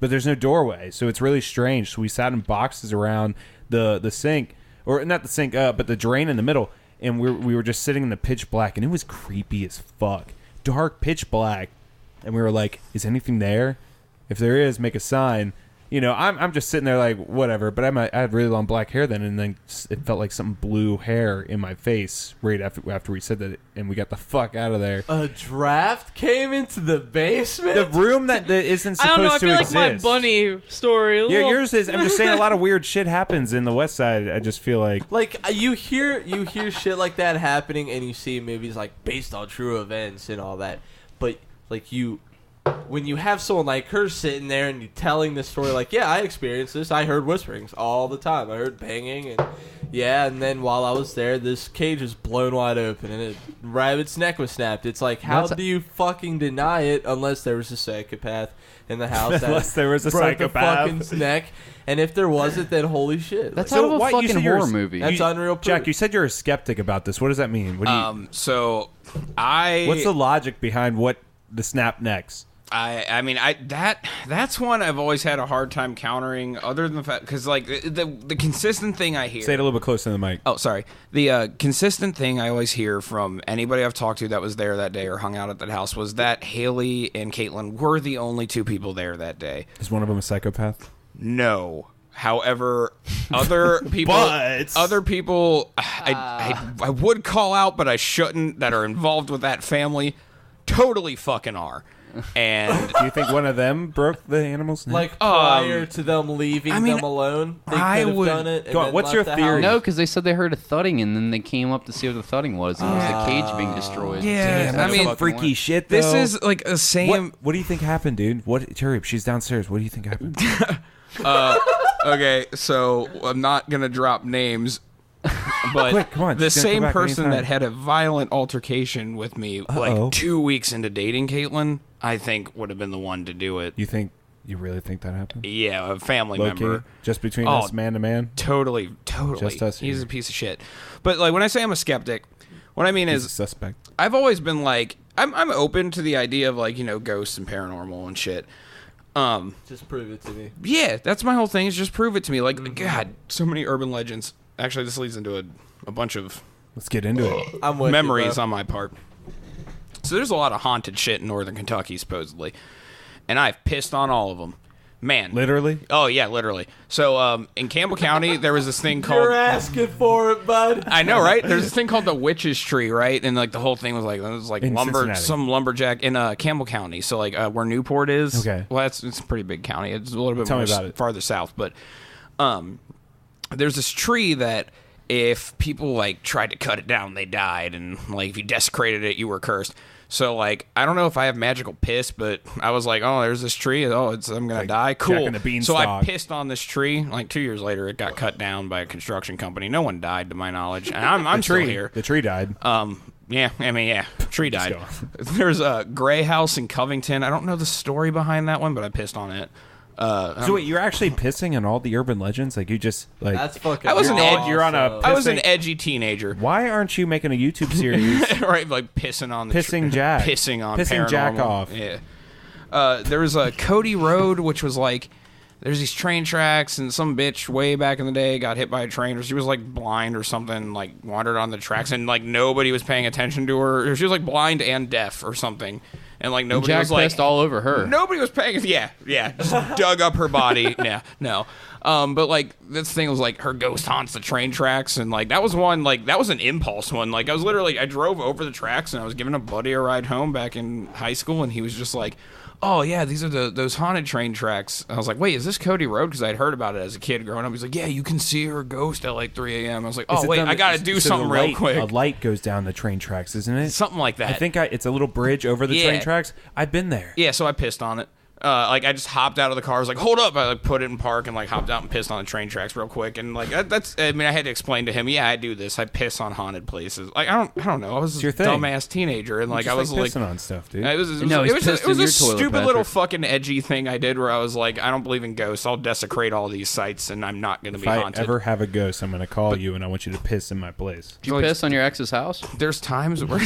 But there's no doorway, so it's really strange. So we sat in boxes around the sink, or not the sink, but the drain in the middle, and we were just sitting in the pitch black, and it was creepy as fuck. Dark pitch black. And we were like, is anything there? If there is, make a sign. You know, I'm just sitting there like, whatever. But I had really long black hair then, and then it felt like some blue hair in my face right after we said that, and we got the fuck out of there. A draft came into the basement? The room that isn't supposed to exist. I don't know, I feel like my bunny story. Yeah, yours is. I'm just saying a lot of weird shit happens in the West Side. I just feel like you hear shit like that happening, and you see movies like based on true events and all that. But like when you have someone like her sitting there and you telling this story, like, yeah, I experienced this. I heard whisperings all the time. I heard banging, and then while I was there, this cage was blown wide open and a rabbit's neck was snapped. It's like, how do you fucking deny it unless there was a psychopath in the house unless there was a broke psychopath the fucking neck? And if there wasn't, then holy shit. That's out of a fucking horror movie. That's unreal proof. Jack, you said you're a skeptic about this. What does that mean? What do you, What's the logic behind what the snap necks? I mean, that's one I've always had a hard time countering, other than the fact, because, like, the consistent thing I hear... Say it a little bit closer to the mic. Oh, sorry. The consistent thing I always hear from anybody I've talked to that was there that day or hung out at that house was that Hayley and Caitlin were the only two people there that day. Is one of them a psychopath? No. However, other people, I would call out, but I shouldn't, that are involved with that family, totally fucking are. And do you think one of them broke the animal's neck? Like prior to them leaving them alone, they could have done it. Go on, what's your theory? No, because they said they heard a thudding, and then they came up to see what the thudding was, and it was the cage being destroyed. Yeah, I mean, freaky shit. Though. This is like a same. What do you think happened, dude? Hurry up, she's downstairs. What do you think happened? Okay, so I'm not gonna drop names. But quick, come on, the same person that had a violent altercation with me like 2 weeks into dating Caitlin, I think would have been the one to do it. You really think that happened? Yeah, a family Low-key? member. Just between us, man to man? Totally. Just us. He's a piece of shit. But like when I say I'm a skeptic, what I mean is a suspect. I've always been like I'm open to the idea of, like, you know, ghosts and paranormal and shit. Just prove it to me. Yeah, that's my whole thing, is just prove it to me. Like, God, so many urban legends. Actually, this leads into a bunch of let's get into it. I'm with memories you, on my part. So there's a lot of haunted shit in northern Kentucky, supposedly, and I've pissed on all of them. Man, literally? Oh yeah, literally. So in Campbell County, there was this thing called. You're asking for it, bud. I know, right? There's this thing called the Witch's Tree, right? And like the whole thing was like in Cincinnati. Some lumberjack in Campbell County. So like where Newport is. Okay. Well, it's a pretty big county. It's a little bit Tell more me about it. farther south, but there's this tree that if people like tried to cut it down, they died, and like if you desecrated it, you were cursed. So like I don't know if I have magical piss, but I was like, oh, there's this tree. Oh, I'm gonna die. Cool. Jack and the Beanstalk. So I pissed on this tree. Like 2 years later, it got cut down by a construction company. No one died, to my knowledge, and I'm still here. The tree died. Yeah, I mean, yeah, tree died. There's a gray house in Covington. I don't know the story behind that one, but I pissed on it. So wait, you're actually pissing on all the urban legends? Like you just like that's fucking. I was an edgy teenager. Why aren't you making a YouTube series? Right, like pissing on the Jack, pissing on pissing paranormal. Jack off. Yeah. There was a Cody Road, which was like there's these train tracks, and some bitch way back in the day got hit by a train, or she was like blind or something, like wandered on the tracks, and like nobody was paying attention to her. Or she was like blind and deaf or something. And like nobody Jack was like pissed all over her. Nobody was paying. Yeah, just dug up her body. Yeah, no. But like this thing was like her ghost haunts the train tracks, and like that was one. Like that was an impulse one. Like I drove over the tracks, and I was giving a buddy a ride home back in high school, and he was just like, oh yeah, these are those haunted train tracks. I was like, wait, is this Cody Road? Because I'd heard about it as a kid growing up. He's like, yeah, you can see her ghost at like 3 a.m. I was like, oh wait, I gotta do something real quick. A light goes down the train tracks, isn't it? Something like that. I think it's a little bridge over the train tracks. I've been there. Yeah, so I pissed on it. Like I just hopped out of the car. I was like, "Hold up!" I like put it in park and like hopped out and pissed on the train tracks real quick. And like that's, I mean, I had to explain to him, "Yeah, I do this. I piss on haunted places." Like I don't know. I was a dumbass teenager, and like I was like pissing on stuff, dude. It was a stupid little fucking edgy thing I did where I was like, "I don't believe in ghosts. I'll desecrate all these sites, and I'm not going to be haunted." If I ever have a ghost, I'm going to call you, and I want you to piss in my place. Did you piss on your ex's house? There's times where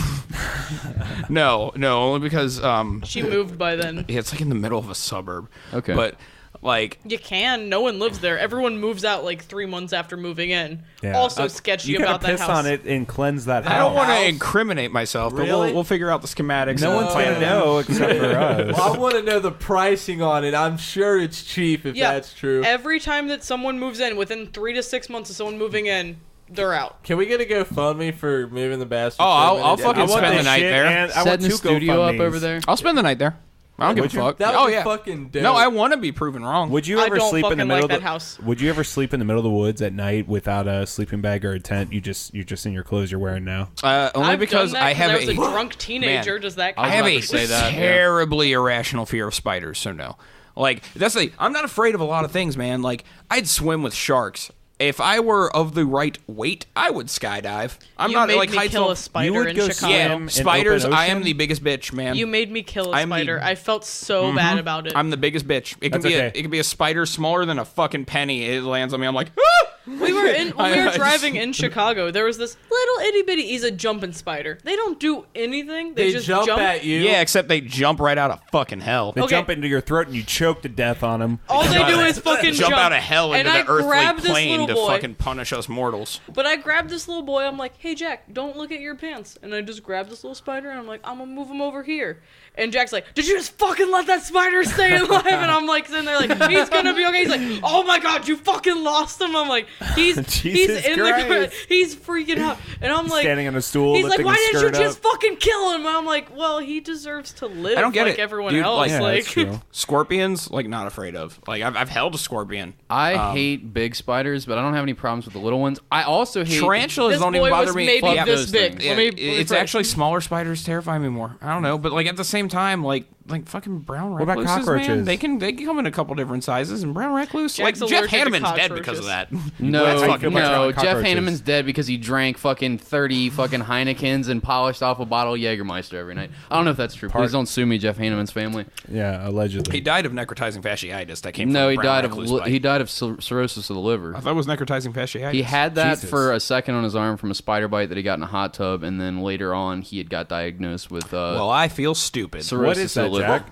no, only because she moved by then. Yeah, it's like in the middle of a suburb. Okay. But, like... You can. No one lives there. Everyone moves out, like, 3 months after moving in. Yeah. Also sketchy you about that piss house. on it and cleanse that house. I don't want to incriminate myself, but Really? we'll figure out the schematics. No one's going to know except for us. Well, I want to know the pricing on it. I'm sure it's cheap if that's true. Every time that someone moves in, within 3 to 6 months of someone moving in, they're out. Can we get a GoFundMe for moving the bastard? Oh, I'll fucking spend the night there. Setting the studio up over there. I'll spend the night there. I don't give a fuck. That was fucking dope. No, I want to be proven wrong. Would you I ever don't sleep in the fucking middle like of that house. Would you ever sleep in the middle of the woods at night without a sleeping bag or a tent? You're just in your clothes you're wearing now. Only I've because done that I have I was a drunk teenager. Man, Does that I count? have about a to say that, yeah. terribly irrational fear of spiders, so no. Like, that's the I'm not afraid of a lot of things, man. Like, I'd swim with sharks. If I were of the right weight, I would skydive. I'm You not made like me heights kill of- a spider You would in go Chicago. Yeah, swim in spiders. open I am ocean? the biggest bitch, man. You made me kill a I'm the- spider. I felt so bad about it. I'm the biggest bitch. It can That's be okay. it can be a spider smaller than a fucking penny. It lands on me. I'm like, ah! We were when we I were just- driving in Chicago. There was this little itty bitty. He's a jumping spider. They don't do anything. They just jump at you. Yeah, except they jump right out of fucking hell. They Okay. jump into your throat and you choke to death on them. All they do is fucking jump out of hell into and the I grabbed earthly this plane little to boy. fucking punish us mortals. But I grabbed this little boy. I'm like, hey, Jack, don't look at your pants. And I just grabbed this little spider, and I'm like, I'm going to move him over here. And Jack's like, did you just fucking let that spider stay alive? And I'm like, sitting there like, he's going to be okay. He's like, oh my God, you fucking lost him. I'm like, he's in the he's freaking out. And I'm like, standing on a stool. he's like, lifting why his didn't you skirt just up. fucking kill him? And I'm like, well, he deserves to live I don't get like it. everyone Dude, else. like- Yeah, like, that's true. Scorpions, like, not afraid of. Like, I've held a scorpion. I hate big spiders, but I don't have any problems with the little ones. I also hate Tarantulas This don't boy even bother was me. maybe Fuck this those big. things. Yeah, Let me it's rephrase. actually smaller spiders terrify me more. I don't know, but like at the same time, like fucking brown What about recluses, cockroaches? man, they can come in a couple different sizes, and brown recluse, Jack's like Jeff allergic to Hanneman's dead because of cockroaches. that. No, That's fucking what's wrong no. with Jeff cockroaches. Hanneman's dead because he drank fucking 30 fucking Heinekens and polished off a bottle of Jägermeister every night. I don't know if that's true. Please don't sue me, Jeff Hanneman's family. Yeah, allegedly. He died of necrotizing fasciitis. That came No, from he a brown died recluse of bite. he died of cirrhosis of the liver. I thought it was necrotizing fasciitis. He had that Jesus. for a second on his arm from a spider bite that he got in a hot tub, and then later on he had got diagnosed with Well, I feel stupid. cirrhosis What is that, of the liver. Jack?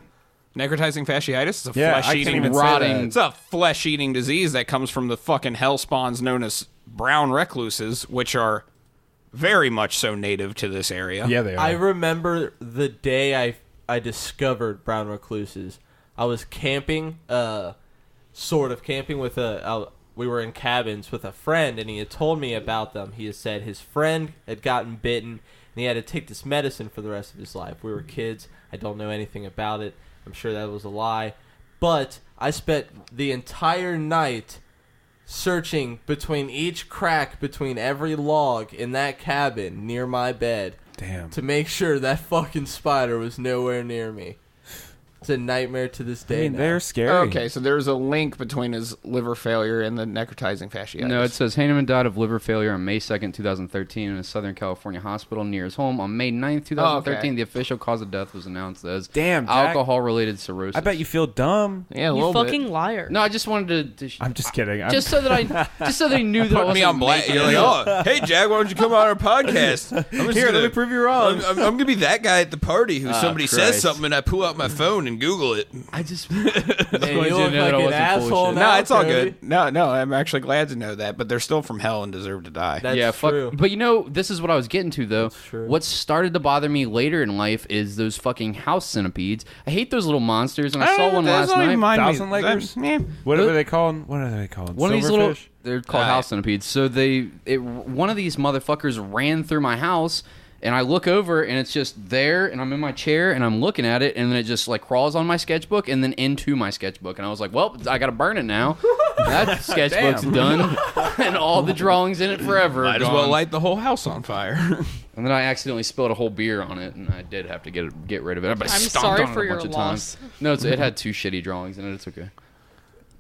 Necrotizing fasciitis is a Yeah, I flesh-eating, can't even say rotting- that. It's a flesh-eating disease that comes from the fucking hell spawns known as brown recluses, which are very much so native to this area. Yeah, they are. I remember the day I discovered brown recluses. I was camping, sort of camping with we were in cabins with a friend, and he had told me about them. He had said his friend had gotten bitten, and he had to take this medicine for the rest of his life. We were kids. I don't know anything about it. I'm sure that was a lie. But I spent the entire night searching between each crack between every log in that cabin near my bed. Damn. To make sure that fucking spider was nowhere near me. It's a nightmare to this I day. mean, now. they're scary. Okay, so there's a link between his liver failure and the necrotizing fasciitis. No, it says Hanneman died of liver failure on May 2nd, 2013 in a Southern California hospital near his home. On May 9th, 2013, the official cause of death was announced as Damn, Jack. alcohol-related cirrhosis. I bet you feel dumb. yeah, a you little fucking bit. liar. No, I just wanted to I'm just kidding. just so that I knew that I Put me wasn't on blast. making You're it like, up. oh, hey Jack, why don't you come on our podcast? I'm Here, let me prove you wrong. I'm gonna be that guy at the party who somebody says Christ. something and I pull out my phone and Google it. I just Man, wanted you you to look know that like I an wasn't full of asshole shit. now, No, it's all Cody. good. No, I'm actually glad to know that, but they're still from hell and deserve to die. That's yeah, true. fuck. But you know, this is what I was getting to though. true. What started to bother me later in life is those fucking house centipedes. I hate those little monsters, and I saw one last night. Thousand leggers? What are they called? What are they called? One of these little, Silverfish? they're called house centipedes. So one of these motherfuckers ran through my house, And I look over, and it's just there, and I'm in my chair, and I'm looking at it, and then it just, like, crawls on my sketchbook and then into my sketchbook. And I was like, well, I got to burn it now. That sketchbook's done, and all the drawings in it forever. Might as well light the whole house on fire. And then I accidentally spilled a whole beer on it, and I did have to get rid of it. But I I'm stomped sorry on it for a your bunch of loss. times. No, it had 2 shitty drawings in it. It's okay.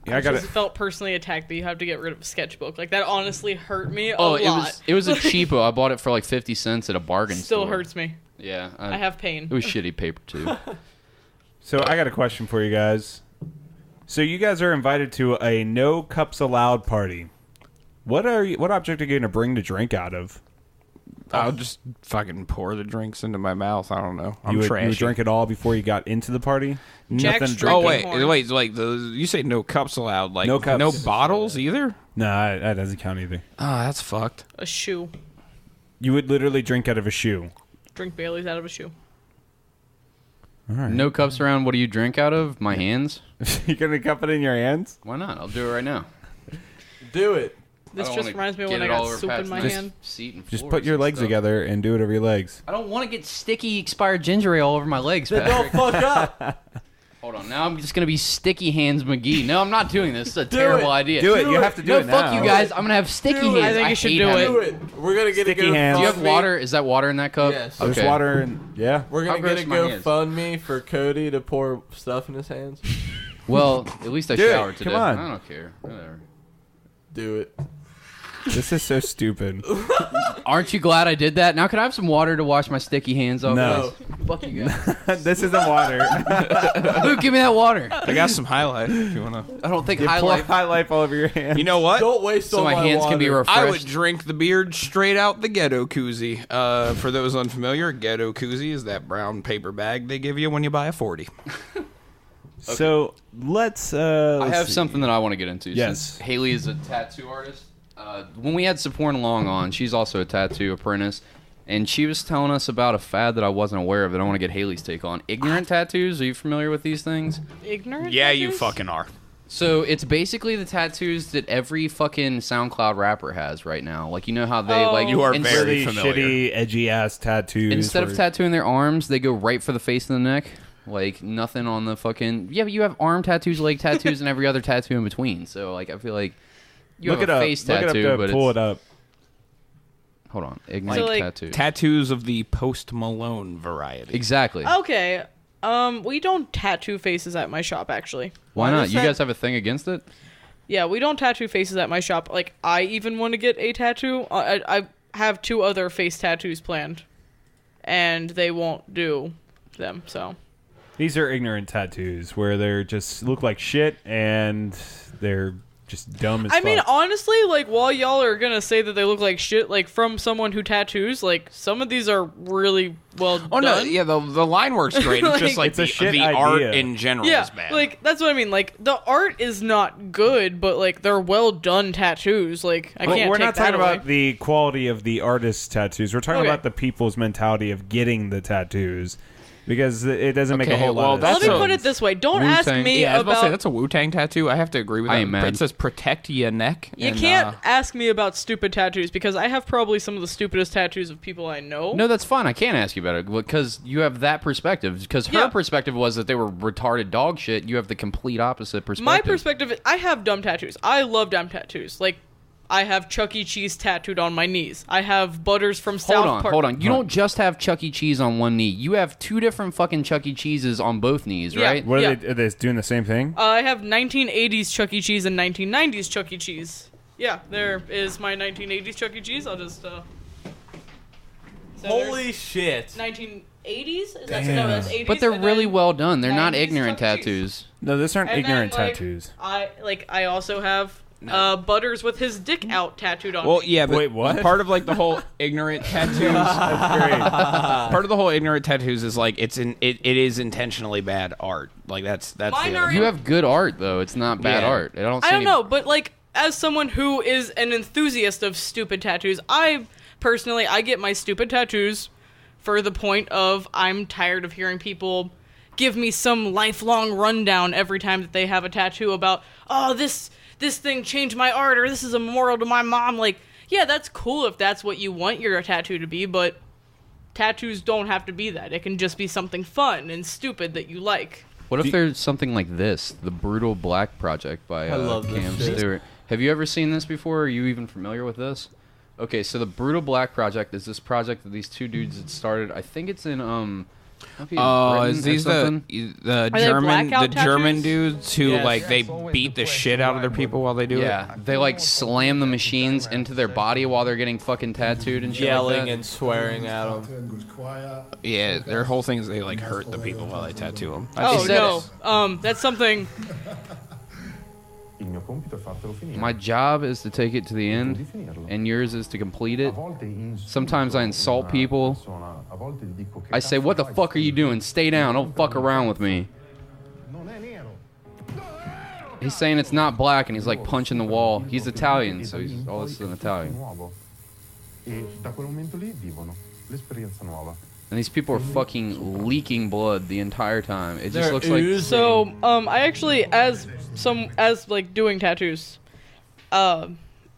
Yeah, I just felt personally attacked that you have to get rid of a sketchbook. Like, that honestly hurt me a lot. It was a cheapo. I bought it for like 50 cents at a bargain store. Still hurts me. Yeah. I have pain. It was shitty paper, too. So I got a question for you guys. So you guys are invited to a no cups allowed party. What object are you going to bring to drink out of? I'll just fucking pour the drinks into my mouth. I don't know. You would drink it all before you got into the party? Jack's Nothing. drinking wait, horn. like you say no cups allowed, like No cups. no bottles either. No, that doesn't count either. Oh, that's fucked. A shoe. You would literally drink out of a shoe. Drink Bailey's out of a shoe. All right. No cups around. What do you drink out of? My hands? You're going to cup it in your hands? Why not? I'll do it right now. Do it. This just reminds me of when I got soup in my hand. Just put your legs together and do it over your legs. I don't want to get sticky expired ginger ale all over my legs, Then Patrick. don't fuck up. Hold on. Now I'm just going to be Sticky Hands McGee. No, I'm not doing this. It's a terrible idea. Do it. You have to do No, it now. fuck you guys. I'm going to have Sticky Hands. I think you should hate do having- it. Do it. We're gonna get Sticky a hands. Do you have GoFundMe. water? Is that water in that cup? Yes. There's Okay. water and yeah. We're gonna How get gross a my hands. GoFundMe for Cody to pour stuff in his hands. Well, at least I Do it. showered today. Come on. I don't care. Whatever. Do it. This is so stupid. Aren't you glad I did that? Now can I have some water to wash my sticky hands off? No. Fuck you guys. This isn't water. Luke, give me that water. I got some highlight if you wanna. I don't think You pour highlight. High Life all over your hands. You know what? Don't waste So all my hands can be water. refreshed. I would drink the beard straight out the ghetto koozie. For those unfamiliar, ghetto koozie is that brown paper bag they give you when you buy a 40. So let's. I have something that I want to get into. Yes. Since Hayley is a tattoo artist. When we had Sapporn Long on, she's also a tattoo apprentice, and she was telling us about a fad that I wasn't aware of that I want to get Hayley's take on. Ignorant tattoos. Are you familiar with these things? Ignorant? Yeah, you tattoos? fucking are. So it's basically the tattoos that every fucking SoundCloud rapper has right now. Like, you know how they like You are ins- very really familiar. shitty, edgy ass tattoos. instead of where- tattooing their arms, they go right for the face and the neck. Like nothing on the fucking but you have arm tattoos, leg tattoos, and every other tattoo in between. So like I feel like you Look have it a up. face Look tattoo, it up but to pull it's, it up. hold on, ignorant So, like, tattoo. Tattoos of the Post Malone variety. Exactly. Okay. We don't tattoo faces at my shop, actually. Why not? is You that- guys have a thing against it? Yeah, we don't tattoo faces at my shop. Like, I even want to get a tattoo. I have 2 other face tattoos planned, and they won't do them, so. These are ignorant tattoos where they're just look like shit and they're just dumb as I mean, fuck. honestly, like, while y'all are gonna say that they look like shit, like, from someone who tattoos, like, some of these are really well Oh no, done. yeah, the line works great. It's just like It's a the shit art idea. in general Yeah, is bad. like, that's what I mean. Like, the art is not good, but, like, they're well done tattoos. Like, I But can't we're take not that talking away. about the quality of the artist's tattoos. We're talking Okay. about the people's mentality of getting the tattoos. Because it doesn't make a Okay, whole well, lot of that's Let me sense. put it this way. Don't ask Wu-Tang. me yeah, I was about to say about... that's a Wu-Tang tattoo. I have to agree with I that. ain't mad. It says protect your neck. You and, can't ask me about stupid tattoos because I have probably some of the stupidest tattoos of people I know. No, that's fine. I can't ask you about it because you have that perspective. Because her Yeah. perspective was that they were retarded dog shit. You have the complete opposite perspective. My perspective, I have dumb tattoos. I love dumb tattoos. Like, I have Chuck E. Cheese tattooed on my knees. I have Butters from South Park. Hold on. You don't just have Chuck E. Cheese on one knee. You have 2 different fucking Chuck E. Cheeses on both knees, Yeah. right? What Yeah. are they doing the same thing? I have 1980s Chuck E. Cheese and 1990s Chuck E. Cheese. Yeah, there is my 1980s Chuck E. Cheese. I'll just, so Holy shit. 1980s? Is that, Damn. no, that's 80s. But they're and really then well done. They're not 90s ignorant Chuck E. Cheese. tattoos. No, those aren't And ignorant then, like, tattoos. I also have Butters with his dick out tattooed on Well, me. yeah, but Wait, what? part of like the whole ignorant tattoos. That's great. Part of the whole ignorant tattoos is like it is intentionally bad art. Like that's Mine the are- other You part. have good art, though. It's not bad Yeah. art. I don't I see don't any- know, but like as someone who is an enthusiast of stupid tattoos, I personally I get my stupid tattoos for the point of I'm tired of hearing people give me some lifelong rundown every time that they have a tattoo about, oh, this thing changed my art, or this is a memorial to my mom. Like, yeah, that's cool if that's what you want your tattoo to be, but tattoos don't have to be that. It can just be something fun and stupid that you like. What if there's something like this, the Brutal Black Project by love this Cam shit. Stewart? Have you ever seen this before? Are you even familiar with this? Okay, so the Brutal Black Project is this project that these two dudes had started. I think it's in is these the German blackout tattoos? dudes who Yes. like they beat the shit out of their people while they do it? Yeah, they like slam the machines into their body while they're getting fucking tattooed and shit Yelling like that. and swearing at them. Yeah, their whole thing is they like hurt the people while they tattoo them. That's something. My job is to take it to the end, and yours is to complete it. Sometimes I insult people. I say, "What the fuck are you doing? Stay down. Don't fuck around with me." He's saying it's not black, and he's like punching the wall. He's Italian, so he's all this is in Italian. And these people are fucking leaking blood the entire time. It just looks like So, I actually, as like doing tattoos, I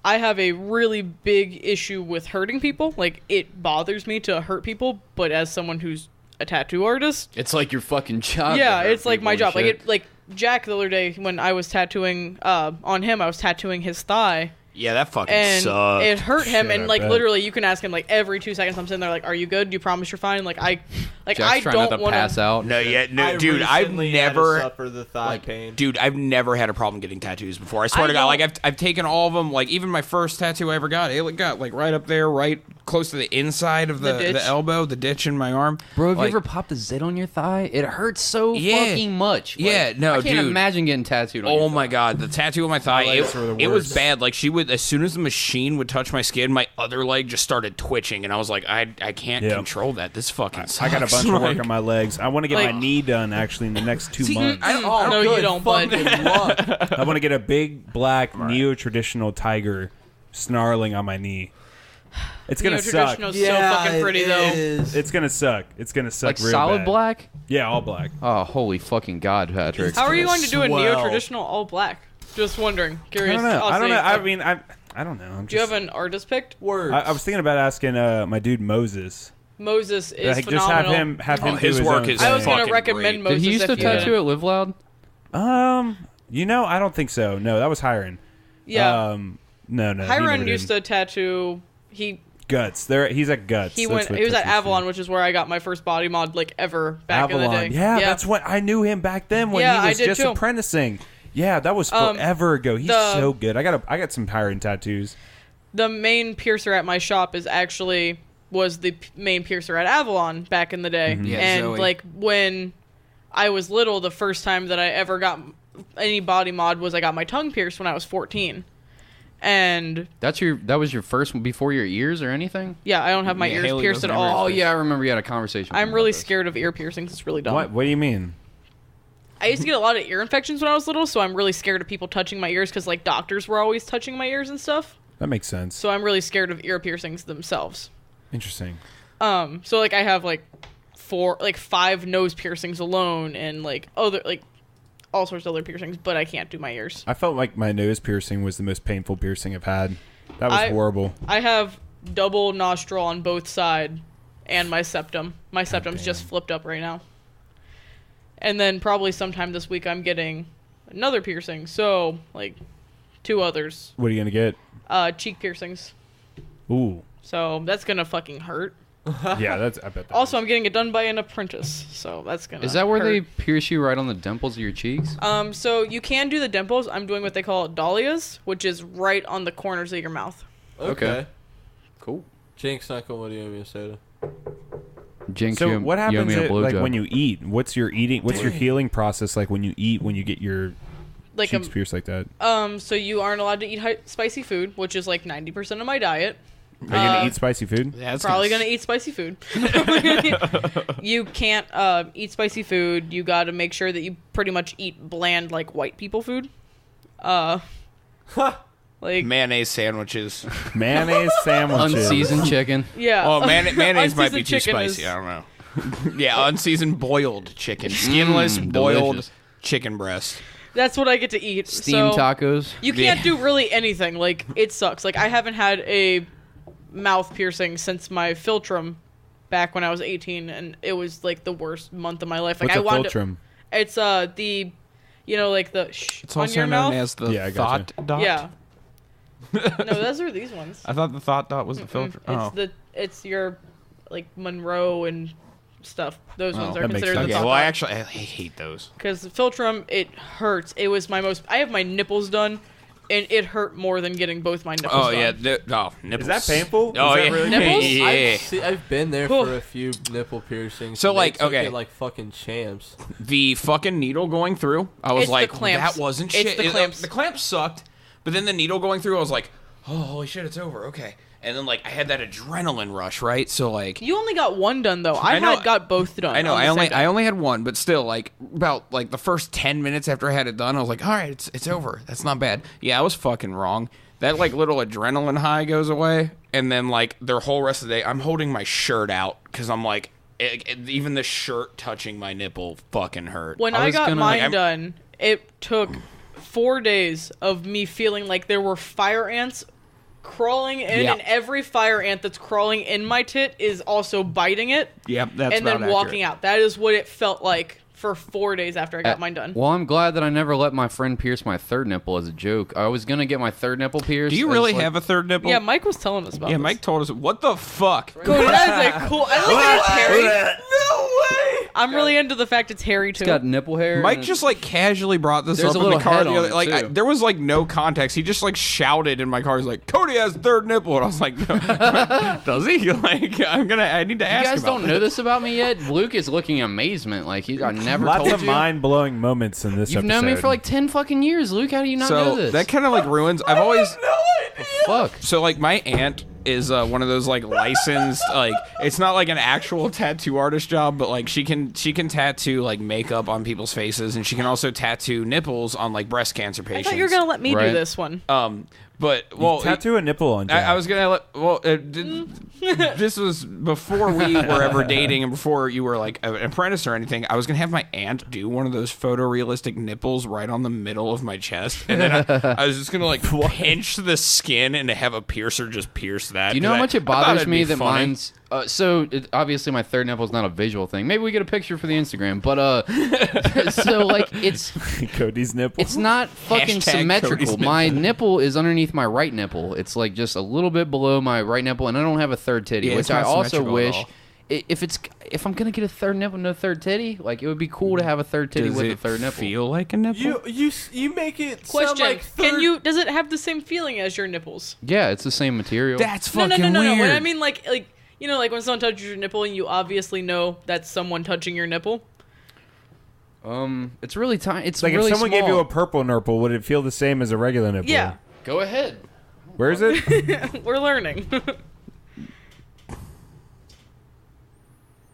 have a really big issue with hurting people. Like, it bothers me to hurt people, but as someone who's a tattoo artist, it's like your fucking job. yeah, to hurt it's like people my and job. shit. Like Jack the other day when I was tattooing on him, I was tattooing his thigh. Yeah, that fucking And sucked. it hurt him, Shit, and I like bet. literally, you can ask him like every 2 seconds. I'm sitting there like, "Are you good? Do you promise you're fine?" Like I Jack's trying not don't to want pass out. No, I dude, I've recently had to never. suffer the thigh pain. Dude, I've never had a problem getting tattoos before. I swear to God, don't- like I've taken all of them. Like even my first tattoo I ever got, it got like right up there, right close to the inside of The the ditch? elbow, the ditch in my arm. Bro, have Like, you ever popped a zit on your thigh? It hurts so Yeah. fucking much. Yeah, no, I can't dude. imagine getting tattooed on Oh your my thigh. God, the tattoo on my thigh, legs were the it was worst. bad. Like she would, as soon as the machine would touch my skin, my other leg just started twitching, and I was like, I can't Yeah. control that. This fucking sucks. I got a bunch of work Like- on my legs. I want to get Like- my knee done actually in the next 2 months. no, you don't, bud. I want to get a big black neo-traditional tiger snarling on my knee. It's gonna suck. Neo-traditional's so fucking pretty though. It's gonna suck. It's gonna suck. Like real solid bad. black? Yeah, all black. Oh, holy fucking God, Patrick. How are you going to do a swell. neo-traditional all black? Just wondering. I Curious. don't know. I'll I don't see. know. I mean, I don't know. I'm Do you just. have an artist picked? Words. I was thinking about asking my dude Moses. Moses is Like, just have phenomenal. him do his his work own is I was thing. gonna fucking recommend great. Did Moses. he used to if you tattoo didn't. at Live Loud? I don't think so. No, that was Hiron. Yeah. No. he Hiron never used did. to tattoo. Guts. He's at Guts. He That's what was at tattoos do. Avalon, which is where I got my first body mod like ever back in the Avalon. day. Yeah, that's what I knew him back then when Yeah, he I was did just too. apprenticing. Yeah, that was forever ago. He's so good. I got some Hiron tattoos. The main piercer at my shop was the main piercer at Avalon back in the day. Mm-hmm. Yeah, and Zoe. like when I was little, the first time that I ever got any body mod was I got my tongue pierced when I was 14. And That was your first one before your ears or anything? yeah, I don't have my Yeah, ears Hayley pierced at doesn't have all. Oh yeah, I remember you had a conversation. with I'm me really about this. scared of ear piercings. It's really dumb. What do you mean? I used to get a lot of ear infections when I was little, so I'm really scared of people touching my ears because like doctors were always touching my ears and stuff. That makes sense. So I'm really scared of ear piercings themselves. Interesting. So like I have like 5 nose piercings alone and like other like all sorts of other piercings, but I can't do my ears. I felt like my nose piercing was the most painful piercing I've had. That was horrible. I have double nostril on both sides and my septum. My septum's just flipped up right now. And then probably sometime this week I'm getting another piercing. So like 2 others. What are you gonna get? Cheek piercings. Ooh. So that's gonna fucking hurt. Yeah, I bet. That Also, I'm getting it done by an apprentice, so that's gonna. Is that where hurt. they pierce you right on the dimples of your cheeks? So you can do the dimples. I'm doing what they call dahlias, which is right on the corners of your mouth. Okay. Cool. Jinx, Knuckle, what do you have me a soda? Jinx, So you, what you owe happens me a like blowjob. when you eat? What's your healing process like when you eat? When you get your Like cheeks pierced like that? so you aren't allowed to eat spicy food, which is like 90% of my diet. Are you gonna eat spicy food? Yeah, it's Probably gonna eat spicy food. You can't eat spicy food. You got to make sure that you pretty much eat bland, like white people food. Like mayonnaise sandwiches. Mayonnaise sandwiches. unseasoned chicken. yeah. Oh, mayonnaise might be Unseasoned too chicken spicy. is- I don't know. Yeah, unseasoned boiled chicken, skinless boiled delicious. chicken breast. That's what I get to eat. Steamed so tacos. You can't do really anything. Like it sucks. Like I haven't had a mouth piercing since my philtrum back when I was 18, and it was like the worst month of my life. Like What's I a wanted philtrum? It's the, like the It's on also your known mouth. as the Yeah, I thought gotcha. dot. Yeah. No, those are these ones. I thought the thought dot was the filter. It's your like Monroe and stuff. Those ones are that makes considered sense. the Okay, thought well, I dot. actually I hate those. Because the Philtrum, it hurts. It was my most. I have my nipples done, and it hurt more than getting both my nipples Oh done. yeah, nipples. Is that painful? Oh Is that yeah, really Nipples? yeah. I've been there for a few nipple piercings. So, and like, they took okay. it like fucking champs. The fucking needle going through, I was It's the like, clamps. that wasn't It's shit. the clamps. The clamps sucked, but then the needle going through, I was like, oh, holy shit, it's over. Okay. And then, like, I had that adrenaline rush, right? So, like, You only got one done though. I know- had got both done. I know, on the same day. I only had one, but still, like, about, like, the first 10 minutes after I had it done, I was like, all right, it's over. That's not bad. Yeah, I was fucking wrong. That, like, little adrenaline high goes away, and then, like, the whole rest of the day, I'm holding my shirt out, because I'm like, even the shirt touching my nipple fucking hurt. When I I was got gonna- mine I'm- done, it took 4 days of me feeling like there were fire ants crawling in, Yeah. and every fire ant that's crawling in my tit is also biting it, Yep, that's and then about walking accurate. out. That is what it felt like for 4 days after I got mine done. Well, I'm glad that I never let my friend pierce my third nipple as a joke. I was gonna get my third nipple pierced. Do you as, really like- have a third nipple? Yeah, Mike was telling us about Yeah, this. Mike told us. What the fuck? Cody, that is a cool. I like that it's hairy. No way! I'm really into the fact it's hairy too. It's got nipple hair. Mike and just like casually brought this There's up a in the little car head the on other, it, like too. there was like no context. He just like shouted in my car. He's like, "Cody has third nipple," and I was like, no. "Does he?" Like, I need to You ask. guys about don't know this about me yet. Luke is looking amazement. Like I never Lots told of you. mind-blowing moments in this You've episode. known me for like 10 fucking years, Luke. How do you not know So this? that kind of like ruins. I've always Fuck. so like my aunt is one of those like licensed like it's not like an actual tattoo artist job, but like she can tattoo like makeup on people's faces, and she can also tattoo nipples on like breast cancer I patients. thought you were gonna let me Right. do this one. But well, tattoo a nipple on. I was gonna let. Well, this was before we were ever dating, and before you were like an apprentice or anything. I was gonna have my aunt do one of those photorealistic nipples right on the middle of my chest, and then I was just gonna like pinch the skin and have a piercer just pierce that. Do you know how much it I thought bothers it'd me be that funny. mine's... obviously my third nipple is not a visual thing. Maybe we get a picture for the Instagram. But, so, like, it's Cody's nipple. it's not fucking Hashtag symmetrical. Cody's My nipple is underneath my right nipple. It's, like, just a little bit below my right nipple, and I don't have a third titty, Yeah, which it's I not also symmetrical at wish... all. If I'm gonna get a third nipple, no third titty, like it would be cool to have a third titty Does with it a third nipple. feel like a nipple? You make it Question: sound like third. Can you? Does it have the same feeling as your nipples? Yeah, it's the same material. That's No, fucking no. weird. What I mean, like like when someone touches your nipple and you obviously know that's someone touching your nipple. It's really tiny. It's like really if someone small. gave you a purple nipple, would it feel the same as a regular nipple? Yeah, Go ahead. Where is it? we're learning.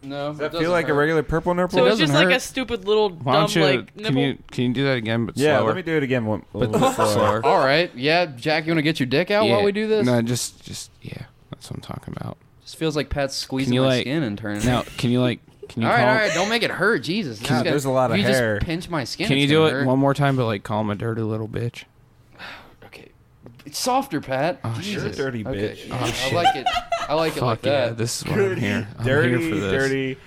No, Does that feel like a regular purple nipple? So It it's just doesn't like hurt. a stupid little Why dumb don't you? like nipple. Can you do that again? But yeah, slower. let me do it again. One, a But little bit slower. slower. All right, yeah, Jack, you want to get your dick out while we do this? No, just yeah. That's what I'm talking about. Just feels like Pat's squeezing you, my like- skin and turning. Now, can you like? Can you all call? right, don't make it hurt. Jesus, God, there's a lot of if you hair. Just pinch my skin. Can you it's do gonna it hurt. one more time, but like call him a dirty little bitch? Okay, it's softer, Pat. Oh, Jesus. You're a dirty Okay. bitch. Yeah, I like it. I like it like Fuck yeah, that. this is what I'm here. I'm dirty, here for this. dirty.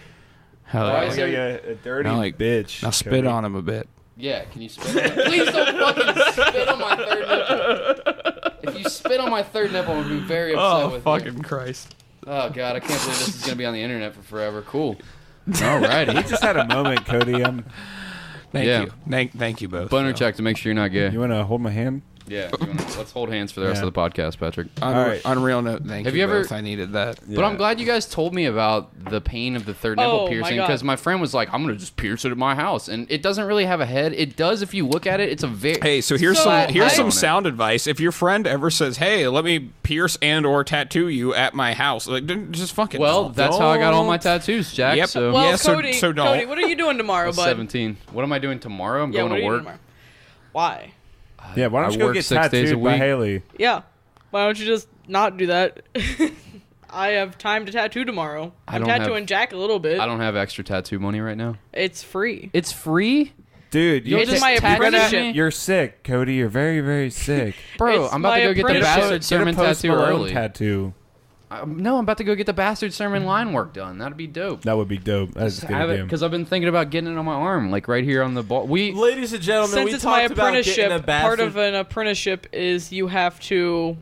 Hell Why yeah. is Like a dirty Now, like, bitch. Now spit Cody. on him a bit. Yeah, can you spit on it? Please don't fucking spit on my third nipple. If you spit on my third nipple, I'm gonna be very upset with you. Christ. Oh god, I can't believe this is gonna be on the internet for forever. Cool. Alrighty. He just had a moment, Cody. Thank Yeah. you. Thank you both. Boner though. check to make sure you're not gay. You want to hold my hand? Yeah. Let's hold hands for the rest Yeah. of the podcast, Patrick. On, All right. on a real note, thank Have you you ever- both. I needed that. But I'm glad you guys told me about the pain of the third nipple Oh, my piercing God. because my friend was like, "I'm gonna just pierce it at my house," and it doesn't really have a head. It does if you look at it. It's a very Hey, so here's So, some I- some sound advice. If your friend ever says, "Hey, let me pierce and or tattoo you at my house," like just fucking. well. That's how I got all my tattoos, Jack. Yep. So Well, Yeah, so- Cody, so don't. Cody, what are you doing I tomorrow, was bud? 17. What am I doing tomorrow? I'm Yeah, going what are to you work. doing tomorrow? Why? Yeah, why don't I you go work get 6 days a tattooed by week. Hayley? Yeah. Why don't you just not do that? I have time to tattoo tomorrow. I'm don't have- tattooing Jack a little bit. I don't have extra tattoo money right now. It's free. It's free, Dude, You'll It's just my tattoo apprenticeship. me? you're sick, Cody. You're very, very sick. bro. It's I'm about my to go get the apprenticeship. bastard Get a sermon Post tattoo Malone early. tattoo. No, I'm about to go get the bastard sermon line work done. That'd be dope. That would be dope. That's a good idea. Because I've been thinking about getting it on my arm, like right here on the ball. Ladies and gentlemen, Since we it's my talked about getting a apprenticeship, bastard. part of an apprenticeship is you have to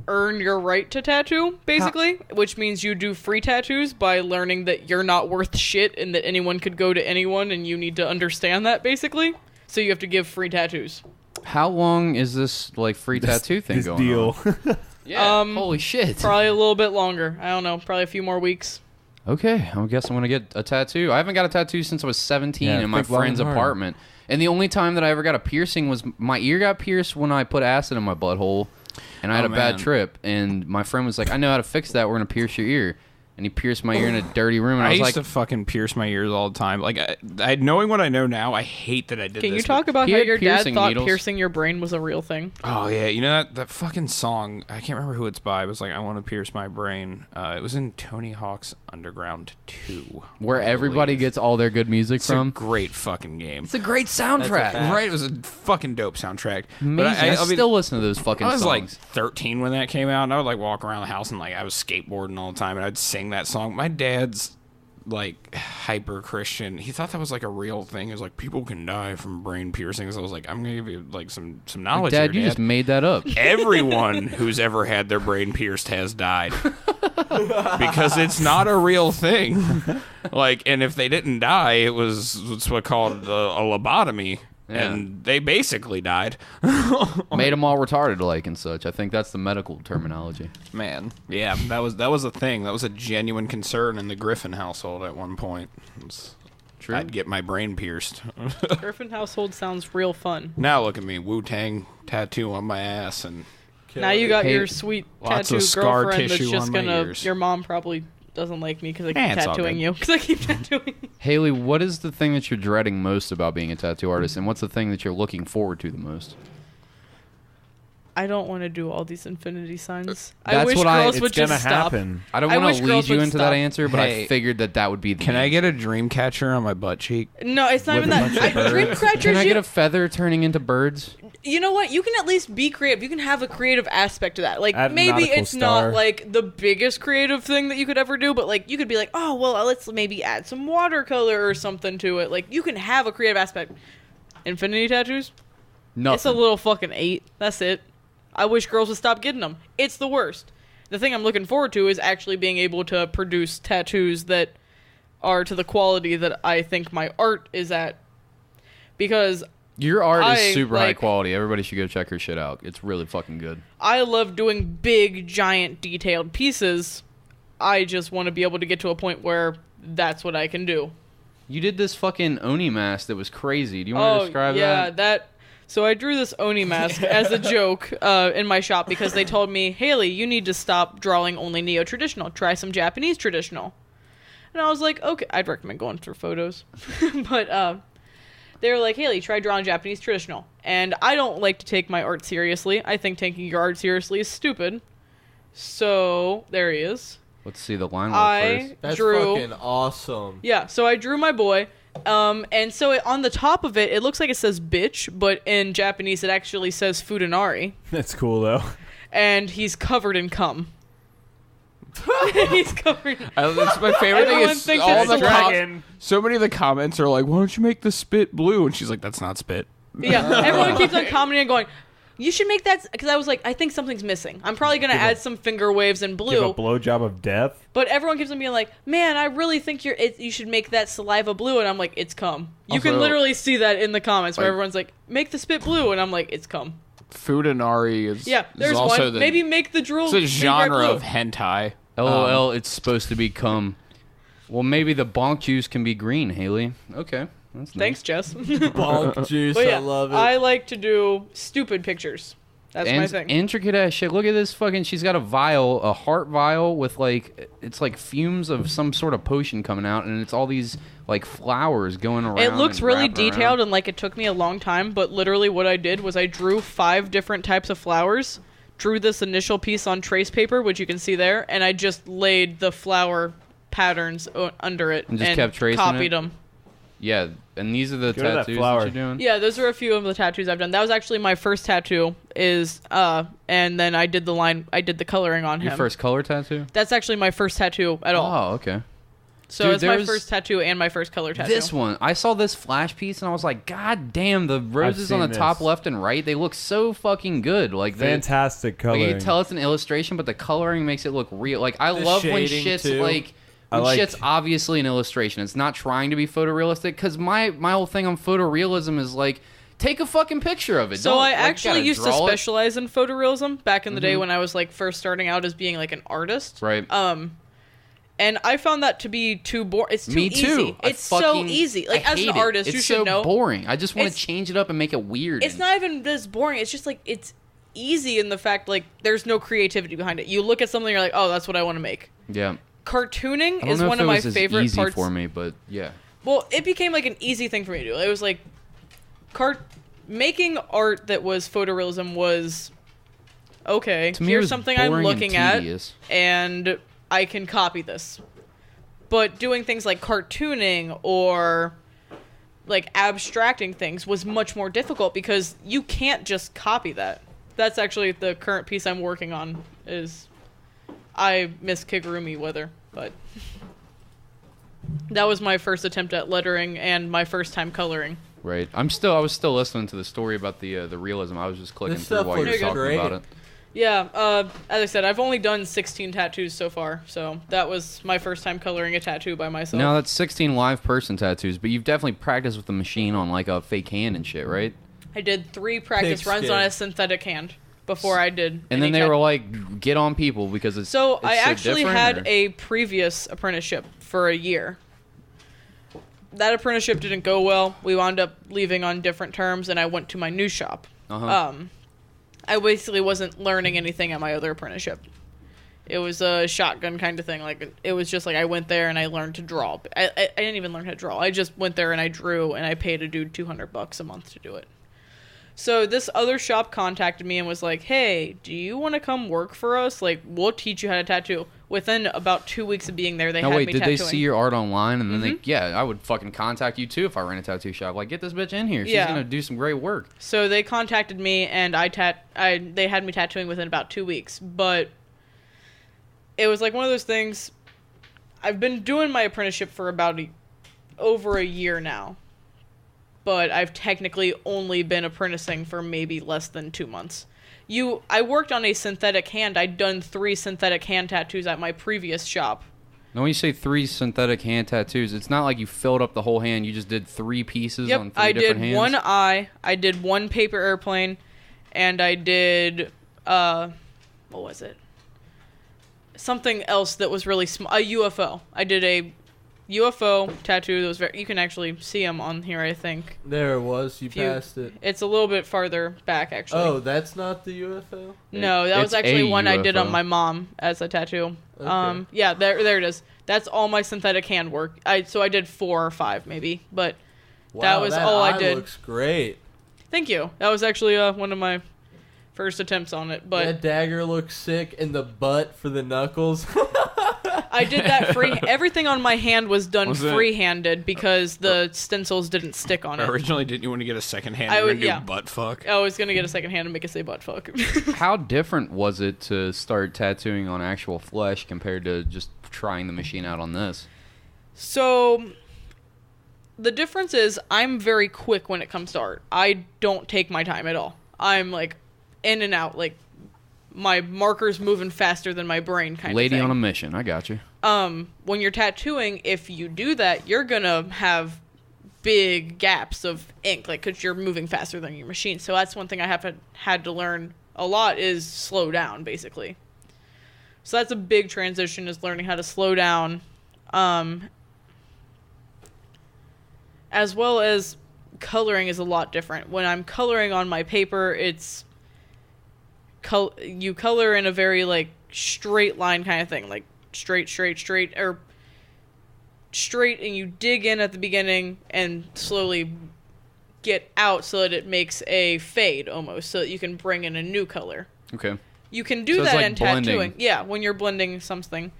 earn your right to tattoo, basically, which means you do free tattoos by learning that you're not worth shit and that anyone could go to anyone, and you need to understand that, basically. So you have to give free tattoos. How long is this like free tattoo thing this going deal. on? Yeah. Holy shit. Probably a little bit longer. I don't know. Probably a few more weeks. Okay, I guess I'm gonna get a tattoo. I haven't got a tattoo since I was 17 in my think long friend's and hard. apartment. And the only time that I ever got a piercing was my ear got pierced when I put acid in my butthole, and I had a bad trip. And my friend was like, "I know how to fix that. We're gonna pierce your ear." And he pierced my ear in a dirty room. And I was used like, to fucking pierce my ears all the time. Like, I knowing what I know now, I hate that I did this. Can you talk about He how had your dad piercing thought needles. piercing your brain was a real thing? Oh, yeah. You know that fucking song? I can't remember who it's by. It was like, I want to pierce my brain. It was in Tony Hawk's Underground 2. where everybody gets all their good music It's from. a great fucking game. It's a great soundtrack. Right? It was a fucking dope soundtrack. Amazing. But I mean, still listen to those fucking I was songs. like 13 when that came out, and I would like walk around the house and like I was skateboarding all the time, and I'd sing that song. My dad's like hyper Christian. He thought that was like a real thing. He was like, people can die from brain piercings. I was like, I'm gonna give you like some knowledge. Dad, here, you just made that up. Everyone who's ever had their brain pierced has died because it's not a real thing. Like, and if they didn't die, it's what called a lobotomy. Yeah. And they basically died. Made them all retarded like and such. I think that's the medical terminology. Man, yeah, that was a thing. That was a genuine concern in the Griffin household at one point. True. I'd get my brain pierced. Griffin household sounds real fun. Now look at me, Wu-Tang tattoo on my ass, and Now you got Hey, your sweet lots tattoo of scar girlfriend that's tissue just on my gonna. ears. Your mom probably doesn't like me because I keep it's all tattooing good. you. Because I keep tattooing you. Hayley, what is the thing that you're dreading most about being a tattoo artist, and what's the thing that you're looking forward to the most? I don't want to do all these infinity signs. I That's wish what girls It's would gonna just stop. happen. I don't I want wish to girls lead you would into stop. that answer, but I Hey, figured that would be the can I answer. get a dream catcher on my butt cheek? No, it's not With even a that. bunch of birds. Dream Can catchers. I get a feather turning into birds? You know what? You can at least be creative. You can have a creative aspect to that. Like Add a maybe nautical it's star. not like the biggest creative thing that you could ever do, but like you could be like, oh well, let's maybe add some watercolor or something to it. Like you can have a creative aspect. Infinity tattoos? Nothing. It's a little fucking 8. That's it. I wish girls would stop getting them. It's the worst. The thing I'm looking forward to is actually being able to produce tattoos that are to the quality that I think my art is at. Because Your art I, is super high like- quality. Everybody should go check her shit out. It's really fucking good. I love doing big, giant, detailed pieces. I just want to be able to get to a point where that's what I can do. You did this fucking Oni mask that was crazy. Do you want to describe that? So I drew this Oni mask as a joke in my shop because they told me, Hayley, you need to stop drawing only neo-traditional. Try some Japanese traditional. And I was like, okay. I'd recommend going through photos. But they were like, Hayley, try drawing Japanese traditional. And I don't like to take my art seriously. I think taking your art seriously is stupid. So there he is. Let's see the line work first. That's drew. fucking awesome. Yeah, so I drew my boy. And so on the top of it, it looks like it says bitch, but in Japanese it actually says Fudanari. That's cool though. And he's covered in cum. He's covered in That's my favorite thing. Everyone Is thinks all it's the a dragon. so many of the comments are like, "Why don't you make the spit blue?" And she's like, "That's not spit." Yeah, everyone keeps on commenting and going, you should make that, because I was like, I think something's missing. I'm probably going to add some finger waves in Give a blue. blowjob of death. But everyone keeps on being like, man, I really think you should make that saliva blue. And I'm like, it's cum. You can Also- literally see that in the comments where Like- everyone's like, make the spit blue. And I'm like, it's cum. Fudanari is Yeah, there's is also one. the, Maybe make the drool. it's a be genre bright blue. of hentai. LOL, it's supposed to be cum. Well, maybe the bonk juice can be green, Hayley. Okay. That's nice. Thanks, Jess. Bonk juice, But yeah, I love it. I like to do stupid pictures. That's my thing. Intricate ass shit. Look at this fucking. She's got a vial, a heart vial with like, it's like fumes of some sort of potion coming out, and it's all these like flowers going around. It looks and really wrapping detailed around. and like it took me a long time, but literally what I did was I drew 5 different types of flowers, drew this initial piece on trace paper, which you can see there, and I just laid the flower patterns under it And just kept tracing copied it? them. Yeah, and these are the Go to that tattoos flower. that you're doing? Yeah, those are a few of the tattoos I've done. That was actually my first tattoo. And then I did the coloring on him. Your first color tattoo? That's actually my first tattoo at all. Oh, okay. So Dude, it's my first tattoo and my first color tattoo. This one, I saw this flash piece and I was like, God damn, the roses on the seen top this. left and right, they look so fucking good. Like Fantastic Like coloring. you can tell it's an illustration, but the coloring makes it look real. Like I love when shading, shit's too. like shit's obviously an illustration. It's not trying to be photorealistic. Because my whole thing on photorealism is like, take a fucking picture of it. So Don't, I like, actually gotta used to draw it. specialize in photorealism back in the day when I was like first starting out as being like an artist. Right. And I found that to be too boring. It's too Me easy. too. It's so easy. Like as an artist, it's you so should know. boring. I just want to It's- change it up and make it weird. It's not even this boring. It's just like it's easy in the fact like there's no creativity behind it. You look at something, you're like, oh, that's what I want to make. Yeah. Cartooning I don't is know one if of it my was as favorite easy parts for me, but yeah. Well, it became like an easy thing for me to do. It was like making art that was photorealism was okay. To me, it Here's was something I'm boring and looking at, tedious. and I can copy this. But doing things like cartooning or like abstracting things was much more difficult because you can't just copy that. That's actually the current piece I'm working on. Is I miss Kigurumi weather, but that was my first attempt at lettering and my first time coloring. Right. I was still listening to the story about the realism. I was just clicking This through stuff while you were looks talking great. about it. Yeah, as I said, I've only done 16 tattoos so far, so that was my first time coloring a tattoo by myself. Now that's 16 live person tattoos, but you've definitely practiced with the machine on like a fake hand and shit, right? I did 3 practice Pig runs skin. on a synthetic hand before I did. And then they were like, "Get on people because it's So it's I actually different," had or- a previous apprenticeship for a year. That apprenticeship didn't go well. We wound up leaving on different terms, and I went to my new shop. I basically wasn't learning anything at my other apprenticeship. It was a shotgun kind of thing. Like it was just like I went there and I learned to draw. I didn't even learn how to draw. I just went there and I drew, and I paid a dude $200 a month to do it. So this other shop contacted me and was like, "Hey, do you want to come work for us? Like, we'll teach you how to tattoo." Within about 2 weeks of being there, they No, had wait, me did tattooing. they see your art online? And then I would fucking contact you too if I ran a tattoo shop. Like, get this bitch in here. She's Yeah. gonna do some great work. So they contacted me, and they had me tattooing within about 2 weeks. But it was like one of those things. I've been doing my apprenticeship for about over a year now, but I've technically only been apprenticing for maybe less than 2 months. I worked on a synthetic hand. I'd done 3 synthetic hand tattoos at my previous shop. Now, when you say 3 synthetic hand tattoos, it's not like you filled up the whole hand. You just did 3 pieces on 3 I different did hands. one eye, I did 1 paper airplane, and I did what was it? Something else that was really small. A UFO. I did a UFO tattoo that was very. You can actually see them on here, I think. There it was. You passed it. It's a little bit farther back, actually. Oh, that's not the UFO? No, that was It's actually a one I did on UFO. my mom as a tattoo. Okay. Yeah, there it is. That's all my synthetic hand work. So I did 4 or 5 maybe, but that Wow, was that all I eye did. looks great. Thank you. That was actually one of my first attempts on it, but That dagger looks sick, and the butt for the knuckles. I did that free. Everything on my hand was done Was it- free-handed because the stencils didn't stick on it. Originally, didn't you want to get a second hand? I You were would- gonna yeah. do butt fuck. I was gonna get a second hand and make it say butt fuck. How different was it to start tattooing on actual flesh compared to just trying the machine out on this? So, the difference is I'm very quick when it comes to art. I don't take my time at all. I'm like in and out, like my marker's moving faster than my brain kind Lady of thing. on a mission. I got you. When you're tattooing, if you do that, you're gonna have big gaps of ink, like, because you're moving faster than your machine. So that's one thing I had to learn a lot is slow down, basically. So that's a big transition, is learning how to slow down, as well as coloring is a lot different. When I'm coloring on my paper, it's you color in a very like straight line kind of thing, like straight, or straight, and you dig in at the beginning and slowly get out so that it makes a fade almost, so that you can bring in a new color. Okay. You can do So it's that like in tattooing. blending. Yeah, when you're blending something.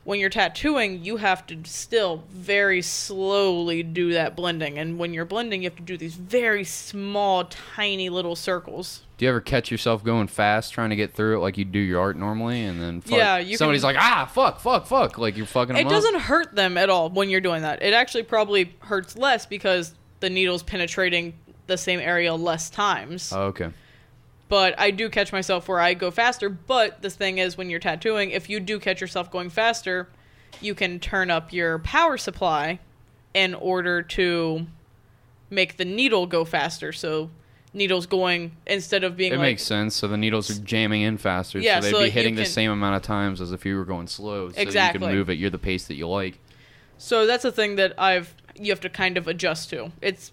when you're tattooing, you have to still very slowly do that blending. And when you're blending, you have to do these very small, tiny little circles. Do you ever catch yourself going fast trying to get through it like you do your art normally, and then somebody's like, fuck, like you're fucking them It doesn't hurt them at all when you're doing that. It actually probably hurts less because the needle's penetrating the same area less times. Oh, okay. But I do catch myself where I go faster. But the thing is, when you're tattooing, if you do catch yourself going faster, you can turn up your power supply in order to make the needle go faster. So needles going, instead of being it makes sense. So the needles are jamming in faster. Yeah, so they'd be hitting the same amount of times as if you were going slow. So exactly. you can move at the pace that you like. So that's a thing that you have to kind of adjust to. That's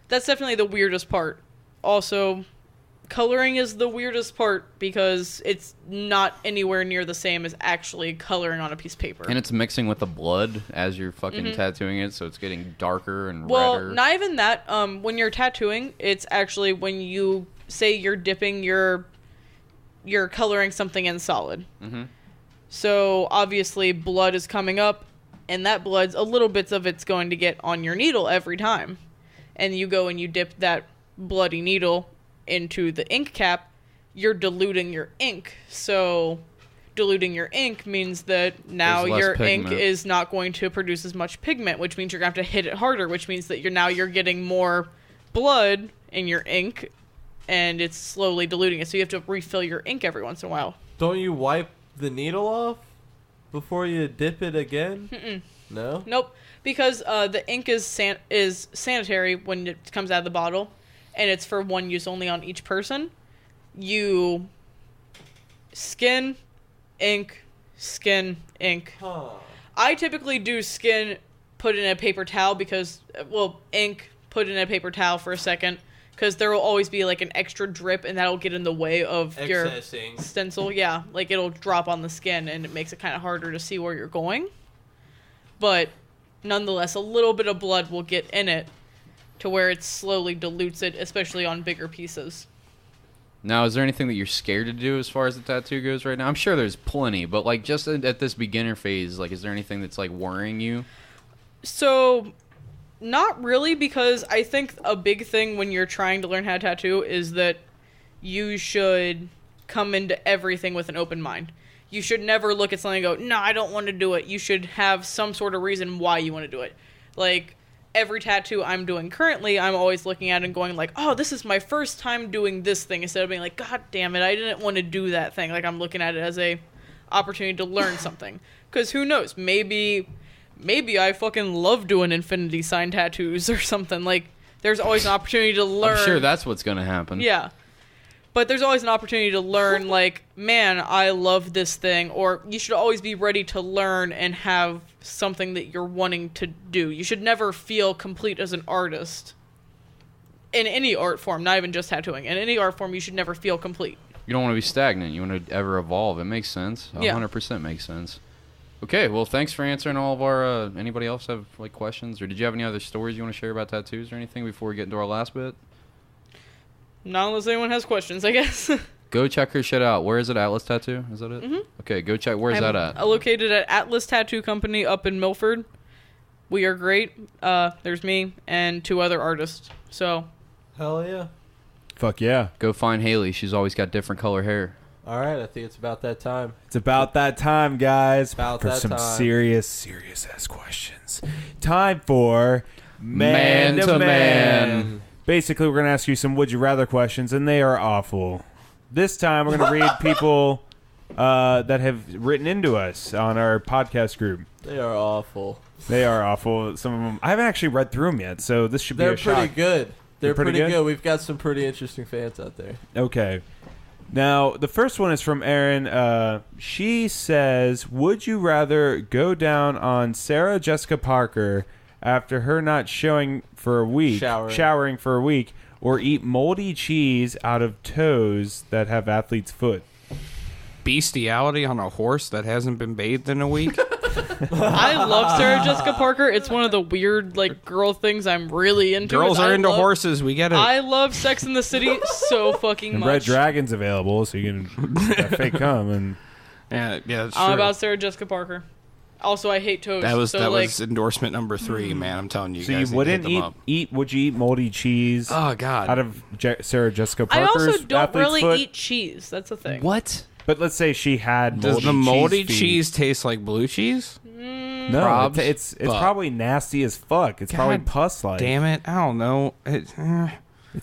definitely the weirdest part. Also, coloring is the weirdest part because it's not anywhere near the same as actually coloring on a piece of paper. And it's mixing with the blood as you're fucking tattooing it, so it's getting darker and redder. Well, not even that. When you're tattooing, it's actually when you say you're dipping, you're coloring something in solid. Mm-hmm. So obviously blood is coming up, and that blood's a little bits of it's going to get on your needle every time. And you go and you dip that bloody needle into the ink cap, you're diluting your ink. So diluting your ink means that now your ink is not going to produce as much pigment, which means you're going to have to hit it harder, which means that you're getting more blood in your ink, and it's slowly diluting it. So you have to refill your ink every once in a while. Don't you wipe the needle off before you dip it again? Mm-mm. No? Nope. Because the ink is sanitary when it comes out of the bottle, and it's for one use only on each person. You skin, ink, skin, ink. Huh. I typically do skin, put in a paper towel ink, put in a paper towel for a second, because there will always be like an extra drip, and that'll get in the way of your stencil. Yeah, like it'll drop on the skin, and it makes it kind of harder to see where you're going. But nonetheless, a little bit of blood will get in it to where it slowly dilutes it, especially on bigger pieces. Now, is there anything that you're scared to do as far as the tattoo goes right now? I'm sure there's plenty, but like just at this beginner phase, like is there anything that's like worrying you? So, not really, because I think a big thing when you're trying to learn how to tattoo is that you should come into everything with an open mind. You should never look at something and go, no, I don't want to do it. You should have some sort of reason why you want to do it. Like, every tattoo I'm doing currently, I'm always looking at it and going like, oh, this is my first time doing this thing, instead of being like, God damn it, I didn't want to do that thing. Like, I'm looking at it as a opportunity to learn something. Because who knows? Maybe I fucking love doing infinity sign tattoos or something. Like, there's always an opportunity to learn. I'm sure that's what's going to happen. Yeah. But there's always an opportunity to learn, like, man, I love this thing. Or you should always be ready to learn and have something that you're wanting to do. You should never feel complete as an artist. In any art form, not even just tattooing. In any art form, you should never feel complete. You don't want to be stagnant. You want to ever evolve. It makes sense. 100% makes sense. Okay, well, thanks for answering all of our... anybody else have, like, questions? Or did you have any other stories you want to share about tattoos or anything before we get into our last bit? Not unless anyone has questions, I guess. Go check her shit out. Where is it? Atlas Tattoo? Is that it? Mm-hmm. Okay, go check. Where's that at? Located at Atlas Tattoo Company up in Milford. We are great. There's me and 2 other artists. So. Hell yeah. Fuck yeah. Go find Hayley. She's always got different color hair. All right, I think it's about that time. It's about that time, guys. About for that some time. serious ass questions. Time for Man to Man. Basically, we're going to ask you some would you rather questions, and they are awful. This time, we're going to read people that have written into us on our podcast group. They are awful. They are awful. Some of them, I haven't actually read through them yet, so this should be a shock. They're pretty good. They're pretty good. We've got some pretty interesting fans out there. Okay. Now, the first one is from Erin. She says, would you rather go down on Sarah Jessica Parker after her not showering for a week, or eat moldy cheese out of toes that have athlete's foot? Bestiality on a horse that hasn't been bathed in a week? I love Sarah Jessica Parker. It's one of the weird, like, girl things I'm really into. Girls are into horses. We get it. I love Sex in the City so fucking much. Red Dragon's available, so you can fake cum. And yeah, that's I'm true. about Sarah Jessica Parker. Also, I hate toast. That was so, endorsement number 3, man. I'm telling you. So guys you wouldn't need to hit them eat? Would you eat moldy cheese? Oh God! Out of Sarah Jessica I Parker's also don't athlete's really foot? eat cheese. That's the thing. What? But let's say she had moldy Does the moldy cheese, cheese taste like blue cheese? No, Probs? it's Fuck. probably nasty as fuck. It's probably God pus-like. Damn it! I don't know. It's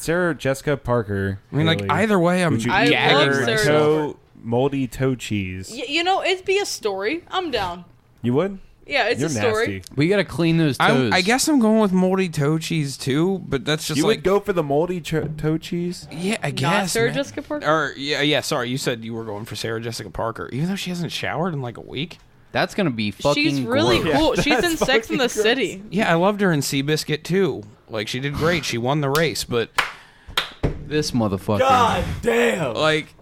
Sarah Jessica Parker. I mean, like Haley. either way, I'm Would you I eat love her Sarah toe, moldy toe cheese? You know, it'd be a story. I'm down. You would? Yeah, it's You're a story. nasty. We gotta clean those toes. I guess I'm going with moldy toe cheese too, but that's just You like would go for the moldy toe cheese? yeah, I Not guess. Sarah man. Jessica Parker? Or yeah. Sorry, you said you were going for Sarah Jessica Parker, even though she hasn't showered in like a week. That's gonna be fucking. She's really gross. cool. Yeah, She's in that's Sex in the fucking City. Yeah, I loved her in Seabiscuit too. Like she did great. She won the race, but This motherfucker. God damn. like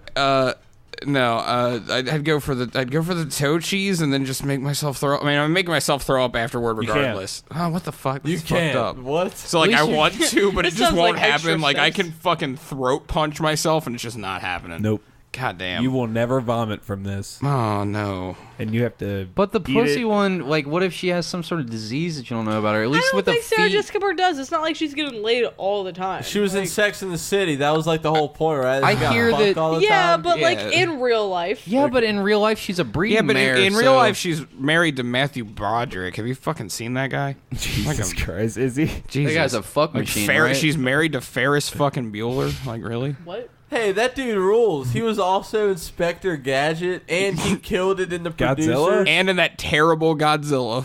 no, I'd go for the toe cheese and then just make myself throw. I mean, I'm making myself throw up afterward You can't. regardless. Oh, what the fuck? You That's can't. fucked up. What? So like At I least you- want to, but it This just sounds won't like extra happen. Like I steps. can fucking throat punch myself and it's just not happening. Nope. God damn. You will never vomit from this, Oh no. and you have to. But the eat pussy it. one, like, what if she has some sort of disease that you don't know about her? At I least don't with the think Sarah feet. Jessica Parker does. It's not like she's getting laid all the time. She was in Like, Sex in the City. That was like the whole point, right? I She got hear fucked that- all the yeah, time. but like Yeah. in real life. Yeah, but in real life, she's a breeding Yeah, but mare. in real so- life, she's married to Matthew Broderick. Have you fucking seen that guy? Jesus Christ, is he? Jesus. That guy's a fuck Like machine, Fer- right? She's married to Ferris fucking Bueller. Like really? What? Hey, that dude rules. He was also Inspector Gadget, and he killed it in the Godzilla? producer. And in that terrible Godzilla.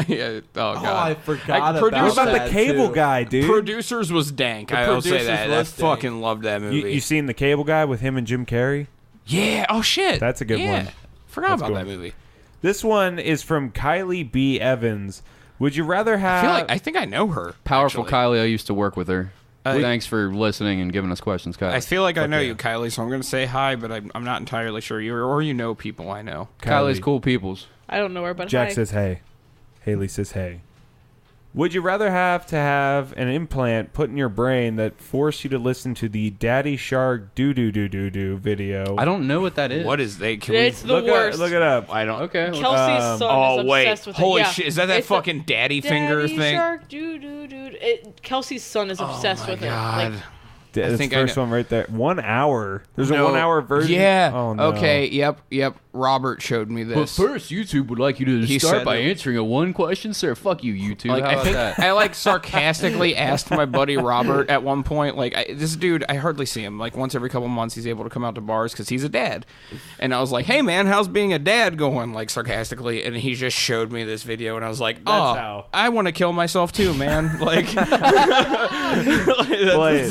Yeah, oh god. I forgot What about about that the cable too. guy, dude? Producers was dank. The I'll say Producers that. I was dank. fucking loved that movie. You seen the cable guy with him and Jim Carrey? Yeah. Oh shit. That's a good Yeah. one. Forgot That's about cool. that movie. This one is from Kylie B. Evans. Would you rather I have? feel like I think I know her. Powerful actually. Kylie, I used to work with her. Thanks for listening and giving us questions, Kylie. I feel like I know yeah. you, Kylie, so I'm going to say hi, but I'm not entirely sure. You know people I know. Kylie's cool peoples. I don't know her, but Jack hi. says hey. Haley says hey. Would you rather have to have an implant put in your brain that forced you to listen to the Daddy Shark doo doo doo doo doo video? I don't know what that is. What is they? Can It's we? the look worst. look it up. I don't. Okay. Kelsey's son Oh is wait! obsessed with Holy it. Yeah. shit! Is that It's a fucking daddy finger Daddy thing? Shark, doo doo doo. Kelsey's son is obsessed with God. it. Like, That's think the I first know- one right there. 1 hour. There's No. a 1 hour version. Yeah. Oh, no. Okay. Yep. Robert showed me But this. first, YouTube would like you to He start said by that- answering a one question, sir. Fuck you, YouTube. Like How I about think that? I like sarcastically asked my buddy Robert at one point, like this dude, I hardly see him. Like once every couple months, he's able to come out to bars because he's a dad. And I was like, "Hey man, how's being a dad going?" Like sarcastically, and he just showed me this video, and I was like, "Oh, how. I want to kill myself too, man." Like,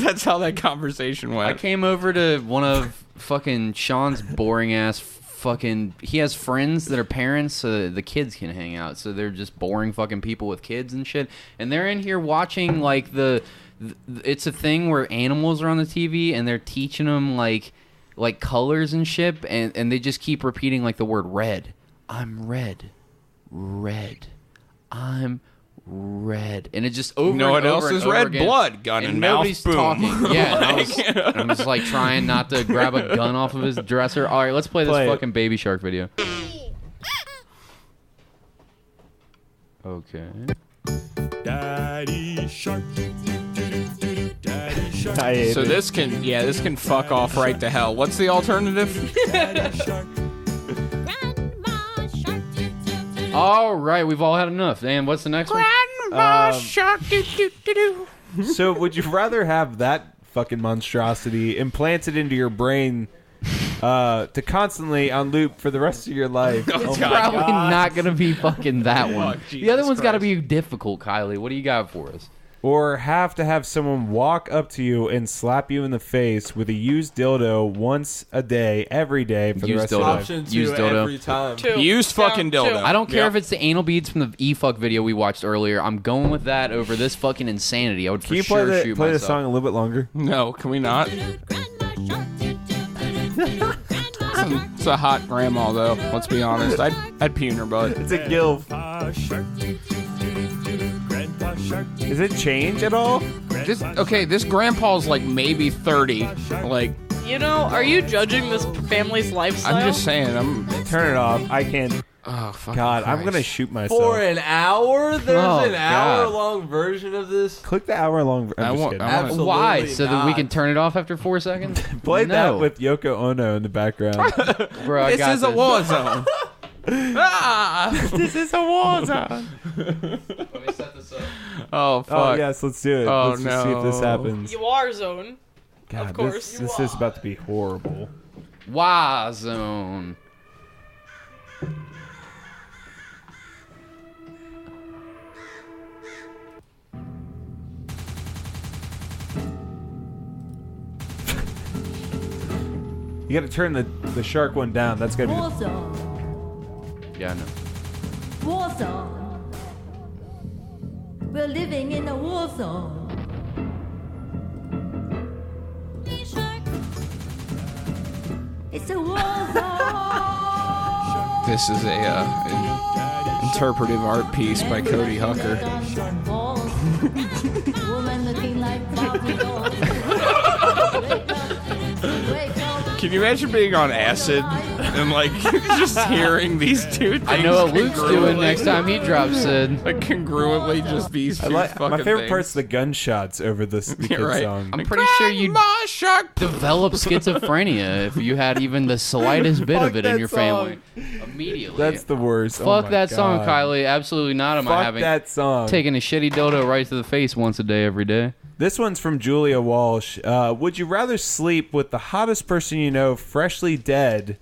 that's how that conversation went. I came over to one of fucking Sean's boring ass fucking. He has friends that are parents, so the kids can hang out. So they're just boring fucking people with kids and shit. And they're in here watching like it's a thing where animals are on the TV and they're teaching them like colors and shit, and they just keep repeating like the word red. I'm red, red. I'm red, and it just over. You know what and over else and is over red? again. Blood, gun, and mouth, nobody's boom. talking. Yeah, and I'm just like trying not to grab a gun off of his dresser. All right, let's play this Play it. fucking Baby Shark video. Okay. Daddy Shark. Daddy Shark. I hate So it. this can fuck off right to hell. What's the alternative? Daddy Shark. All right, we've all had enough. And what's the next one? So would you rather have that fucking monstrosity implanted into your brain to constantly on loop for the rest of your life? It's my probably God. not gonna be fucking that one. The other Jesus one's got to Christ. be difficult, Kylie. What do you got for us? Or have to have someone walk up to you and slap you in the face with a used dildo once a day, every day for the Used rest of your dildo. life. Option Use 2 dildo. every time. two. Used fucking Down, dildo. two. I don't care Yep. if it's the anal beads from the e-fuck video we watched earlier. I'm going with that over this fucking insanity. I would Can for you play sure the shoot play the myself. song a little bit longer? No, can we not? It's a hot grandma though. Let's be honest. I'd pee in her butt. It's a gilf. Grandpa Shark. Grandpa Shark. Does it change at all? This grandpa's like maybe 30. Like You know, are you judging this family's lifestyle? I'm just saying. Turn it off. I can't. Oh, fucking God, I'm Christ. gonna shoot myself. For an hour? There's Oh, an God. hour-long version of this? Click the hour-long. I'm just kidding. Absolutely Why? So that we not. can turn it off after 4 seconds? Play that No. with Yoko Ono in the background. Bro, I got This is a war zone. This is a war zone. Let me set this up. Oh, fuck. Oh yes, let's do it. Oh, Let's just see if this no. happens. You are zone. God, Of course. this is about to be horrible. Zone. You got to turn the shark one down. That's gotta be. War zone. Yeah, I know. War zone. We're living in a war zone. It's a war zone. This is an interpretive art piece by Cody Hucker. Woman looking like Barbie doll. Can you imagine being on acid and like just hearing these two things? I know what Luke's doing congruently? next time he drops it. Like congruently, just these two fucking my favorite things. part's the gunshots over the kid Right. song. I'm pretty sure you'd My shark. develop schizophrenia if you had even the slightest bit of Fuck it in that your song. family. Immediately. That's the worst. Oh Fuck my that song, God. Kylie. Absolutely not. Am I Fuck having that song. taking a shitty dildo right to the face once a day, every day? This one's from Julia Walsh. Would you rather sleep with the hottest person you know freshly dead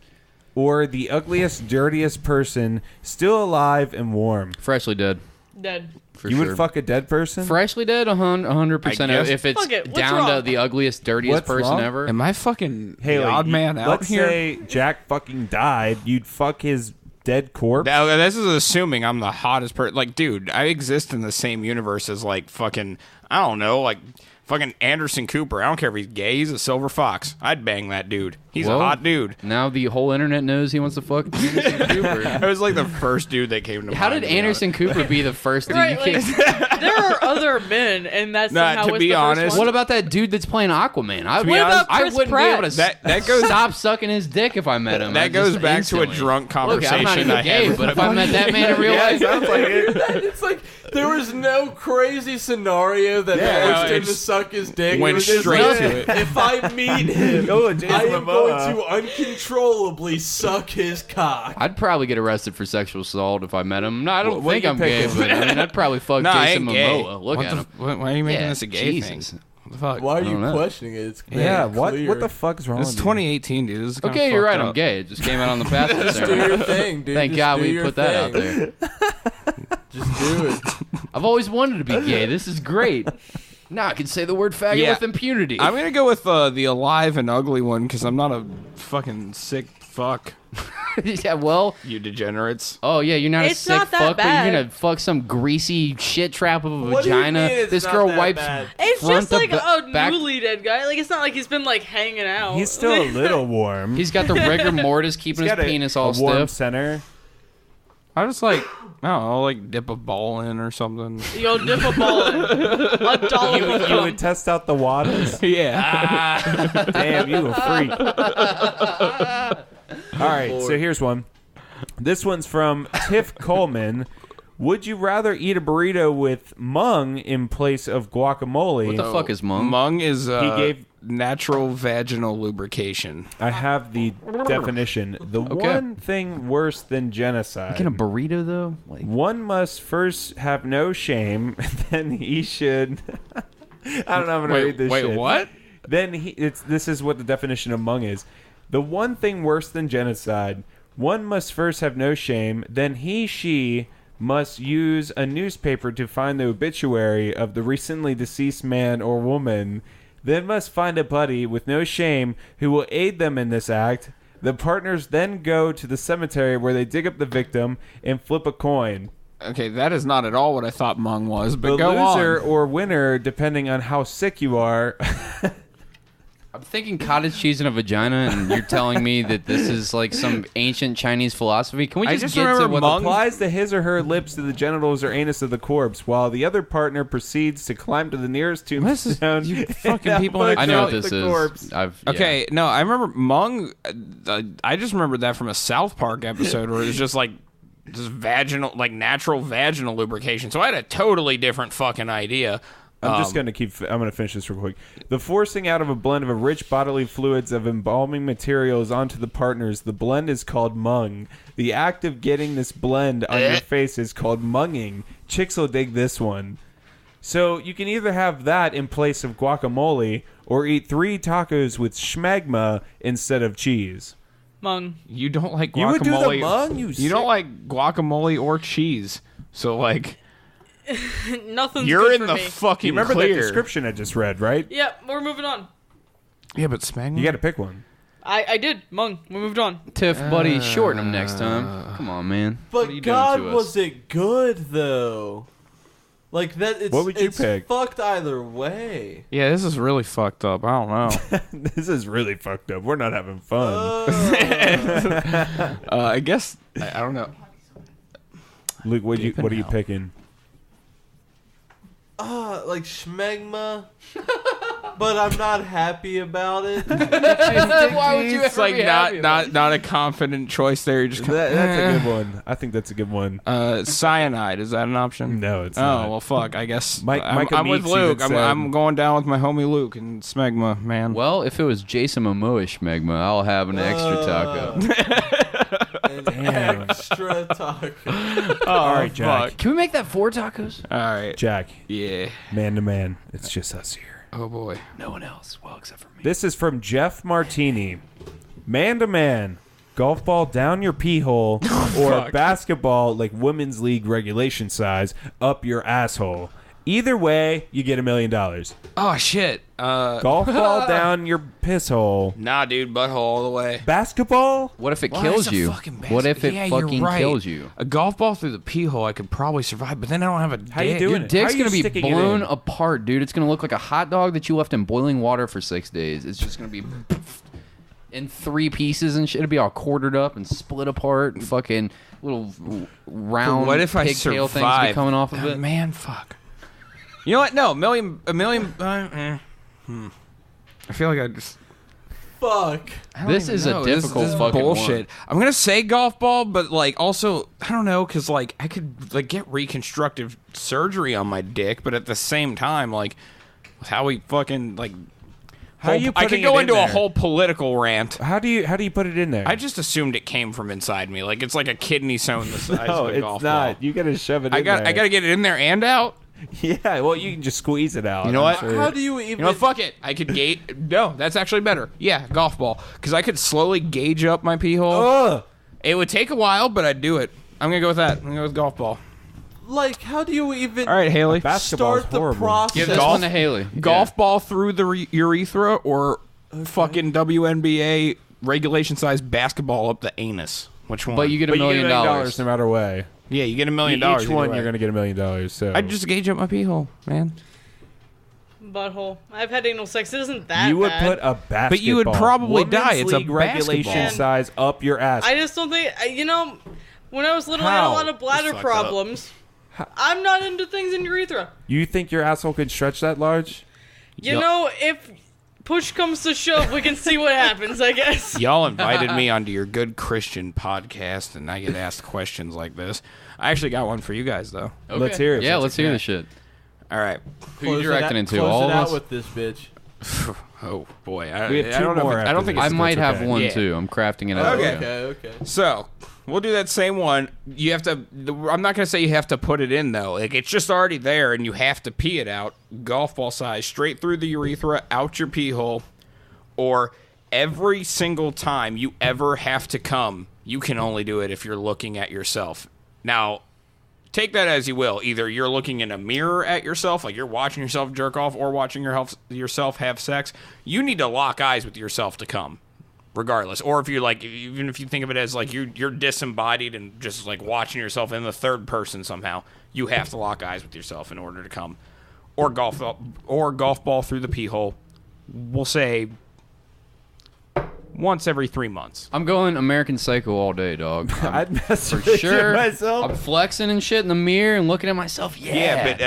or the ugliest, dirtiest person still alive and warm? Freshly dead. Dead. For You sure. would fuck a dead person? Freshly dead, 100%. I guess. If it's Fuck it, what's down to wrong? the ugliest, dirtiest What's person wrong? ever. Am I fucking Hayley, the odd man out let's here? say Jack fucking died. You'd fuck his dead corpse? Now, this is assuming I'm the hottest person. Like, dude, I exist in the same universe as like fucking, I don't know, like fucking Anderson Cooper. I don't care if he's gay. He's a silver fox. I'd bang that dude. He's Well, a hot dude. Now the whole internet knows he wants to fuck Anderson Cooper. That was like the first dude that came to mind. How did to be Anderson Cooper be the first dude Right, you like, kicked? there are other men, and that's Nah, somehow to was be the first honest- one. What about that dude that's playing Aquaman? I, be honest, I Chris wouldn't Pratt? be able to That goes- stop sucking his dick if I met him. That I goes just back to a instantly. drunk Look, I'm not conversation even I gay, had. but if I met that man in real life, sounds like it. It's like there was no crazy scenario that Yeah, forced him it's- to suck his dick. went It was just straight like, to it. If I meet him, Oh, Jason I am Momoa. going to uncontrollably suck his cock. I'd probably get arrested for sexual assault if I met him. No, I don't What think you I'm gay, picking? but I mean, I'd probably fuck Nah, I Jason ain't gay. Momoa. Look What at the him. Why are you making Yeah, this a gay Jesus. thing? What the fuck? Why are I don't you know. questioning it? It's Yeah, very what clear. the fuck is wrong This with is 2018, dude. This is kinda Okay, you're fucked right. I'm up. gay. It just came out on the path. Just do your thing, dude. Thank Just God do we your put that out thing. there. Just do it. I've always wanted to be gay. This is great. Now I can say the word faggot Yeah. with impunity. I'm gonna go with the alive and ugly one because I'm not a fucking sick fuck. Yeah, well, You degenerates. oh yeah, you're not It's a sick not that fuck, but bad. you're gonna fuck some greasy shit trap of a What do you vagina. mean it's This not girl that wipes bad? It's front just to like a back. newly dead guy. Like, it's not like he's been, like, hanging out. He's still a little warm. He's got the rigor mortis keeping He's his got penis all a warm stiff. center. I just like, I don't know, like dip a ball in or something. Yo, dip a ball in. A dollop of You cum. would test out the waters. Yeah. Damn, you a freak. All right, so here's one. This one's from Tiff Coleman. Would you rather eat a burrito with mung in place of guacamole? What the fuck is mung? Mung is gave- natural vaginal lubrication. I have the definition. The one thing worse than genocide. Making a burrito though? Like, One must first have no shame, then he should. I don't know. I'm gonna read this. Wait, shit. what? Then this is what the definition of mung is. The one thing worse than genocide. One must first have no shame, then she must use a newspaper to find the obituary of the recently deceased man or woman, then must find a buddy with no shame who will aid them in this act. The partners then go to the cemetery where they dig up the victim and flip a coin. Okay, that is not at all what I thought mung was, but The go loser on. or winner, depending on how sick you are. I'm thinking cottage cheese in a vagina, and you're telling me that this is like some ancient Chinese philosophy. Can we I just, just get to remember what mung- applies to his or her lips to the genitals or anus of the corpse, while the other partner proceeds to climb to the nearest This is- tombstone. you and fucking people in I know what approach this the is. corpse. Yeah. Okay, no, I remember mung. I just remembered that from a South Park episode where it was just like just vaginal, like natural vaginal lubrication. So I had a totally different fucking idea. I'm going to finish this real quick. The forcing out of a blend of a rich bodily fluids of embalming materials onto the partners. The blend is called mung. The act of getting this blend on your face is called munging. Chicks will dig this one. So you can either have that in place of guacamole or eat 3 tacos with schmegma instead of cheese. Mung. You don't like guacamole. You would do the mung? You don't like guacamole or cheese. So, like... Nothing's You're good in for the me. fucking You remember clear. that description I just read, right? Yeah, we're moving on. Yeah, but smegma? You got to pick one. I did. Mung. We moved on. Tiff, buddy, shorten them next time. Come on, man. But What are you God, doing to us? was it good though? Like that. It's, What would you it's pick? fucked either way. Yeah, this is really fucked up. I don't know. This is really fucked up. We're not having fun. I guess... I don't know. Luke, what are you picking? Like schmegma, but I'm not happy about it. Why would you It's ever like be happy about it? not a confident choice there. You're just That's a good one. I think that's a good one. cyanide. Is that an option? No, it's Oh, not. well, fuck. I guess Micah I'm with Meeks Luke. even I'm said- going down with my homie Luke and smegma, man. Well, if it was Jason Momoa schmegma, I'll have an extra taco. Damn. Extra taco. All right, Jack. fuck. Can we make that 4 tacos? All right. Jack, Yeah. man to man. It's just us here. Oh, boy. No one else. Well, except for me. This is from Jeff Martini. Man to man. Golf ball down your pee hole or a fuck. basketball like women's league regulation size up your asshole. Either way, you get $1 million. Oh, shit. Golf ball down your piss hole. Nah, dude. Butthole all the way. Basketball? What if it Well, kills that's a you? fucking What if it yeah, you're fucking right. kills you? A golf ball through the pee hole, I could probably survive, but then I don't have a dick. How you doing Your it? How dick's are you gonna be sticking it blown in? apart, dude. It's gonna look like a hot dog that you left in boiling water for 6 days. It's just gonna be in 3 pieces and shit. It'll be all quartered up and split apart and fucking little round But what if I pigtail things will survive? be coming off of Oh, it. man, fuck. You know what? No, a million. I feel like I just. Fuck. I don't This even is a know. difficult this is fucking bullshit. one. I'm gonna say golf ball, but like also I don't know because like I could like get reconstructive surgery on my dick, but at the same time like how we fucking like. How are you I could putting go it in into a there? whole political rant. How do you put it in there? I just assumed it came from inside me, like it's like a kidney stone the size no, of a it's golf not. ball. You gotta shove it I in there. got to get it in there and out. Yeah, well, you can just squeeze it out. You know I'm what? sure. How do you even? You know, what, fuck it. I could gauge. No, that's actually better. Yeah, golf ball. Because I could slowly gauge up my pee hole. Ugh. It would take a while, but I'd do it. I'm going to go with that. I'm going to go with golf ball. Like, how do you even All right, Haley. Basketball's start the horrible. process? Give this golf- one to Haley. Golf ball through the urethra or fucking WNBA regulation size basketball up the anus? Which one? But you get $1 But you get million. $1 million no matter way. yeah, you get $1 million. Each one, you're gonna get $1 million. So I'd just gauge up my pee hole, man. Butthole. I've had anal sex. It isn't that you would bad. put a basketball. But you would probably Women's die. It's a league regulation basketball. size up your ass. I just don't think. You know, when I was little, I had a How? lot of bladder That's fucked up. problems. I'm not into things in urethra. You think your asshole could stretch that large? You know, if push comes to shove, we can see what happens, I guess. Y'all invited me onto your good Christian podcast, and I get asked questions like this. I actually got one for you guys, though. Okay. Let's hear it. Yeah, let's hear the shit. All right. Who you directing into? Close All it of out us? with this bitch. Oh boy, We have I two don't know. more I don't after think this. I it's might that's have okay. one Yeah. too. I'm crafting it out. Okay. Okay. So we'll do that same one. You have to. I'm not gonna say you have to put it in though. Like it's just already there, and you have to pee it out. Golf ball size, straight through the urethra, out your pee hole, or every single time you ever have to come, you can only do it if you're looking at yourself. Now, take that as you will. Either you're looking in a mirror at yourself, like you're watching yourself jerk off, or watching yourself have sex. You need to lock eyes with yourself to come, regardless. Or if you're like, even if you think of it as like you're disembodied and just like watching yourself in the third person somehow, you have to lock eyes with yourself in order to come. Or golf ball through the pee hole. We'll say once every 3 months. I'm going American Psycho all day, dog. I'd mess For with it sure. myself. I'm flexing and shit in the mirror and looking at myself. Yeah, But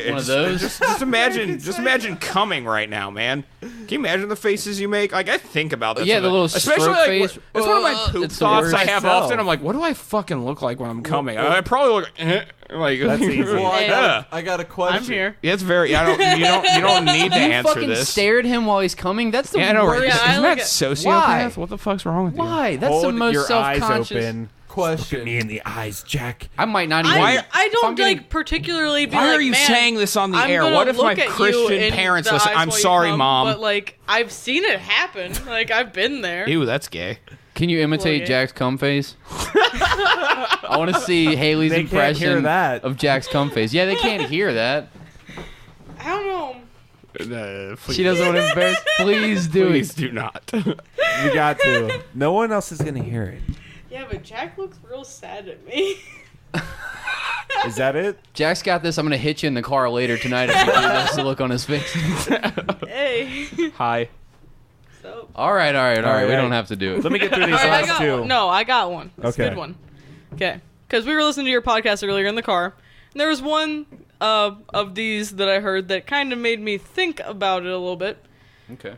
one of those. Just imagine coming right now, man. Can Can you imagine the faces you make? Like, I think about this. Yeah, the little especially stroke like, face. it's one of my poop It's the thoughts worst. I have Myself. often. I'm like, what do I fucking look like when I'm coming? I probably look like That's easy. Well, yeah. I got a question. I'm here. Yeah, it's very. You don't need to You answer fucking this. stare at him while he's coming. That's the Yeah, I know. worst. Right? Yeah, I Isn't look that at- sociopath? Why? What the fuck's wrong with you? Why? That's Hold the most your eyes self-conscious. open. Question. Look me in the eyes, Jack. I might not even. I if I'm don't getting- like particularly be Why like, are you man, saying this on the I'm air? gonna What if my look at you Christian in parents the listen? eyes I'm while you sorry, come, Mom. But like, I've seen it happen. Like, I've been there. Ew, that's gay. Can you imitate Plug it. Jack's cum face? I want to see Haley's They can't impression hear that. of Jack's cum face. Yeah, they can't hear that. I don't know. She doesn't want to embarrass. Please do Please it. do not. You got to. No one else is gonna hear it. Yeah, but Jack looks real sad at me. Is that it? Jack's got this. I'm gonna hit you in the car later tonight if you do this. The look on his face. Hey. Hi. So. All right. We right. don't have to do it. Let me get through these All right, I last got two. one. No, I got one. It's a Okay. good one. Okay. Because we were listening to your podcast earlier in the car, and there was one of these that I heard that kind of made me think about it a little bit. Okay.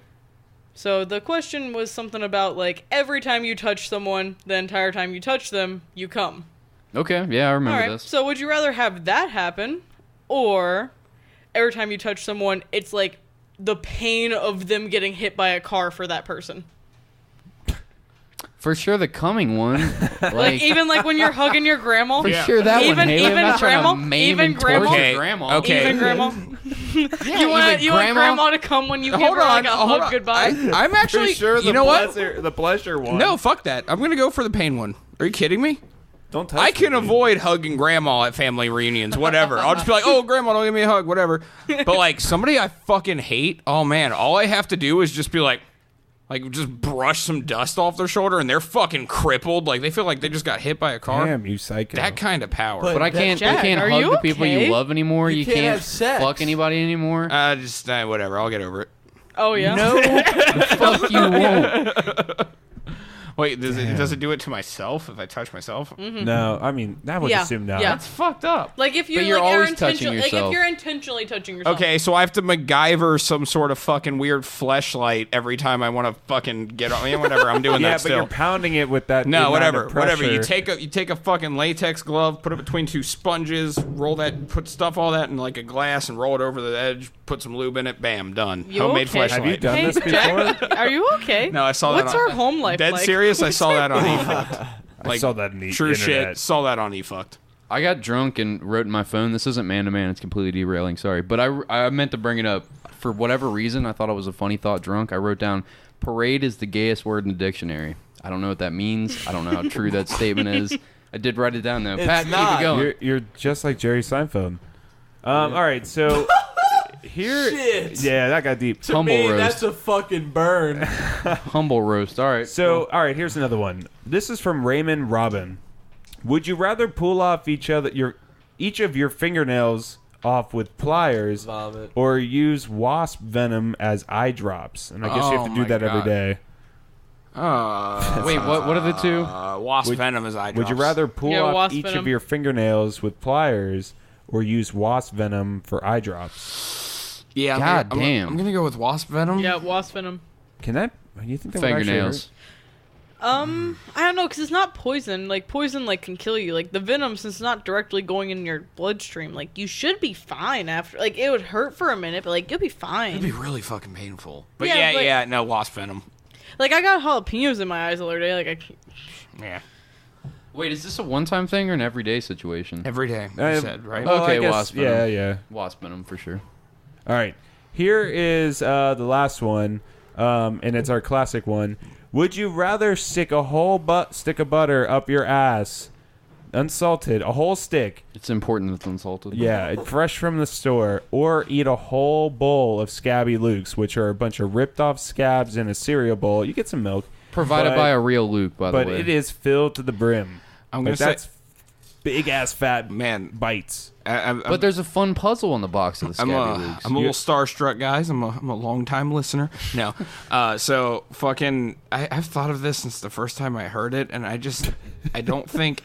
So the question was something about, like, every time you touch someone, the entire time you touch them, you come. Okay. Yeah, I remember All right. this. So would you rather have that happen, or every time you touch someone, it's like the pain of them getting hit by a car for that person? For sure, the coming one. Like, even like when you're hugging your grandma. For sure, that one. Even Haley. I'm not trying grandma. to maim Even and torture grandma. Okay, grandma. okay. Even grandma. Yeah, you want even grandma to come when you give Hold her like on, a hold hug on. goodbye? I'm actually. For sure, you know what? The pleasure one. No, fuck that. I'm gonna go for the pain one. Are you kidding me? Don't touch I can me. avoid hugging grandma at family reunions, whatever. I'll just be like, oh, grandma, don't give me a hug, whatever. But, like, somebody I fucking hate, oh, man, all I have to do is just be like, just brush some dust off their shoulder, and they're fucking crippled. Like, they feel like they just got hit by a car. Damn, you psycho. That kind of power. But I can't. Jack, you can't are hug you the people okay? you love anymore. You can't can't have sex. fuck anybody anymore. Just, whatever. I'll get over it. Oh, yeah? No, the fuck you won't. Wait, does it do it to myself if I touch myself? No, I mean, I would Yeah, assume not. yeah. That's fucked up. Like, if you But you're like, always are touching intentional- like, if yourself. you're intentionally touching yourself. Okay, so I have to MacGyver some sort of fucking weird fleshlight every time I want to fucking get on. Yeah, whatever. I'm doing Yeah, that but still. you're pounding it with that. No, amount whatever, of whatever. You pressure. take a fucking latex glove, put it between two sponges, roll that, put all that in like a glass, and roll it over the edge. Put some lube in it. Bam, done. You Homemade okay? fleshlight. Have you done Hey, this before? Jack, are you okay? No, I saw that. What's on, our home life Dead like? serious. I saw that on eFucked. I saw that in the True internet. shit. Saw that on eFucked. I got drunk and wrote in my phone. This isn't man to man. It's completely derailing. Sorry, but I meant to bring it up for whatever reason. I thought it was a funny thought. Drunk. I wrote down parade is the gayest word in the dictionary. I don't know what that means. I don't know how true that statement is. I did write it down though. It's Pat, not. keep it going. You're just like Jerry Seinfeld. All right, so here. Shit. Yeah, that got deep. To Humble me, roast. that's a fucking burn. Humble roast. All right. So, all right, here's another one. This is from Raymond Robin. Would you rather pull off each of your fingernails off with pliers, Vomit. or use wasp venom as eye drops? And I guess you have to do my that every God. day. Wait, what are the two? Wasp venom is eye Would you drops. rather pull Yeah, off wasp each venom. of your fingernails with pliers, or use wasp venom for eye drops? Yeah. God I'm damn. I'm gonna go with wasp venom. Yeah, wasp venom. Can that? Do you think that would actually Fingernails. I don't know, because it's not poison. Like, poison, like, can kill you. Like, the venom, since it's not directly going in your bloodstream, like, you should be fine after. Like, it would hurt for a minute, but, like, you'll be fine. It'd be really fucking painful. But Yeah, but- yeah, no, wasp venom. Like, I got jalapenos in my eyes the other day. Like, I can't. Yeah. Wait, is this a one-time thing or an everyday situation? Every day, you hurt? said, right? Well, Okay, I guess- wasp venom. Yeah, yeah. Wasp venom for sure. All right. Here is the last one, and it's our classic one. Would you rather stick a whole stick of butter up your ass, unsalted, a whole stick, It's important that it's unsalted. yeah, fresh from the store, or eat a whole bowl of Scabby Lukes, which are a bunch of ripped-off scabs in a cereal bowl? You get some milk. Provided but- by a real Luke, by the way. But it is filled to the brim. I'm Like, gonna say, that's big-ass fat man, bites. But there's a fun puzzle on the box of the I'm Scabby a Lukes. little starstruck, guys. I'm a long time listener. No, so fucking, I've thought of this since the first time I heard it, and I don't think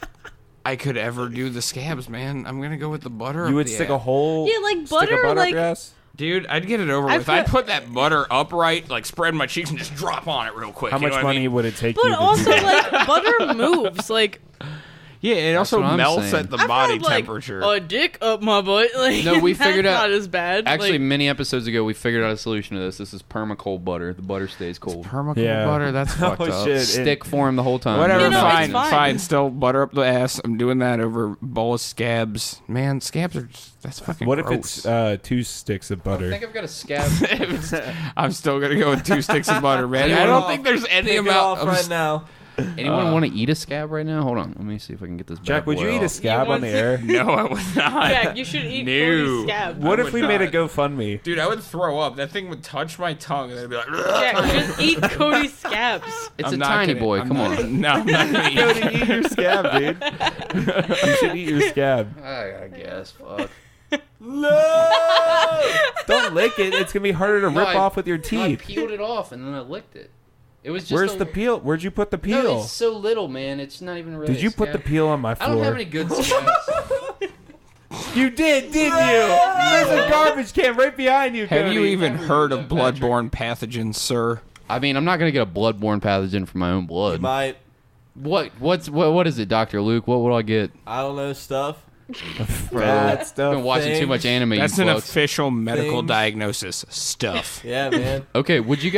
I could ever do the scabs, man. I'm gonna go with the butter. You would up the stick ass. a whole Yeah, like stick of butter, butter like- up your ass? Dude, I'd get it over with. I'd put that butter upright, like spread my cheeks and just drop on it real quick. How much money would it take you But to also, do that? like, butter moves. Like, yeah, it also what I'm melts saying. at the I've body had, like, temperature. a dick up my butt. Like, No, we figured that's out. not as bad. Actually, Like, many episodes ago, we figured out a solution to this. This is permacold butter. The butter stays cold. Permacold Yeah. butter, that's fucked Oh, up. shit. Stick form the whole time. Whatever, You know, fine, it's fine. fine. Still butter up the ass. I'm doing that over bowl of scabs. Man, scabs are that's fucking What gross. if it's 2 sticks of I butter? think I've got a scab. I'm still gonna go with 2 sticks of butter, man. I don't think there's any Pick it amount off of right now. Anyone want to eat a scab right now? Hold on. Let me see if I can get this. Jack, bad would boy you eat off. a scab on the air? No, I would not. yeah, you should eat No. Cody's scab. What I if would we made a not. GoFundMe? Dude, I would throw up. That thing would touch my tongue, and I'd be like, Yeah, just eat Cody's scabs. It's I'm a not tiny gonna- boy. I'm Come not- on. No, I'm not gonna eat Cody, it. eat your scab, dude. You should eat your scab. I guess. Fuck. No! Don't lick it. It's gonna be harder to No, rip I- off with your I teeth. peeled it off and then I licked it. It was just. Where's the peel? Where'd you put the peel? No, it's so little, man. It's not even really. Did you a put the scab. peel on my I don't have floor? any good scabs. You did, didn't you? There's a garbage can right behind you, Have Cody. you even heard of bloodborne pathogens, sir? I mean, I'm not gonna get a bloodborne pathogen from my own blood. Might. What is it, Dr. Luke? What will I get? I don't know stuff. Bad I've stuff. been watching too much anime. That's you an fucks. official medical Things. diagnosis. Stuff. Yeah, man. Okay, would you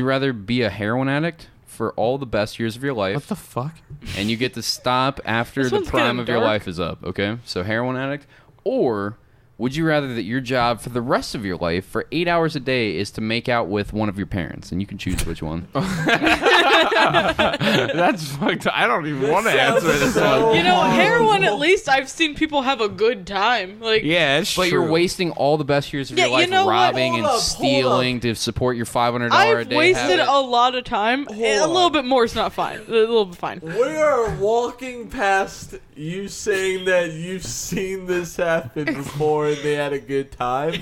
rather be a heroin addict for all the best years of your life? What the fuck? And you get to stop after This the one's prime getting of your dark. life is up, okay? So heroin addict. Or would you rather that your job for the rest of your life for 8 hours a day is to make out with one of your parents? And you can choose which one. That's fucked up. I don't even want to answer this one. You know, heroin, at least I've seen people have a good time. Like, Yeah, it's But true. you're wasting all the best years of Yeah, your life you know what? robbing Hold and up, stealing to support your $500 a I've day wasted habit. a lot of time. A on. little bit more is not fine. A little bit fine. We are walking past you saying that you've seen this happen before and they had a good time.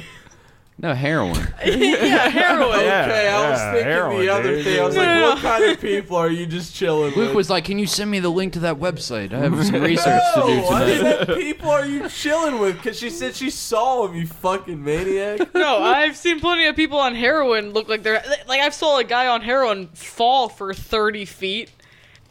No, heroin. Yeah, heroin. Yeah, Okay, I was yeah, thinking heroin, the other dude. thing. I was No, like, no, what no. kind of people are you just chilling Luke with? was like, can you send me the link to that website? I have some research to do No, I tonight. said people are you chilling with? Because she said she saw him, you fucking maniac. No, I've seen plenty of people on heroin look like they're like I saw a guy on heroin fall for 30 feet,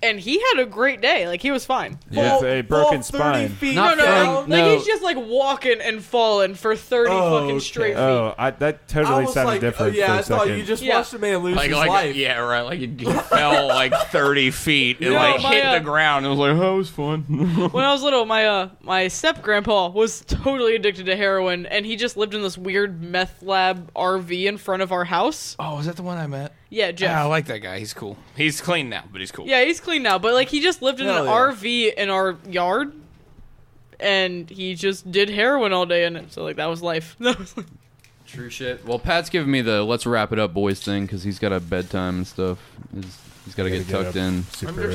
and he had a great day. Like he was fine. With a broken Fall 30 spine. feet Not No, from- no, down. like no. he's just like walking and falling for 30 Oh, fucking okay. straight feet. Oh, that I totally was sounded like, different yeah, for I a thought second. you just Yeah. watched a man lose like, his like life. yeah, right. Like he fell like 30 feet and No, like my, hit uh, the ground. It was like, oh, it was fun. When I was little, my step grandpa was totally addicted to heroin, and he just lived in this weird meth lab RV in front of our house. Oh, is that the one I met? Yeah, Jeff. Yeah, I like that guy. He's cool. He's clean now, but he's cool. Yeah, he's clean now, but like he just lived in Hell an yeah. RV in our yard, and he just did heroin all day in it. So like that was life. True shit. Well, Pat's giving me the let's wrap it up, boys thing because he's got a bedtime and stuff. He's got to get tucked in,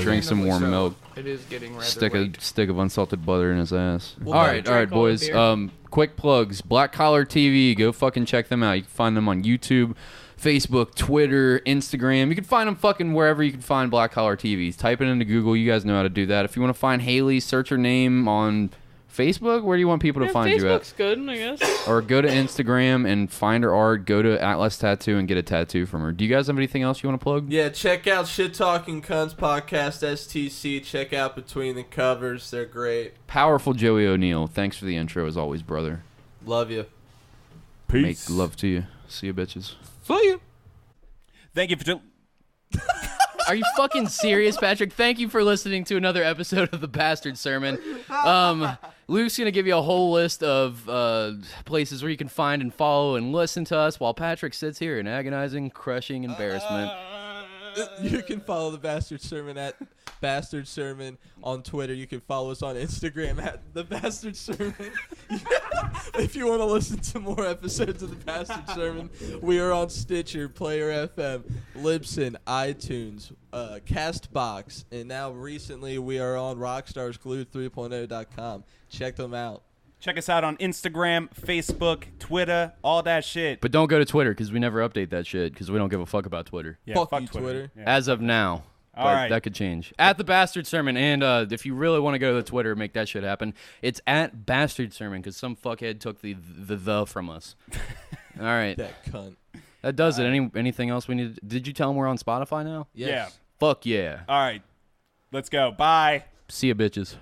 drink some warm milk, It is getting rather stick late. a stick of unsalted butter in his ass. Well, all I right, drank all boys. the beer. Quick plugs. Black Collar TV. Go fucking check them out. You can find them on YouTube, Facebook, Twitter, Instagram. You can find them fucking wherever you can find Black Collar TVs. Type it into Google. You guys know how to do that. If you want to find Hayley, search her name on Facebook. Where do you want people to Yeah, find you at? Facebook's good, I guess. Or go to Instagram and find her art. Go to Atlas Tattoo and get a tattoo from her. Do you guys have anything else you want to plug? Yeah, check out Shit Talking Cunts Podcast, STC. Check out Between the Covers. They're great. Powerful Joey O'Neill. Thanks for the intro as always, brother. Love you. Peace. Make love to you. See you, bitches. For you. Thank you for... Are you fucking serious, Patrick? Thank you for listening to another episode of the Bastard Sermon. Luke's going to give you a whole list of places where you can find and follow and listen to us while Patrick sits here in agonizing, crushing embarrassment. You can follow the Bastard Sermon at Bastard Sermon on Twitter. You can follow us on Instagram at the Bastard Sermon. If you want to listen to more episodes of the Bastard Sermon, we are on Stitcher, Player FM, Libsyn, iTunes, Castbox, and now recently we are on RockStarsGlued3.0.com. Check them out. Check us out on Instagram, Facebook, Twitter, all that shit. But don't go to Twitter because we never update that shit because we don't give a fuck about Twitter. Yeah, Fuck you, Twitter. Yeah. As of now. All right. That could change. At the Bastard Sermon. And if you really want to go to the Twitter, make that shit happen. It's at Bastard Sermon because some fuckhead took the from us. All right. That cunt. That does it. Anything else we need? Did you tell them we're on Spotify now? Yes. Yeah. Fuck yeah. All right. Let's go. Bye. See ya, bitches.